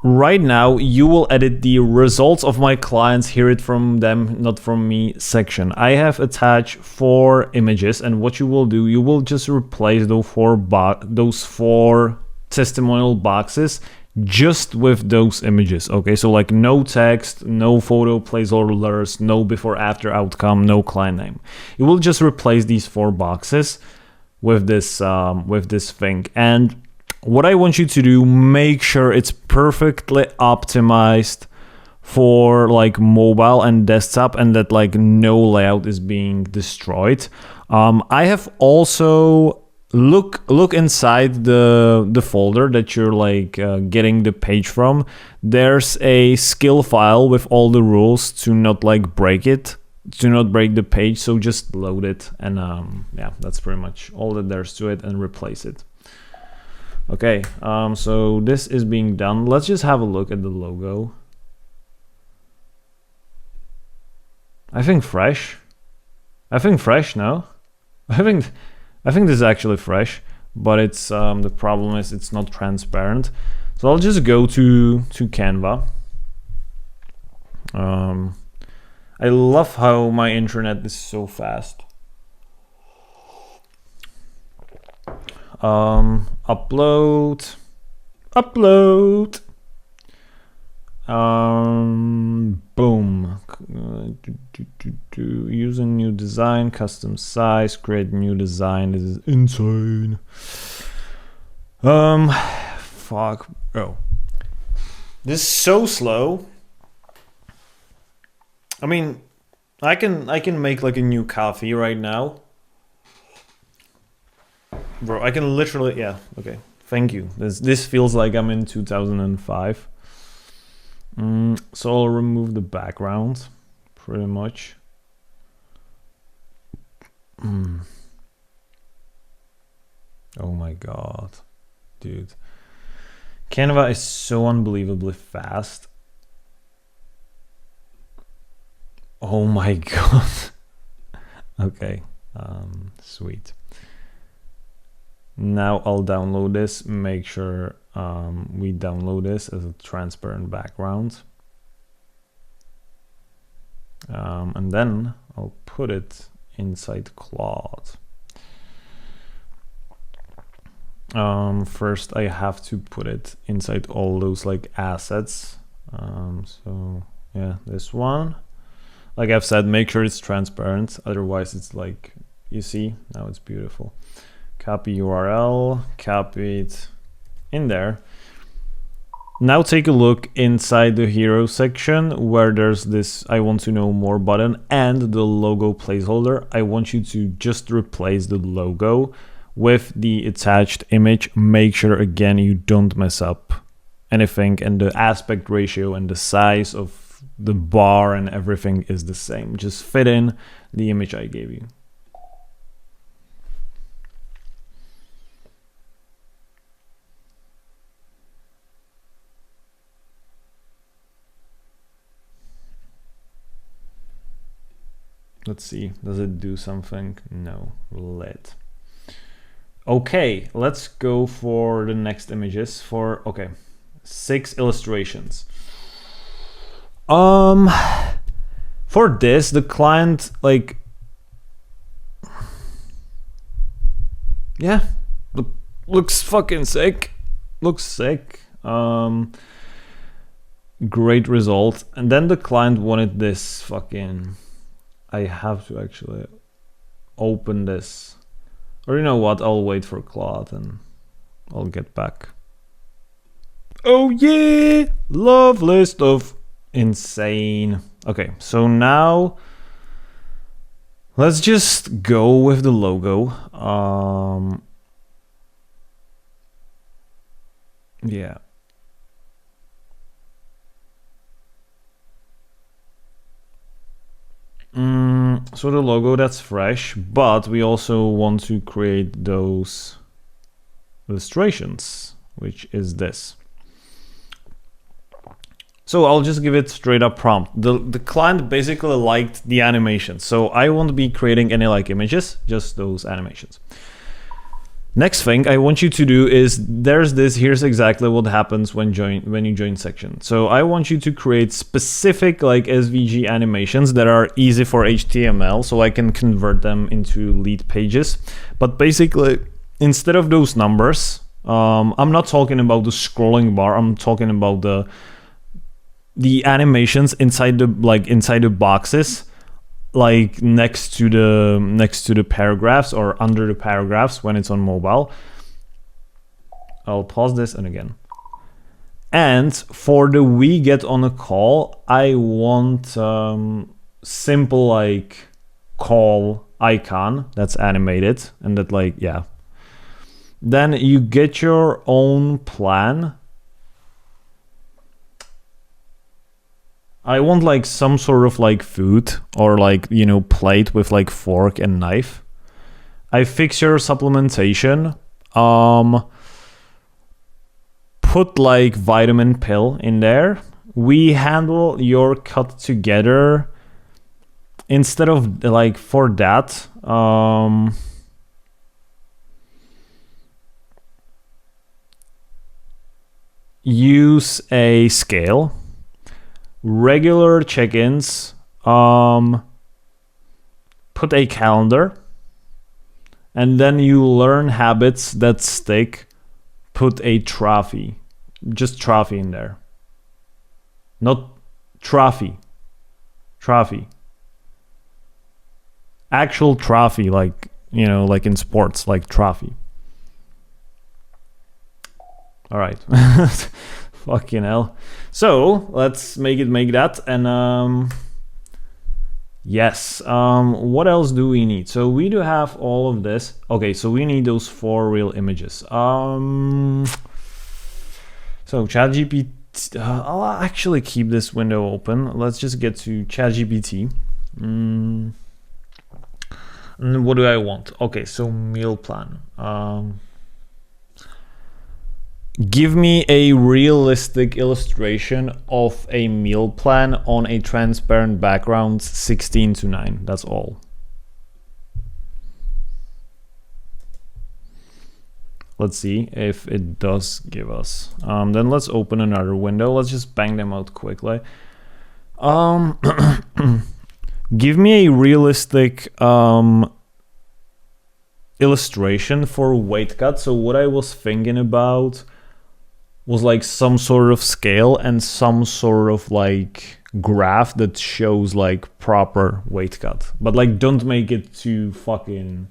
right now you will edit the results of my clients, hear it from them, not from me section. I have attached 4 images, and what you will do, you will just replace those four testimonial boxes just with those images. Okay, so like no text, no photo placeholders, no before after outcome, no client name. You will just replace these 4 boxes with this thing. And what I want you to do, make sure it's perfectly optimized for like mobile and desktop, and that like no layout is being destroyed. I have also look inside the folder that you're like getting the page from. There's a skill file with all the rules to not like break it, to not break the page. So just load it, and yeah, that's pretty much all that there's to it, and replace it. Okay, so this is being done. Let's just have a look at the logo. I think fresh. No, I think this is actually fresh, but it's the problem is it's not transparent. So I'll just go to Canva. I love how my internet is so fast. Upload. Boom. Use a new design, custom size, create new design. This is insane. Fuck. Oh, this is so slow. I mean, I can make like a new coffee right now. Bro, I can literally, yeah, okay. Thank you. This feels like I'm in 2005. So I'll remove the background, pretty much. Oh my god, dude. Canva is so unbelievably fast. Oh my god. Okay, sweet. Now I'll download this, make sure we download this as a transparent background. And then I'll put it inside Claude. First I have to put it inside all those like assets. So yeah, this one. Like I've said, make sure it's transparent, otherwise it's like, you see, now it's beautiful. Copy URL, copy it in there. Now take a look inside the hero section where there's this I want to know more button and the logo placeholder. I want you to just replace the logo with the attached image. Make sure again you don't mess up anything, and the aspect ratio and the size of the bar and everything is the same. Just fit in the image I gave you. Let's see, does it do something? No, lit. Okay, let's go for the next images for, okay, 6 illustrations. For this, the client, like, yeah, looks fucking sick. Looks sick. Great result. And then the client wanted this fucking, I have to actually open this. Or you know what, I'll wait for Claude and I'll get back. Oh yeah, lovely stuff. Insane. Okay, so now let's just go with the logo. Yeah. So the logo, that's fresh, but we also want to create those illustrations, which is this. So I'll just give it straight up prompt. The client basically liked the animation, so I won't be creating any like images, just those animations. Next thing I want you to do is here's exactly what happens when you join section. So I want you to create specific like SVG animations that are easy for HTML so I can convert them into lead pages. But basically, instead of those numbers, I'm not talking about the scrolling bar, I'm talking about the animations inside the boxes, like next to the paragraphs or under the paragraphs when it's on mobile. I'll pause this and again. And for the we get on a call, I want simple like call icon that's animated and that like, yeah. Then you get your own plan. I want like some sort of like food or like, you know, plate with like fork and knife. I fix your supplementation. Put like vitamin pill in there. We handle your cut together. Instead of like for that, use a scale. Regular check-ins, put a calendar, and then you learn habits that stick, put a trophy, just trophy in there. Not trophy. Actual trophy, like, you know, like in sports, like trophy. All right. Fucking hell. So let's make that. And yes, what else do we need? So we do have all of this. Okay, so we need those 4 real images. So ChatGPT, I'll actually keep this window open. Let's just get to ChatGPT. And what do I want? Okay, so meal plan. Give me a realistic illustration of a meal plan on a transparent background, 16:9. That's all. Let's see if it does give us. Then let's open another window. Let's just bang them out quickly. Give me a realistic illustration for weight cut. So what I was thinking about was like some sort of scale and some sort of like graph that shows like proper weight cut. But like don't make it too fucking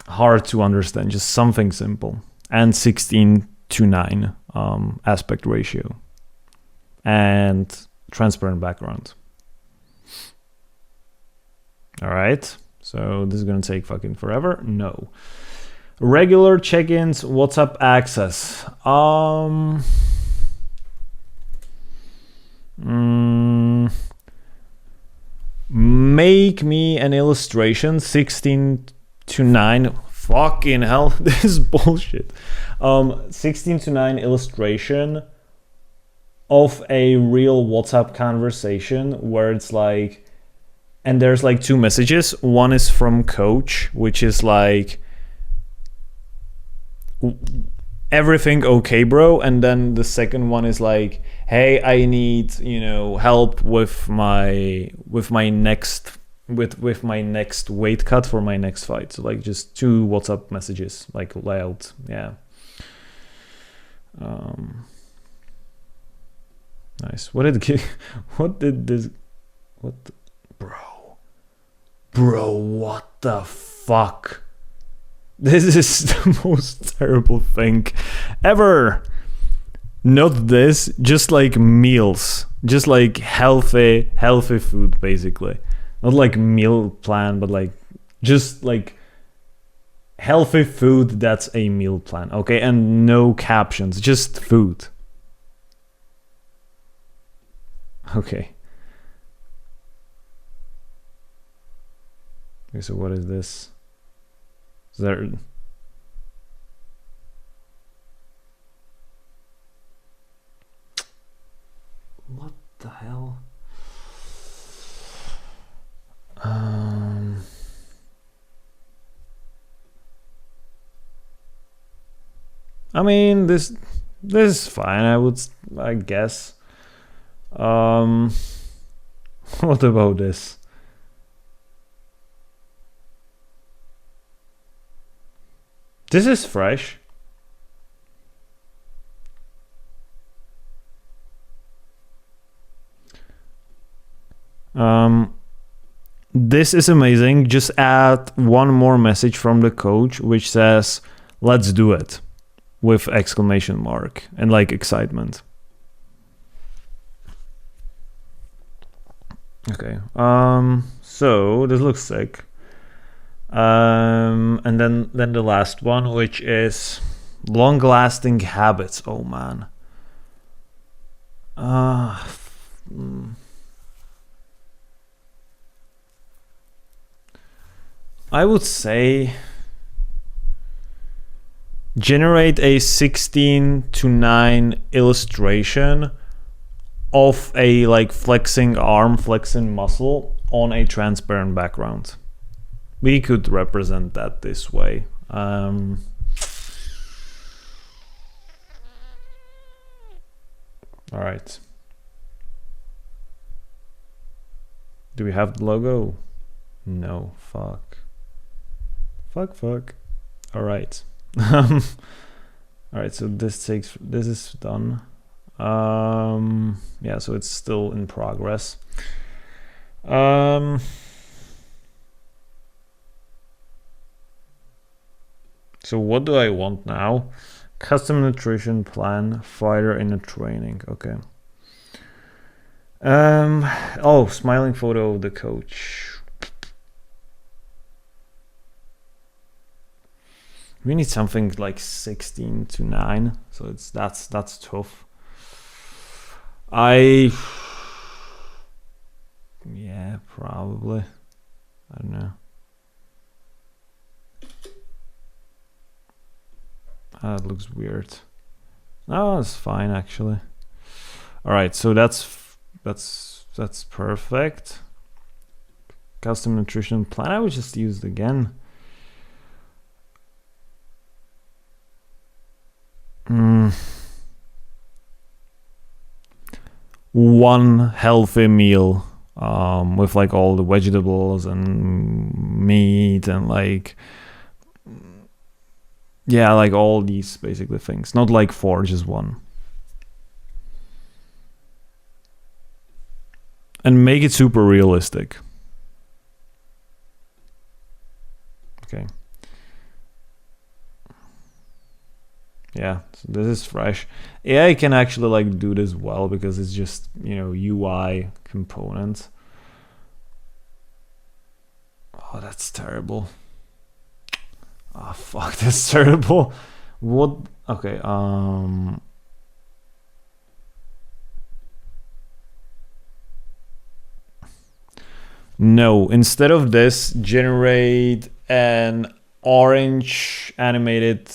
hard to understand, just something simple. And 16:9 aspect ratio. And transparent background. All right, so this is gonna take fucking forever. No. Regular check-ins, WhatsApp access. Make me an illustration, 16:9. Fucking hell, this is bullshit. 16:9 illustration of a real WhatsApp conversation where it's like, and there's like 2 messages. One is from coach, which is like, everything okay, bro? And then the second one is like, hey, I need, you know, help with my next weight cut for my next fight. So like just 2 WhatsApp messages, like loud. Yeah. Nice. Bro, what the fuck? This is the most terrible thing ever. Not this, just like meals, just like healthy food, basically. Not like meal plan, but like just like healthy food. That's a meal plan, okay? And no captions, just food. Okay. Okay, so what is this? Is there... What the hell? I mean, this is fine. I guess. What about this? This is fresh. This is amazing. Just add one more message from the coach, which says, "Let's do it," with exclamation mark and like excitement. Okay. So this looks sick. And then the last one, which is long-lasting habits. Oh man. I would say generate a 16:9 illustration of a like flexing arm, flexing muscle on a transparent background. We could represent that this way. All right. Do we have the logo? No, fuck. Fuck. All right. All right, so this is done. Yeah, so it's still in progress. So what do I want now? Custom nutrition plan, fighter in a training. Okay. Oh, smiling photo of the coach. We need something like 16:9, so that's tough. Yeah, probably. I don't know. That looks weird. No, it's fine actually. All right, so that's perfect. Custom nutrition plan. I would just use it again. One healthy meal with like all the vegetables and meat and like, yeah, like all these basically things. Not like 4, just 1. And make it super realistic. Okay. Yeah, so this is fresh. AI can actually like do this well because it's just, UI component. Oh, that's terrible. Oh, fuck, that's terrible. What? Okay, no, instead of this, generate an orange animated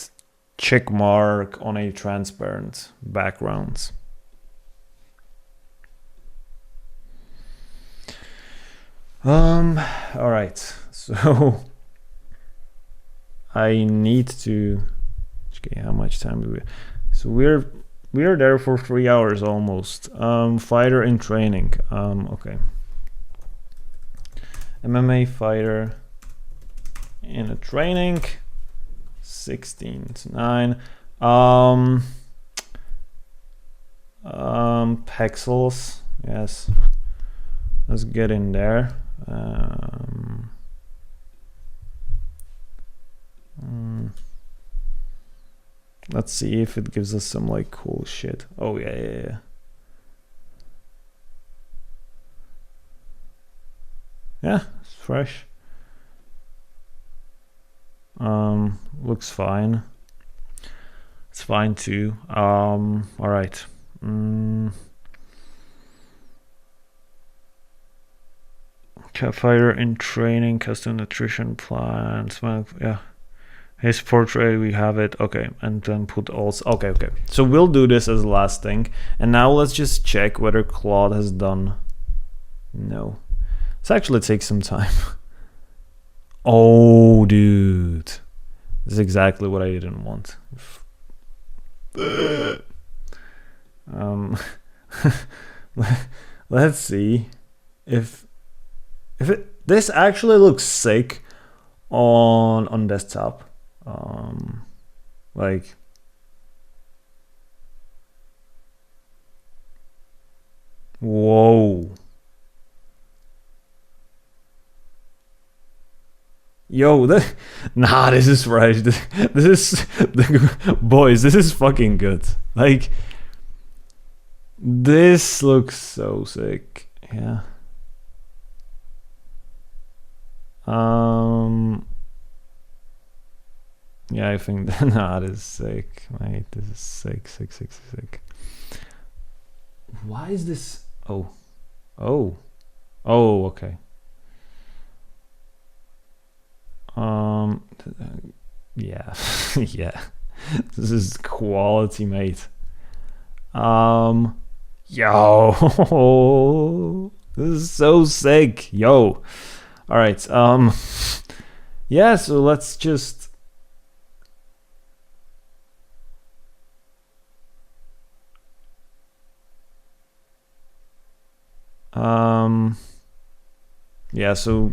check mark on a transparent background. All right, so I need to, okay, how much time do we, so we're there for 3 hours almost. Fighter in training. Okay, MMA fighter in a training, 16:9. Pixels, yes, let's get in there. Let's see if it gives us some like cool shit. Oh yeah. Yeah, it's fresh. Looks fine. It's fine too. All right. Fighter in training, custom nutrition plans. Yeah. His portrait, we have it. Okay, and then put also. Okay. So we'll do this as the last thing. And now let's just check whether Claude has done. No. This actually takes some time. Oh, dude. This is exactly what I didn't want. Let's see if this actually looks sick on desktop. Like, whoa. Yo, nah, this is right. This is, boys, this is fucking good. Like, this looks so sick. Yeah. Yeah, I think that, nah, this is sick, mate. This is sick. Why is this? Oh, okay. Yeah, yeah. This is quality, mate. Yo, this is so sick, yo. All right, yeah. So let's just. Yeah, so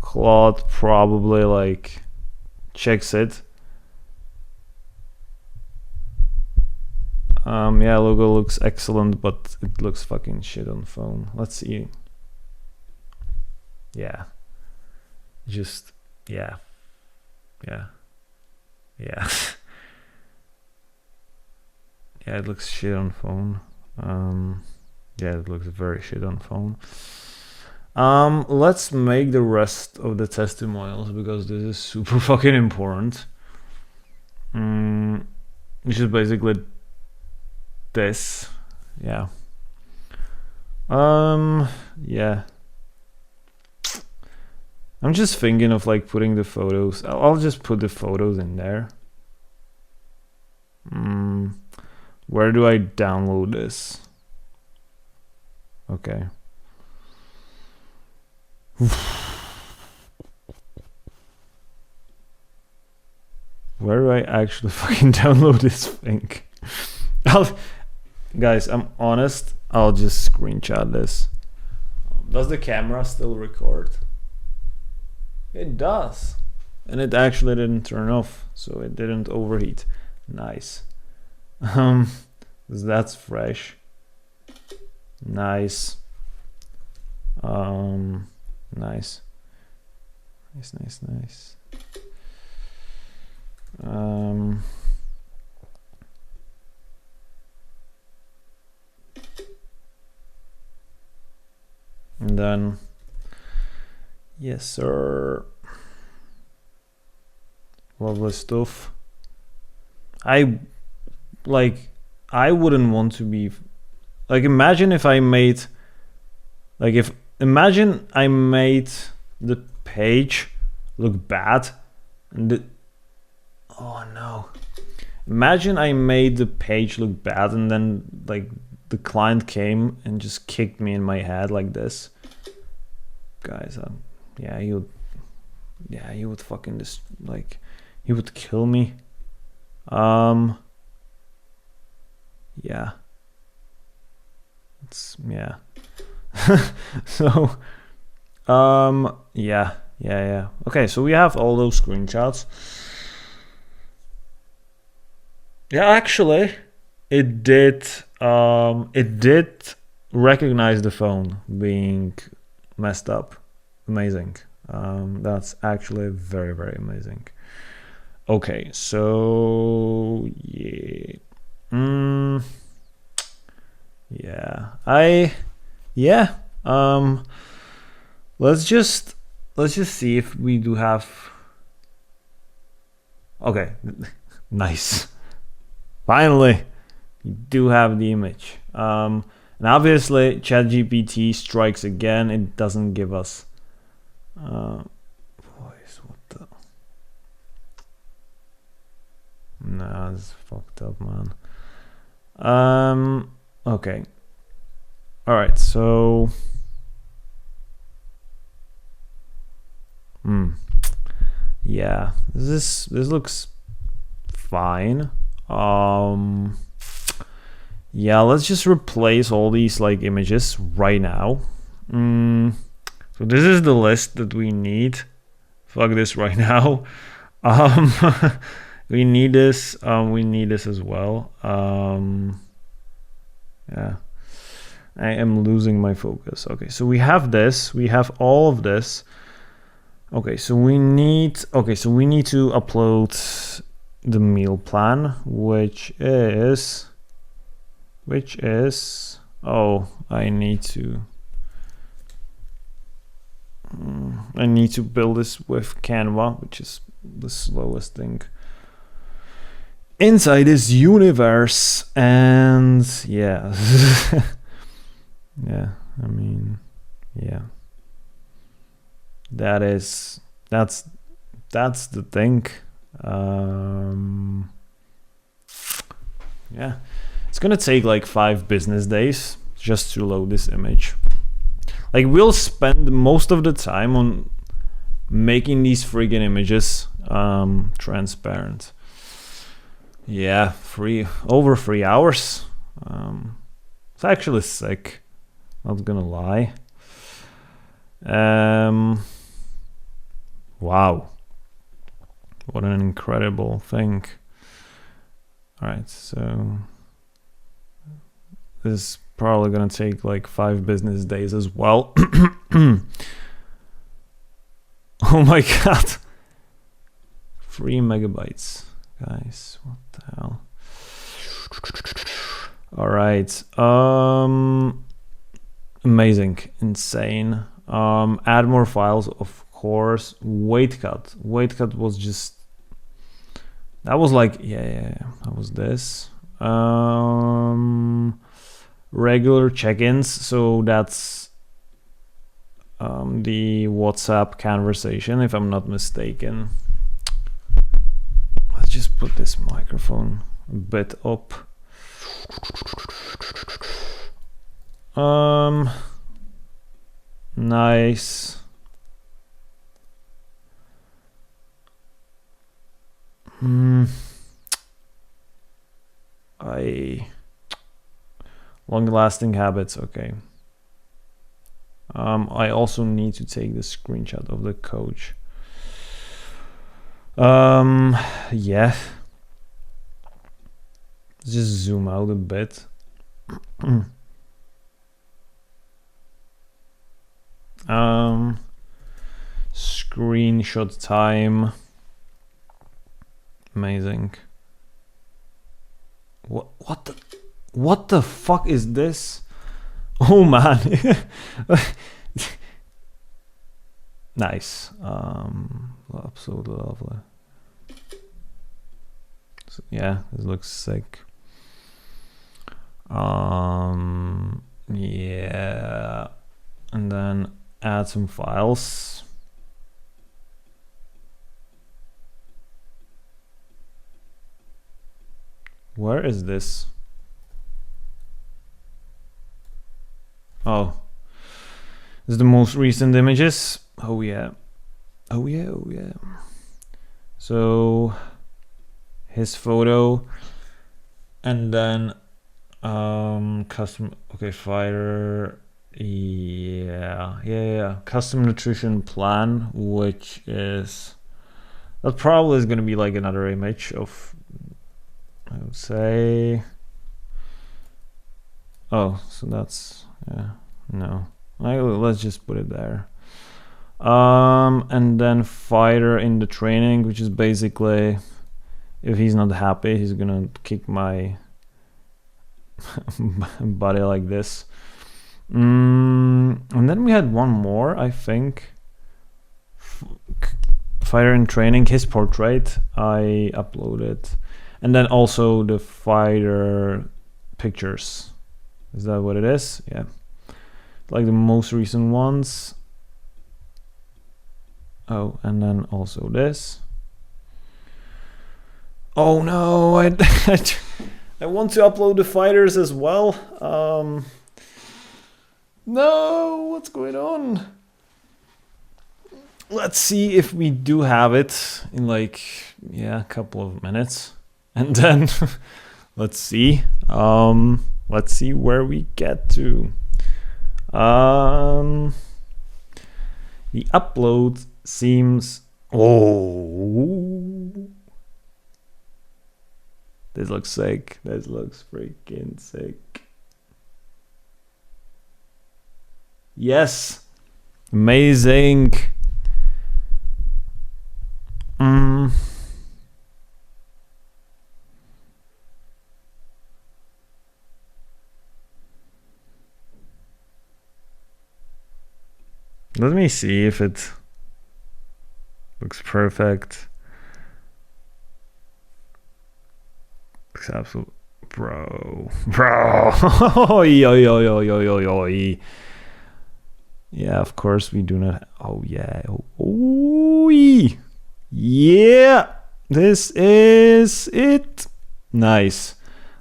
Claude probably like checks it. Yeah, logo looks excellent, but it looks fucking shit on phone. Let's see. Yeah. Just, yeah. Yeah. Yeah, it looks shit on phone. Yeah, it looks very shit on phone. Let's make the rest of the testimonials because this is super fucking important. Which is basically this. Yeah. Yeah. I'm just thinking of like putting the photos. I'll just put the photos in there. Where do I download this? Okay. Where do I actually fucking download this thing? Guys, I'm honest. I'll just screenshot this. Does the camera still record? It does. And it actually didn't turn off, so it didn't overheat. Nice. That's fresh. Nice. Nice. And then, yes, sir. Lovely stuff. I wouldn't want to be like, imagine if I made imagine I made the page look bad and oh no. Imagine I made the page look bad and then like the client came and just kicked me in my head like this. Guys, yeah, he would fucking just like, he would kill me. Yeah. It's, yeah. So, yeah. Okay, so we have all those screenshots. Yeah, actually, it did recognize the phone being messed up. Amazing. That's actually very, very amazing. Okay, so yeah. Let's just see if we do have. Okay. Nice. Finally, you do have the image. And obviously ChatGPT strikes again. It doesn't give us boys, what the. Nah, this is fucked up, man. Okay. All right, so yeah, this looks fine. Yeah, let's just replace all these like images right now. So this is the list that we need. Fuck this right now. We need this. We need this as well. Yeah, I am losing my focus. Okay, so we have this. We have all of this. Okay, so we need. Okay, so we need to upload the meal plan, which is. Oh, I need to build this with Canva, which is the slowest thing inside this universe. And yeah. Yeah, I mean, yeah, that's the thing. Yeah, it's gonna take like 5 business days just to load this image. Like, we'll spend most of the time on making these friggin' images transparent. Yeah, over 3 hours. It's actually sick, not gonna lie. Wow, what an incredible thing. All right, so this is probably gonna take like 5 business days as well. Oh my god, 3 megabytes, guys, what the hell. All right, amazing, insane. Add more files, of course. Weight cut was just, that was like, yeah, that was this. Regular check-ins, so that's the WhatsApp conversation, if I'm not mistaken. Let's just put this microphone a bit up. Nice. Long-lasting habits, okay. I also need to take the screenshot of the coach. Yeah. Let's just zoom out a bit. Screenshot time. Amazing. What the fuck is this? Oh man. Nice. Absolutely lovely. So, yeah, this looks sick. Yeah, and then add some files. Where is this? Oh, this is the most recent images. Oh yeah. So his photo, and then custom, okay, fighter, yeah, custom nutrition plan, which is, that probably is going to be like another image of, I would say, oh, so that's, yeah, no, let's just put it there. And then fighter in the training, which is basically, if he's not happy, he's gonna kick my body like this. And then we had one more, I think. Fighter in training, his portrait I uploaded, and then also the fighter pictures. Is that what it is? Yeah, like the most recent ones. Oh, and then also this. Oh no, I want to upload the fighters as well. No, what's going on? Let's see if we do have it in like, yeah, a couple of minutes. And then let's see where we get to. The upload seems, this looks sick. This looks freaking sick. Yes, amazing. Let me see if it looks perfect. Looks absolute, bro. Yeah, of course we do not. Oh yeah. Yeah, this is it. Nice.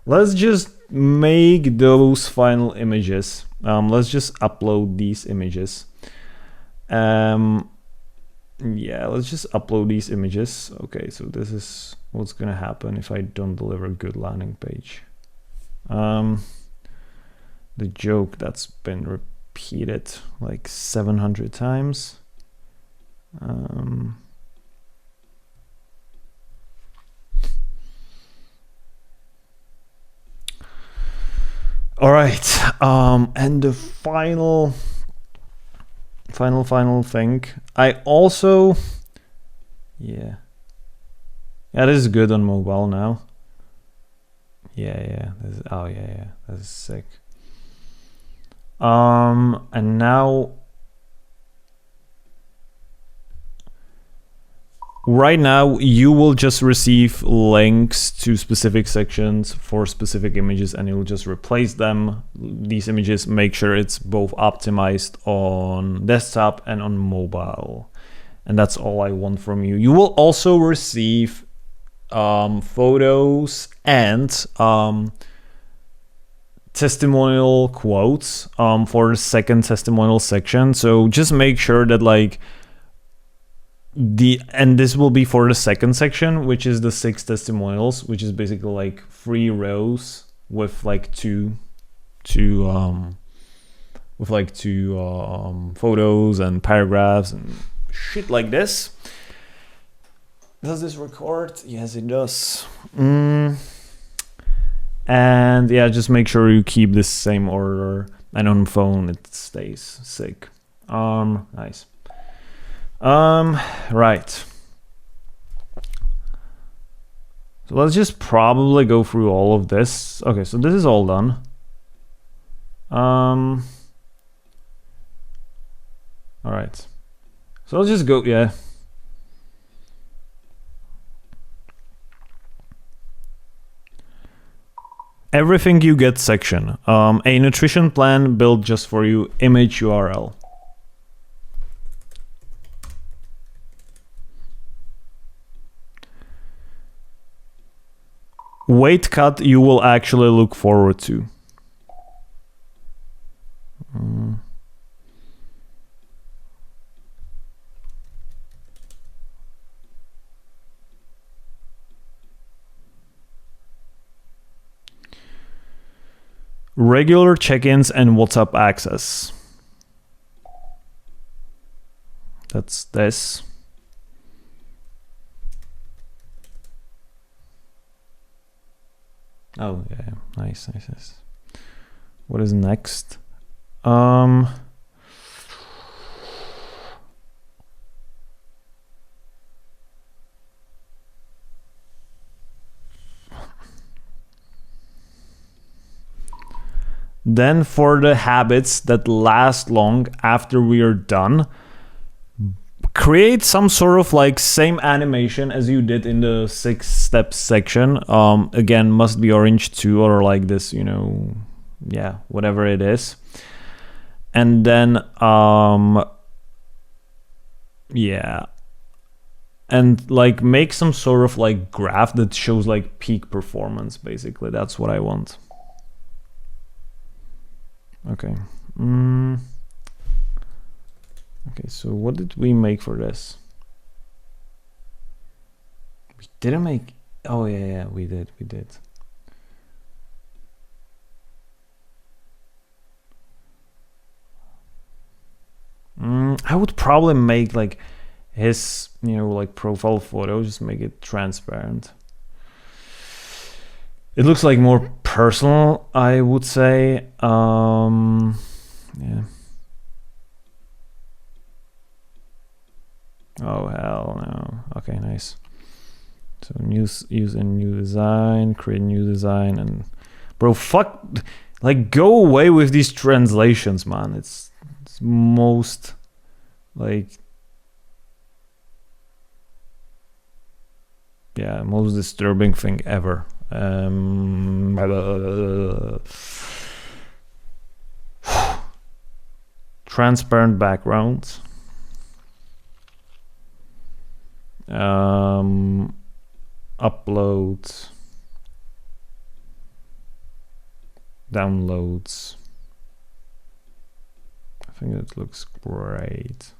Let's just make those final images. Let's just upload these images. Yeah, let's just upload these images. Okay, so this is what's gonna happen if I don't deliver a good landing page. The joke that's been repeated like 700 times. All right, and the final thing. I also, yeah, this is good on mobile now. Yeah, this is, oh yeah, this is sick. And now, right now, you will just receive links to specific sections for specific images, and you'll just replace them. These images, make sure it's both optimized on desktop and on mobile. And that's all I want from you. You will also receive photos and testimonial quotes for the second testimonial section. So just make sure that like and this will be for the second section, which is the 6 testimonials, which is basically like 3 rows with like two photos and paragraphs and shit like this. Does this record? Yes, it does. And yeah, just make sure you keep this same order, and on phone it stays sick. Nice. Right. So let's just probably go through all of this. Okay, so this is all done. All right. So let's just go, yeah. Everything you get section. A nutrition plan built just for you, image URL. Weight cut you will actually look forward to. Regular check-ins and WhatsApp access. That's this. Oh yeah, nice. What is next? Then for the habits that last long after we are done, create some sort of like same animation as you did in the 6 steps section. Again, must be orange too, or like this, you know, yeah, whatever it is. And then, yeah. And like make some sort of like graph that shows like peak performance, basically. That's what I want. Okay. Okay, so what did we make for this? We didn't make Oh yeah, we did. I would probably make like his, like profile photo, just make it transparent. It looks like more personal, I would say. Yeah. Oh hell no. Okay, nice. So use a new design, create a new design, and bro, fuck, like go away with these translations, man. It's most like, yeah, most disturbing thing ever. Transparent background. Uploads, downloads. I think it looks great.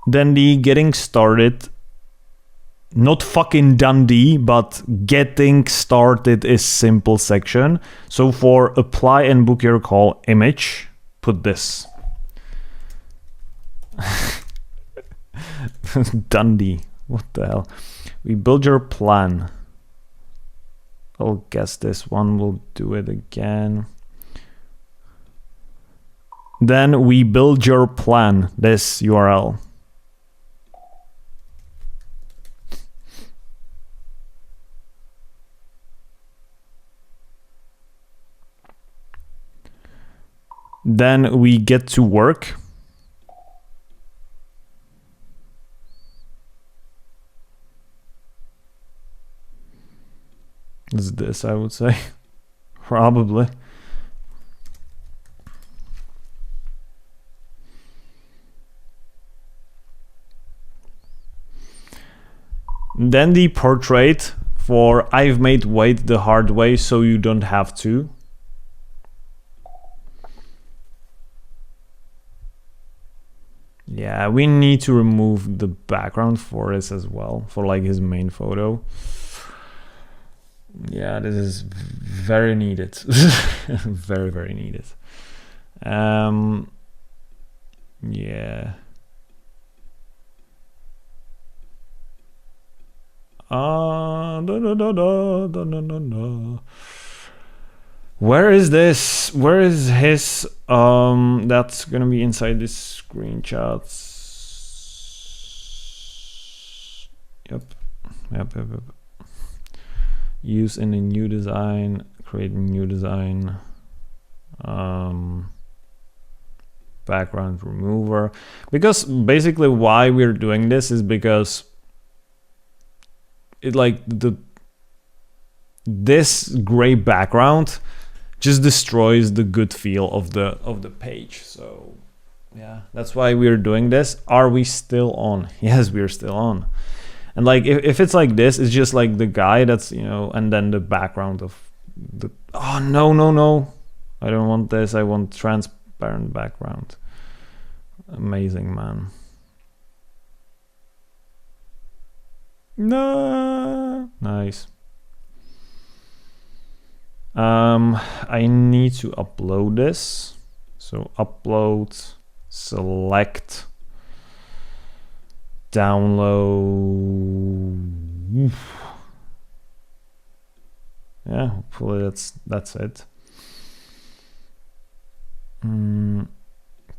Then the getting started, not fucking Dundee, but getting started is simple section. So for apply and book your call image, put this. Dundee, what the hell? We build your plan. I'll guess this one will do it again. Then we build your plan, this URL. Then we get to work. Is this, I would say. Probably. Then the portrait for I've made wait the hard way so you don't have to. Yeah, we need to remove the background for this as well, for like his main photo. Yeah, this is very needed. Very, very needed. Yeah. Where is this? Where is his? That's gonna be inside this screenshots. Yep. Use in a new design. Create a new design. Background remover. Because basically, why we're doing this is because it like this gray background just destroys the good feel of the page. So yeah, that's why we're doing this. Are we still on? Yes, we're still on. And like if it's like this, it's just like the guy that's, and then the background of the, oh no, I don't want this. I want transparent background. Amazing, man. No, nice. I need to upload this. So upload, select, download. Yeah, hopefully that's it.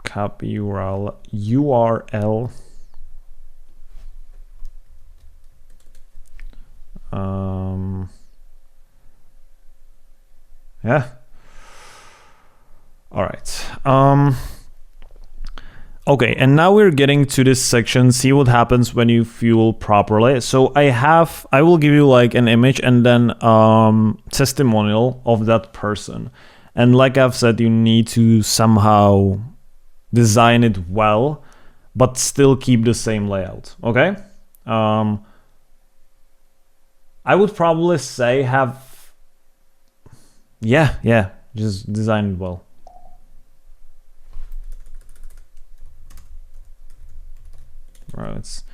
Copy URL. Yeah. All right. Okay, and now we're getting to this section. See what happens when you fuel properly. So I will give you like an image and then testimonial of that person. And like I've said, you need to somehow design it well, but still keep the same layout. Okay. I would probably say have Yeah, just design it well. Right, let's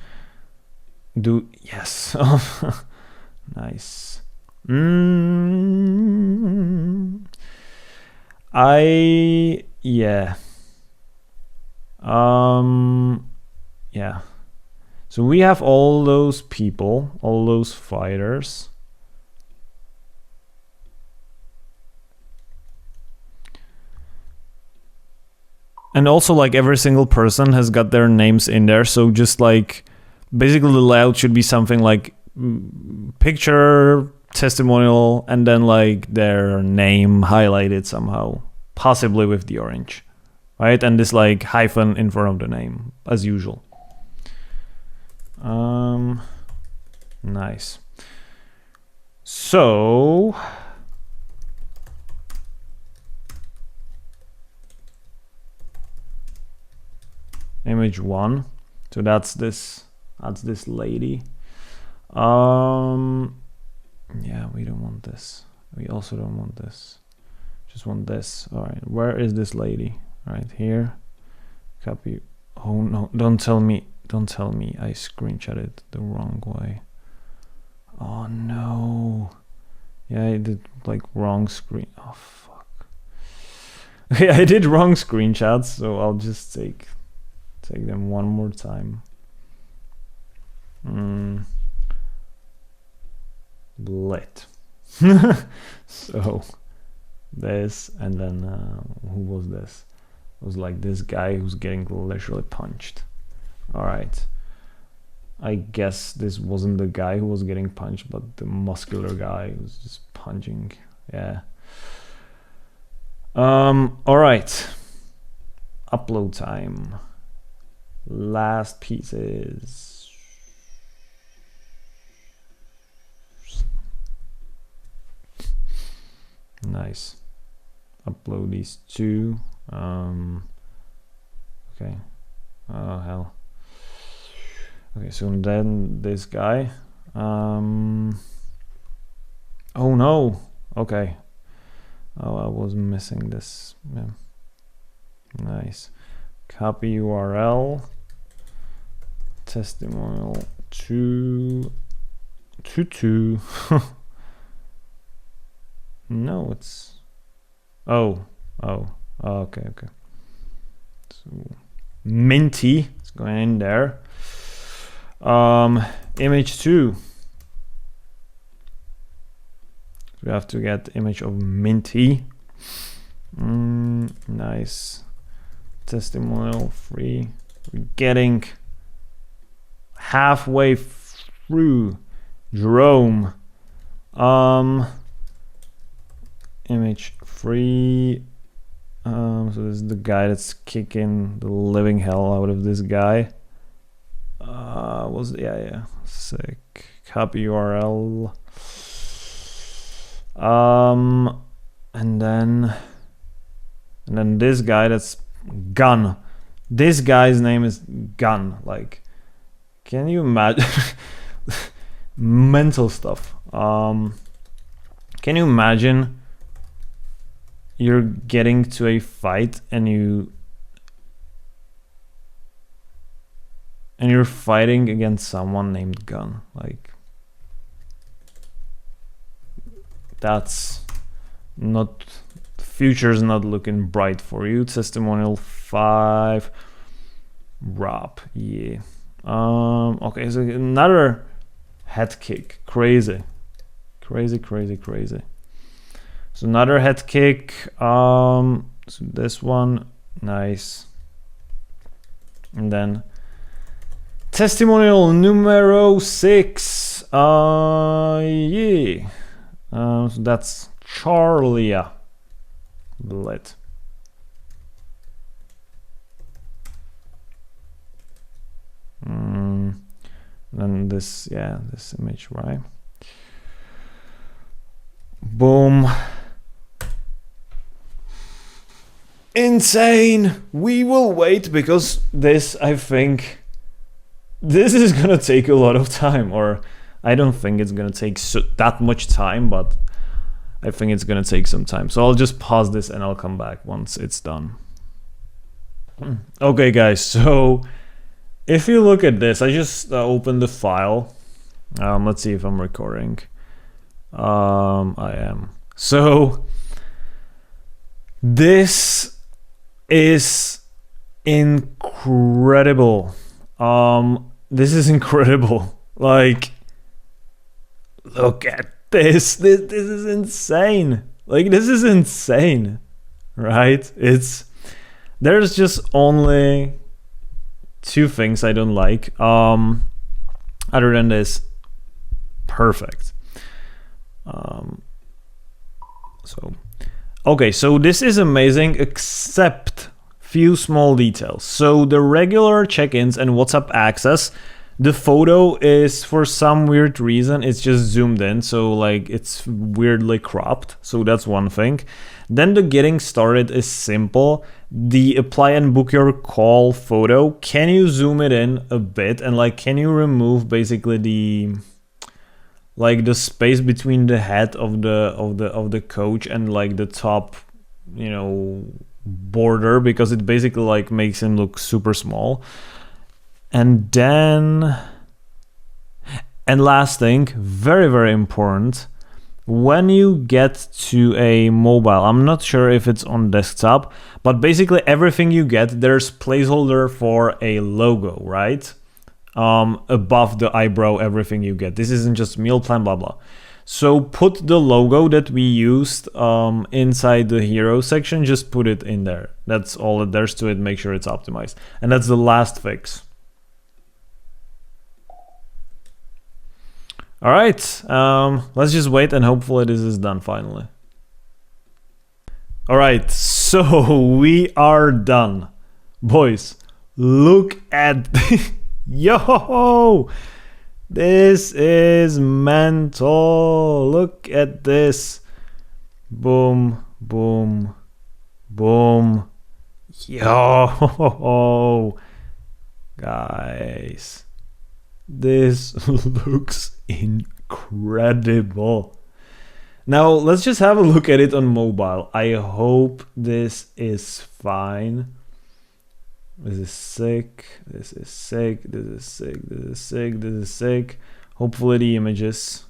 do, yes. Nice. Yeah. Yeah. So we have all those people, all those fighters. And also, like, every single person has got their names in there. So just like, basically the layout should be something like picture, testimonial, and then like their name highlighted somehow, possibly with the orange, right? And this like hyphen in front of the name, as usual. Nice. So image 1, so that's this lady. Yeah, we don't want this. We also don't want this. Just want this. All right, where is this lady? Right here. Copy. Oh no, don't tell me I screenshotted the wrong way. Oh no. Yeah, I did like wrong screen. Oh fuck. Okay, I did wrong screenshots, so I'll just take them one more time. Lit. So this, and then who was this? It was like this guy who's getting literally punched. All right, I guess this wasn't the guy who was getting punched, but the muscular guy who was just punching. Yeah. All right, upload time. Last pieces. Nice. Upload these two. Okay. Oh hell. Okay, so then this guy. Oh no. Okay. Oh, I was missing this. Yeah. Nice. Copy URL. Testimonial 2. No, it's. Oh, okay. So Minty, it's going in there. Image 2. So we have to get image of Minty. Nice. Testimonial 3. We're getting halfway through. Jerome. Image 3. So this is the guy that's kicking the living hell out of this guy. Yeah, sick. Copy URL. And then this guy that's Gun. This guy's name is Gun. Like, can you imagine? Mental stuff. Can you imagine you're getting to a fight and you're fighting against someone named Gun? Like, that's not, the future's not looking bright for you. Testimonial 5. Rob. Yeah. Okay, so another head kick. Crazy. So another head kick. So this one, nice. And then testimonial numero 6. Yeah. So that's Charlia. Lit. Then this image, right? Boom. Insane. We will wait, because this, I think, this is gonna take a lot of time, or I don't think it's gonna take that much time, but I think it's gonna take some time. So I'll just pause this and I'll come back once it's done. Okay guys, so if you look at this, I just opened the file. Let's see if I'm recording. I am. So this is incredible. This is incredible. Like, look at this. This is insane. Like, this is insane, right? There's just only two things I don't like. Other than this, perfect. So this is amazing, except few small details. So the regular check-ins and WhatsApp access, the photo is, for some weird reason, it's just zoomed in, so like it's weirdly cropped. So that's one thing. Then the getting started is simple. The apply and book your call photo, can you zoom it in a bit, and like can you remove basically the space between the head of the coach and like the top, you know, border, because it basically like makes him look super small. And then, and last thing, very, very important, when you get to a mobile, I'm not sure if it's on desktop, but basically everything you get, there's placeholder for a logo, right? Above the eyebrow, everything you get. This isn't just meal plan, blah, blah. So put the logo that we used inside the hero section, just put it in there. That's all that there's to it, make sure it's optimized. And that's the last fix. All right, let's just wait and hopefully this is done finally. All right, so we are done. Boys, look at yo, this is mental. Look at this. Boom, boom, boom. Yo, guys, this looks incredible. Now let's just have a look at it on mobile. I hope this is fine. This is sick. This is sick. This is sick. This is sick. This is sick. Hopefully the images.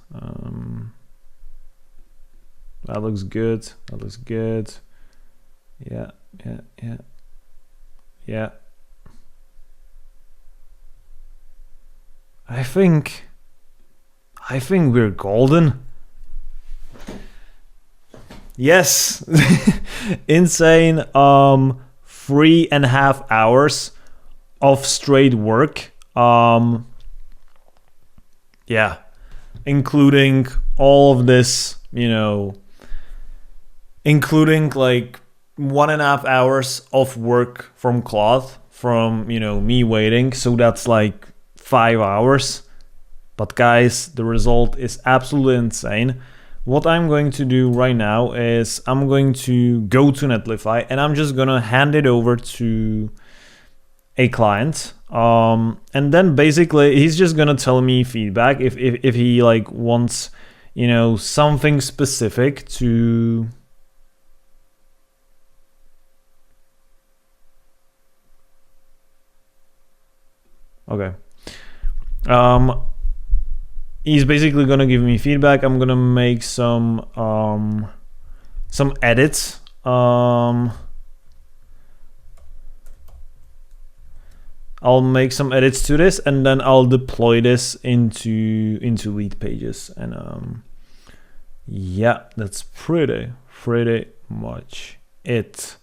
That looks good. That looks good. Yeah. Yeah. Yeah. Yeah. I think we're golden. Yes. Insane. 3.5 hours of straight work. Yeah. Including all of this, you know, including like 1.5 hours of work from Claude, from, you know, me waiting. So that's like 5 hours. But guys, the result is absolutely insane. What I'm going to do right now is I'm going to go to Netlify and I'm just gonna hand it over to a client. And then basically he's just gonna tell me feedback if he like wants, you know, something specific to okay. He's basically gonna give me feedback. I'm gonna make some edits. I'll make some edits to this and then I'll deploy this into lead pages. And yeah, that's pretty much it.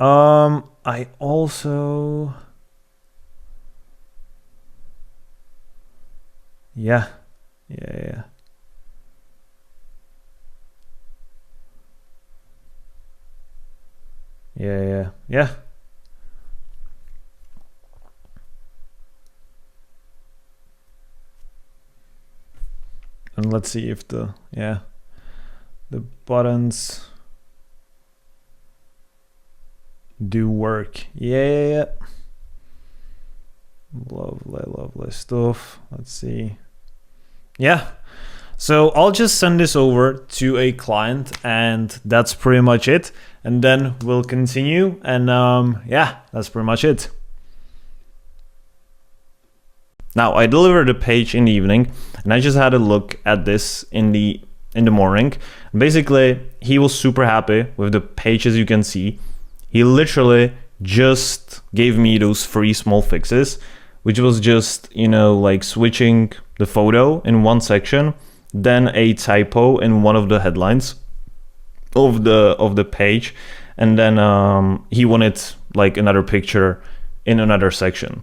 I also yeah. And let's see if the buttons do work. Yeah. Lovely stuff. Let's see. Yeah, So I'll just send this over to a client, and that's pretty much it. And then we'll continue, and yeah, that's pretty much it. Now I delivered the page in the evening, and I just had a look at this in the morning. Basically, he was super happy with the page, as you can see. He literally just gave me those 3 small fixes, which was just, you know, like switching the photo in one section, then a typo in one of the headlines of the page, and then he wanted like another picture in another section.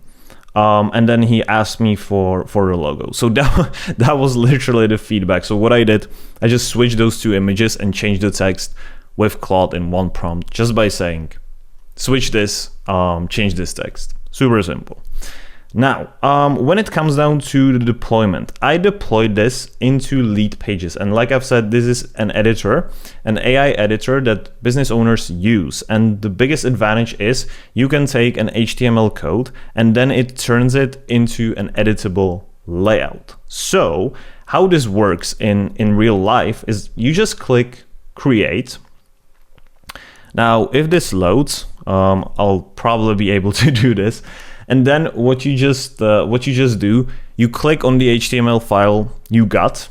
And then he asked me for the logo. So that was literally the feedback. So what I did, I just switched those 2 images and changed the text with Claude in one prompt, just by saying, switch this, change this text. Super simple. Now, when it comes down to the deployment, I deployed this into lead pages. And like I've said, this is an editor, an AI editor that business owners use. And the biggest advantage is you can take an HTML code and then it turns it into an editable layout. So how this works in real life is you just click create. Now, if this loads, I'll probably be able to do this. And then what you just do, you click on the HTML file you got,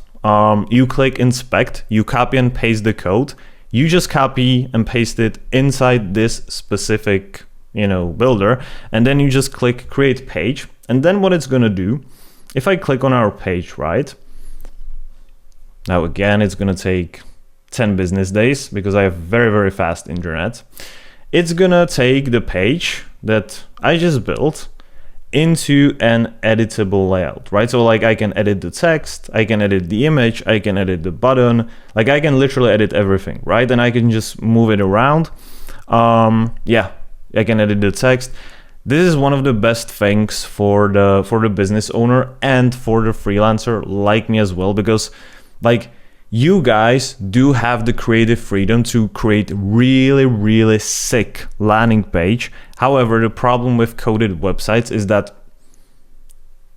you click inspect, you copy and paste the code, you just copy and paste it inside this specific, you know, builder, and then you just click create page. And then what it's gonna do, if I click on our page, right? Now again, it's gonna take 10 business days because I have very, very fast internet. It's gonna take the page that I just built into an editable layout, right? So like I can edit the text, I can edit the image, I can edit the button, like I can literally edit everything, right? And I can just move it around. Yeah, I can edit the text. This is one of the best things for the business owner and for the freelancer like me as well, because like you guys do have the creative freedom to create really, really sick landing page. However, the problem with coded websites is that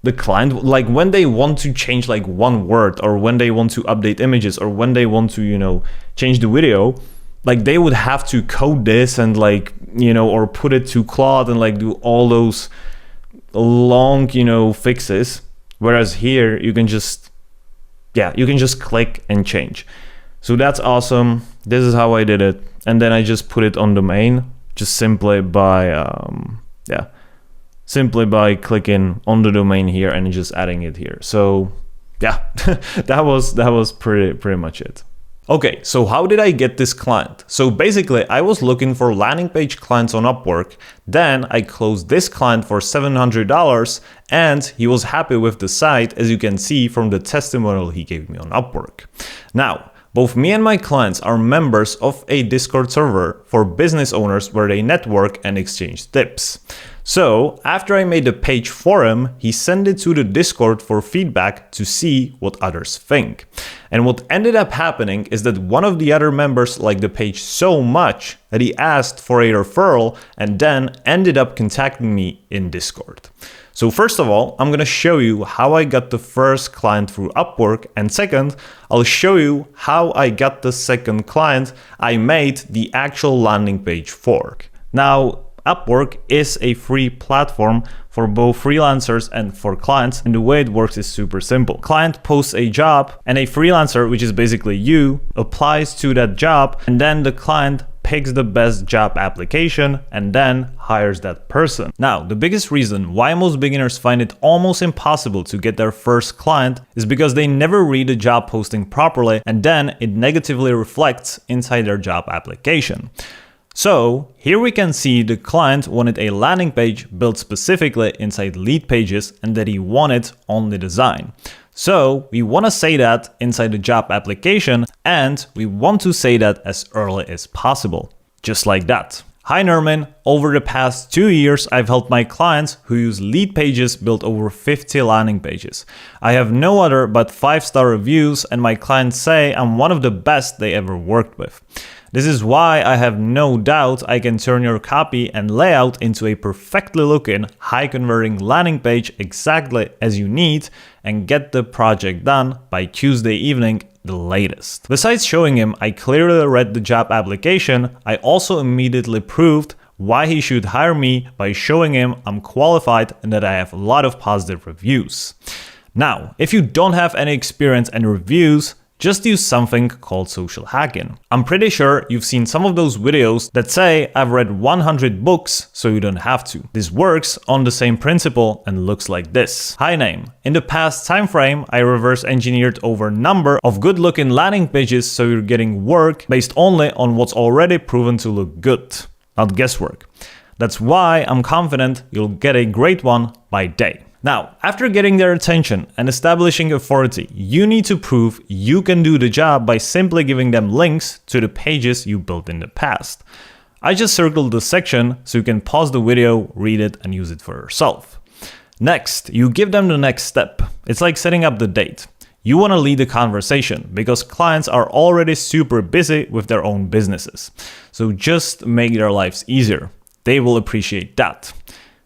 the client, like when they want to change like one word, or when they want to update images, or when they want to, you know, change the video, like they would have to code this and like, you know, or put it to Claude and like do all those long, you know, fixes. Whereas here you can just, yeah, you can just click and change. So that's awesome. This is how I did it. And then I just put it on domain, just simply by, simply by clicking on the domain here and just adding it here. So yeah, that was pretty much it. Okay, so how did I get this client? So basically, I was looking for landing page clients on Upwork. Then I closed this client for $700 and he was happy with the site, as you can see from the testimonial he gave me on Upwork. Now, both me and my clients are members of a Discord server for business owners where they network and exchange tips. So after I made the page for him, he sent it to the Discord for feedback to see what others think. And what ended up happening is that one of the other members liked the page so much that he asked for a referral and then ended up contacting me in Discord. So first of all, I'm gonna show you how I got the first client through Upwork, and second, I'll show you how I got the second client I made the actual landing page for. Now, Upwork is a free platform for both freelancers and for clients, and the way it works is super simple. Client posts a job and a freelancer, which is basically you, applies to that job, and then the client picks the best job application and then hires that person. Now, the biggest reason why most beginners find it almost impossible to get their first client is because they never read the job posting properly, and then it negatively reflects inside their job application. So here we can see the client wanted a landing page built specifically inside lead pages and that he wanted on the design. So we want to say that inside the job application, and we want to say that as early as possible, just like that. Hi Nermin, over the past 2 years, I've helped my clients who use lead pages build over 50 landing pages. I have no other but 5-star reviews, and my clients say I'm one of the best they ever worked with. This is why I have no doubt I can turn your copy and layout into a perfectly looking, high converting landing page exactly as you need and get the project done by Tuesday evening the latest. Besides showing him I clearly read the job application, I also immediately proved why he should hire me by showing him I'm qualified and that I have a lot of positive reviews. Now, if you don't have any experience and reviews, just use something called social hacking. I'm pretty sure you've seen some of those videos that say I've read 100 books, so you don't have to. This works on the same principle and looks like this. Hi name. In the past time frame, I reverse engineered over a number of good looking landing pages so you're getting work based only on what's already proven to look good, not guesswork. That's why I'm confident you'll get a great one by day. Now, after getting their attention and establishing authority, you need to prove you can do the job by simply giving them links to the pages you built in the past. I just circled the section so you can pause the video, read it, and use it for yourself. Next, you give them the next step. It's like setting up the date. You want to lead the conversation because clients are already super busy with their own businesses. So just make their lives easier. They will appreciate that.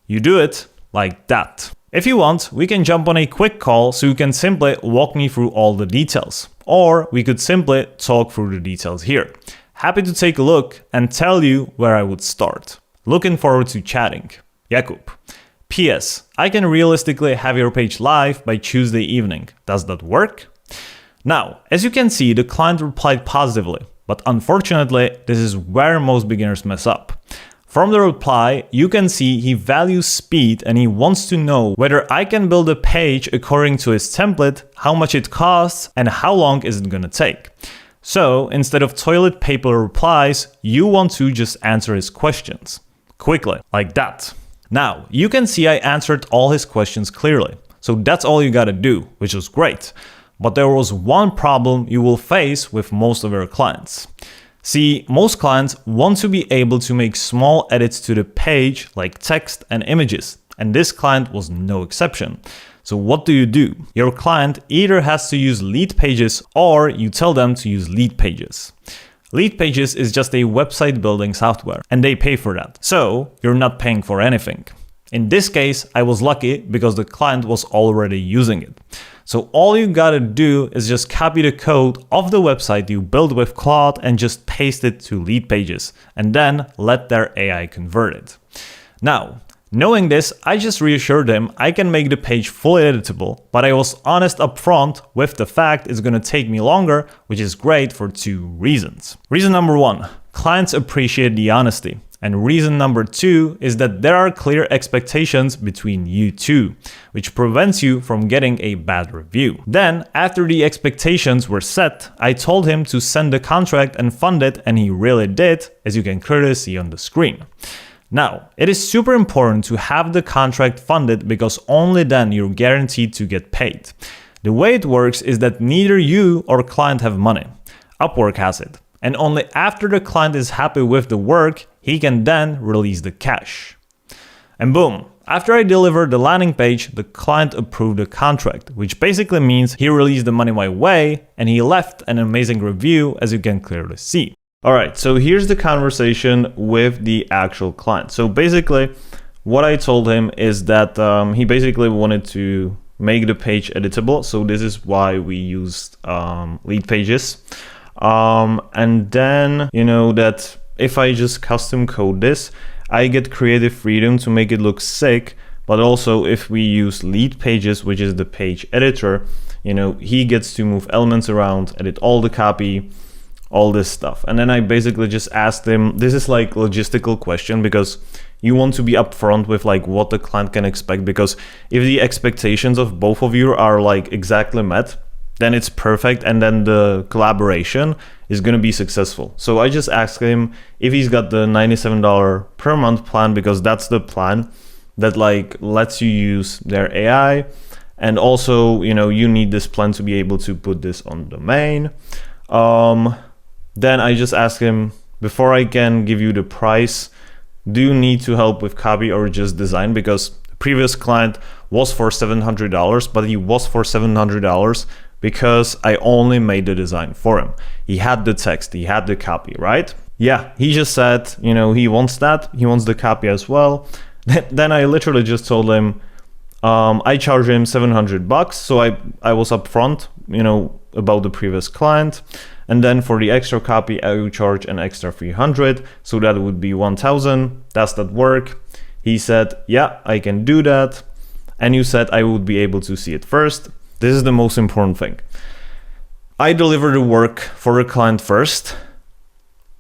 You do it like that. If you want, we can jump on a quick call so you can simply walk me through all the details. Or we could simply talk through the details here. Happy to take a look and tell you where I would start. Looking forward to chatting. Jakub. PS. I can realistically have your page live by Tuesday evening. Does that work? Now, as you can see, the client replied positively, but unfortunately, this is where most beginners mess up. From the reply, you can see he values speed and he wants to know whether I can build a page according to his template, how much it costs, and how long is it gonna take. So instead of toilet paper replies, you want to just answer his questions. Quickly, like that. Now, you can see I answered all his questions clearly. So that's all you gotta do, which was great. But there was one problem you will face with most of your clients. See, most clients want to be able to make small edits to the page like text and images, and this client was no exception. So what do? Your client either has to use lead pages or you tell them to use lead pages. Lead pages is just a website building software and they pay for that. So you're not paying for anything. In this case, I was lucky because the client was already using it. So all you gotta do is just copy the code of the website you built with Claude and just paste it to lead pages and then let their AI convert it. Now, knowing this, I just reassured them I can make the page fully editable, but I was honest upfront with the fact it's gonna take me longer, which is great for two reasons. Reason number one, clients appreciate the honesty. And reason number two is that there are clear expectations between you two, which prevents you from getting a bad review. Then, after the expectations were set, I told him to send the contract and fund it, and he really did, as you can clearly see on the screen. Now, it is super important to have the contract funded because only then you're guaranteed to get paid. The way it works is that neither you or client have money. Upwork has it. And only after the client is happy with the work, he can then release the cash. And boom, after I delivered the landing page, the client approved the contract, which basically means he released the money my way and he left an amazing review, as you can clearly see. All right, so here's the conversation with the actual client. So basically, what I told him is that he basically wanted to make the page editable. So this is why we used lead pages. And then, that if I just custom code this, I get creative freedom to make it look sick. But also if we use lead pages, which is the page editor, he gets to move elements around, edit all the copy, all this stuff. And then I basically just asked him, this is like logistical question because you want to be upfront with like what the client can expect, because if the expectations of both of you are like exactly met, then it's perfect and then the collaboration is going to be successful. So I just asked him if he's got the $97 per month plan, because that's the plan that like lets you use their AI. And also, you need this plan to be able to put this on domain. Then I just asked him, before I can give you the price, do you need to help with copy or just design? Because the previous client was for $700, but he was for $700 because I only made the design for him. He had the text, he had the copy, right? Yeah, he just said, you know, he wants that, he wants the copy as well. Then I literally just told him, I charge him $700, so I was upfront, you know, about the previous client. And then for the extra copy, I would charge an extra 300, so that would be 1,000. Does that work? He said, yeah, I can do that. And you said I would be able to see it first. This is the most important thing. I deliver the work for the client first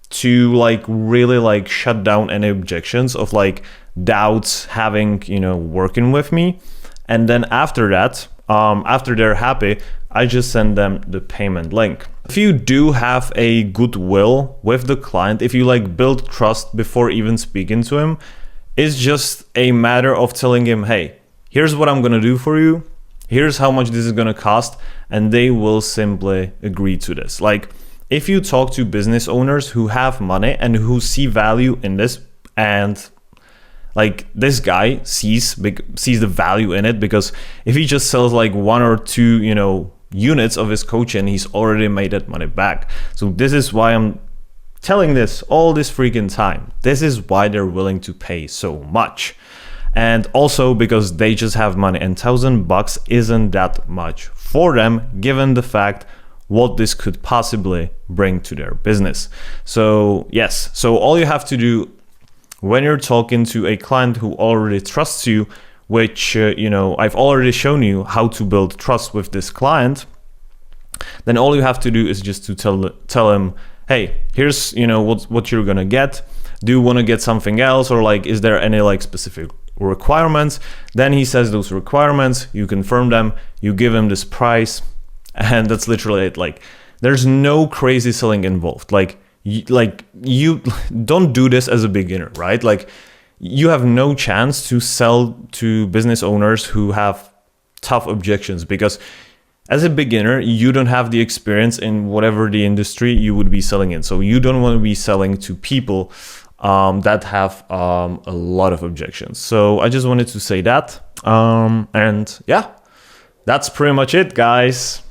to like really like shut down any objections of like doubts having, you know, working with me. And then after that, after they're happy, I just send them the payment link. If you do have a goodwill with the client, if you like build trust before even speaking to him, it's just a matter of telling him, hey, here's what I'm gonna do for you. Here's how much this is gonna cost. And they will simply agree to this. Like if you talk to business owners who have money and who see value in this, and like this guy sees the value in it, because if he just sells like 1 or 2, you know, units of his coaching, he's already made that money back. So this is why I'm telling this all this freaking time. This is why they're willing to pay so much. And also because they just have money, and $1,000 isn't that much for them, given the fact what this could possibly bring to their business. So yes, so all you have to do when you're talking to a client who already trusts you, which, you know, I've already shown you how to build trust with this client, then all you have to do is just to tell him, hey, here's, you know, what you're gonna get. Do you want to get something else, or like, is there any like specific requirements? Then he says those requirements, you confirm them, you give him this price, and that's literally it. Like, there's no crazy selling involved. Like you don't do this as a beginner, right? Like, you have no chance to sell to business owners who have tough objections, because as a beginner, you don't have the experience in whatever the industry you would be selling in. So you don't want to be selling to people that have a lot of objections. So I just wanted to say that. And yeah, that's pretty much it, guys.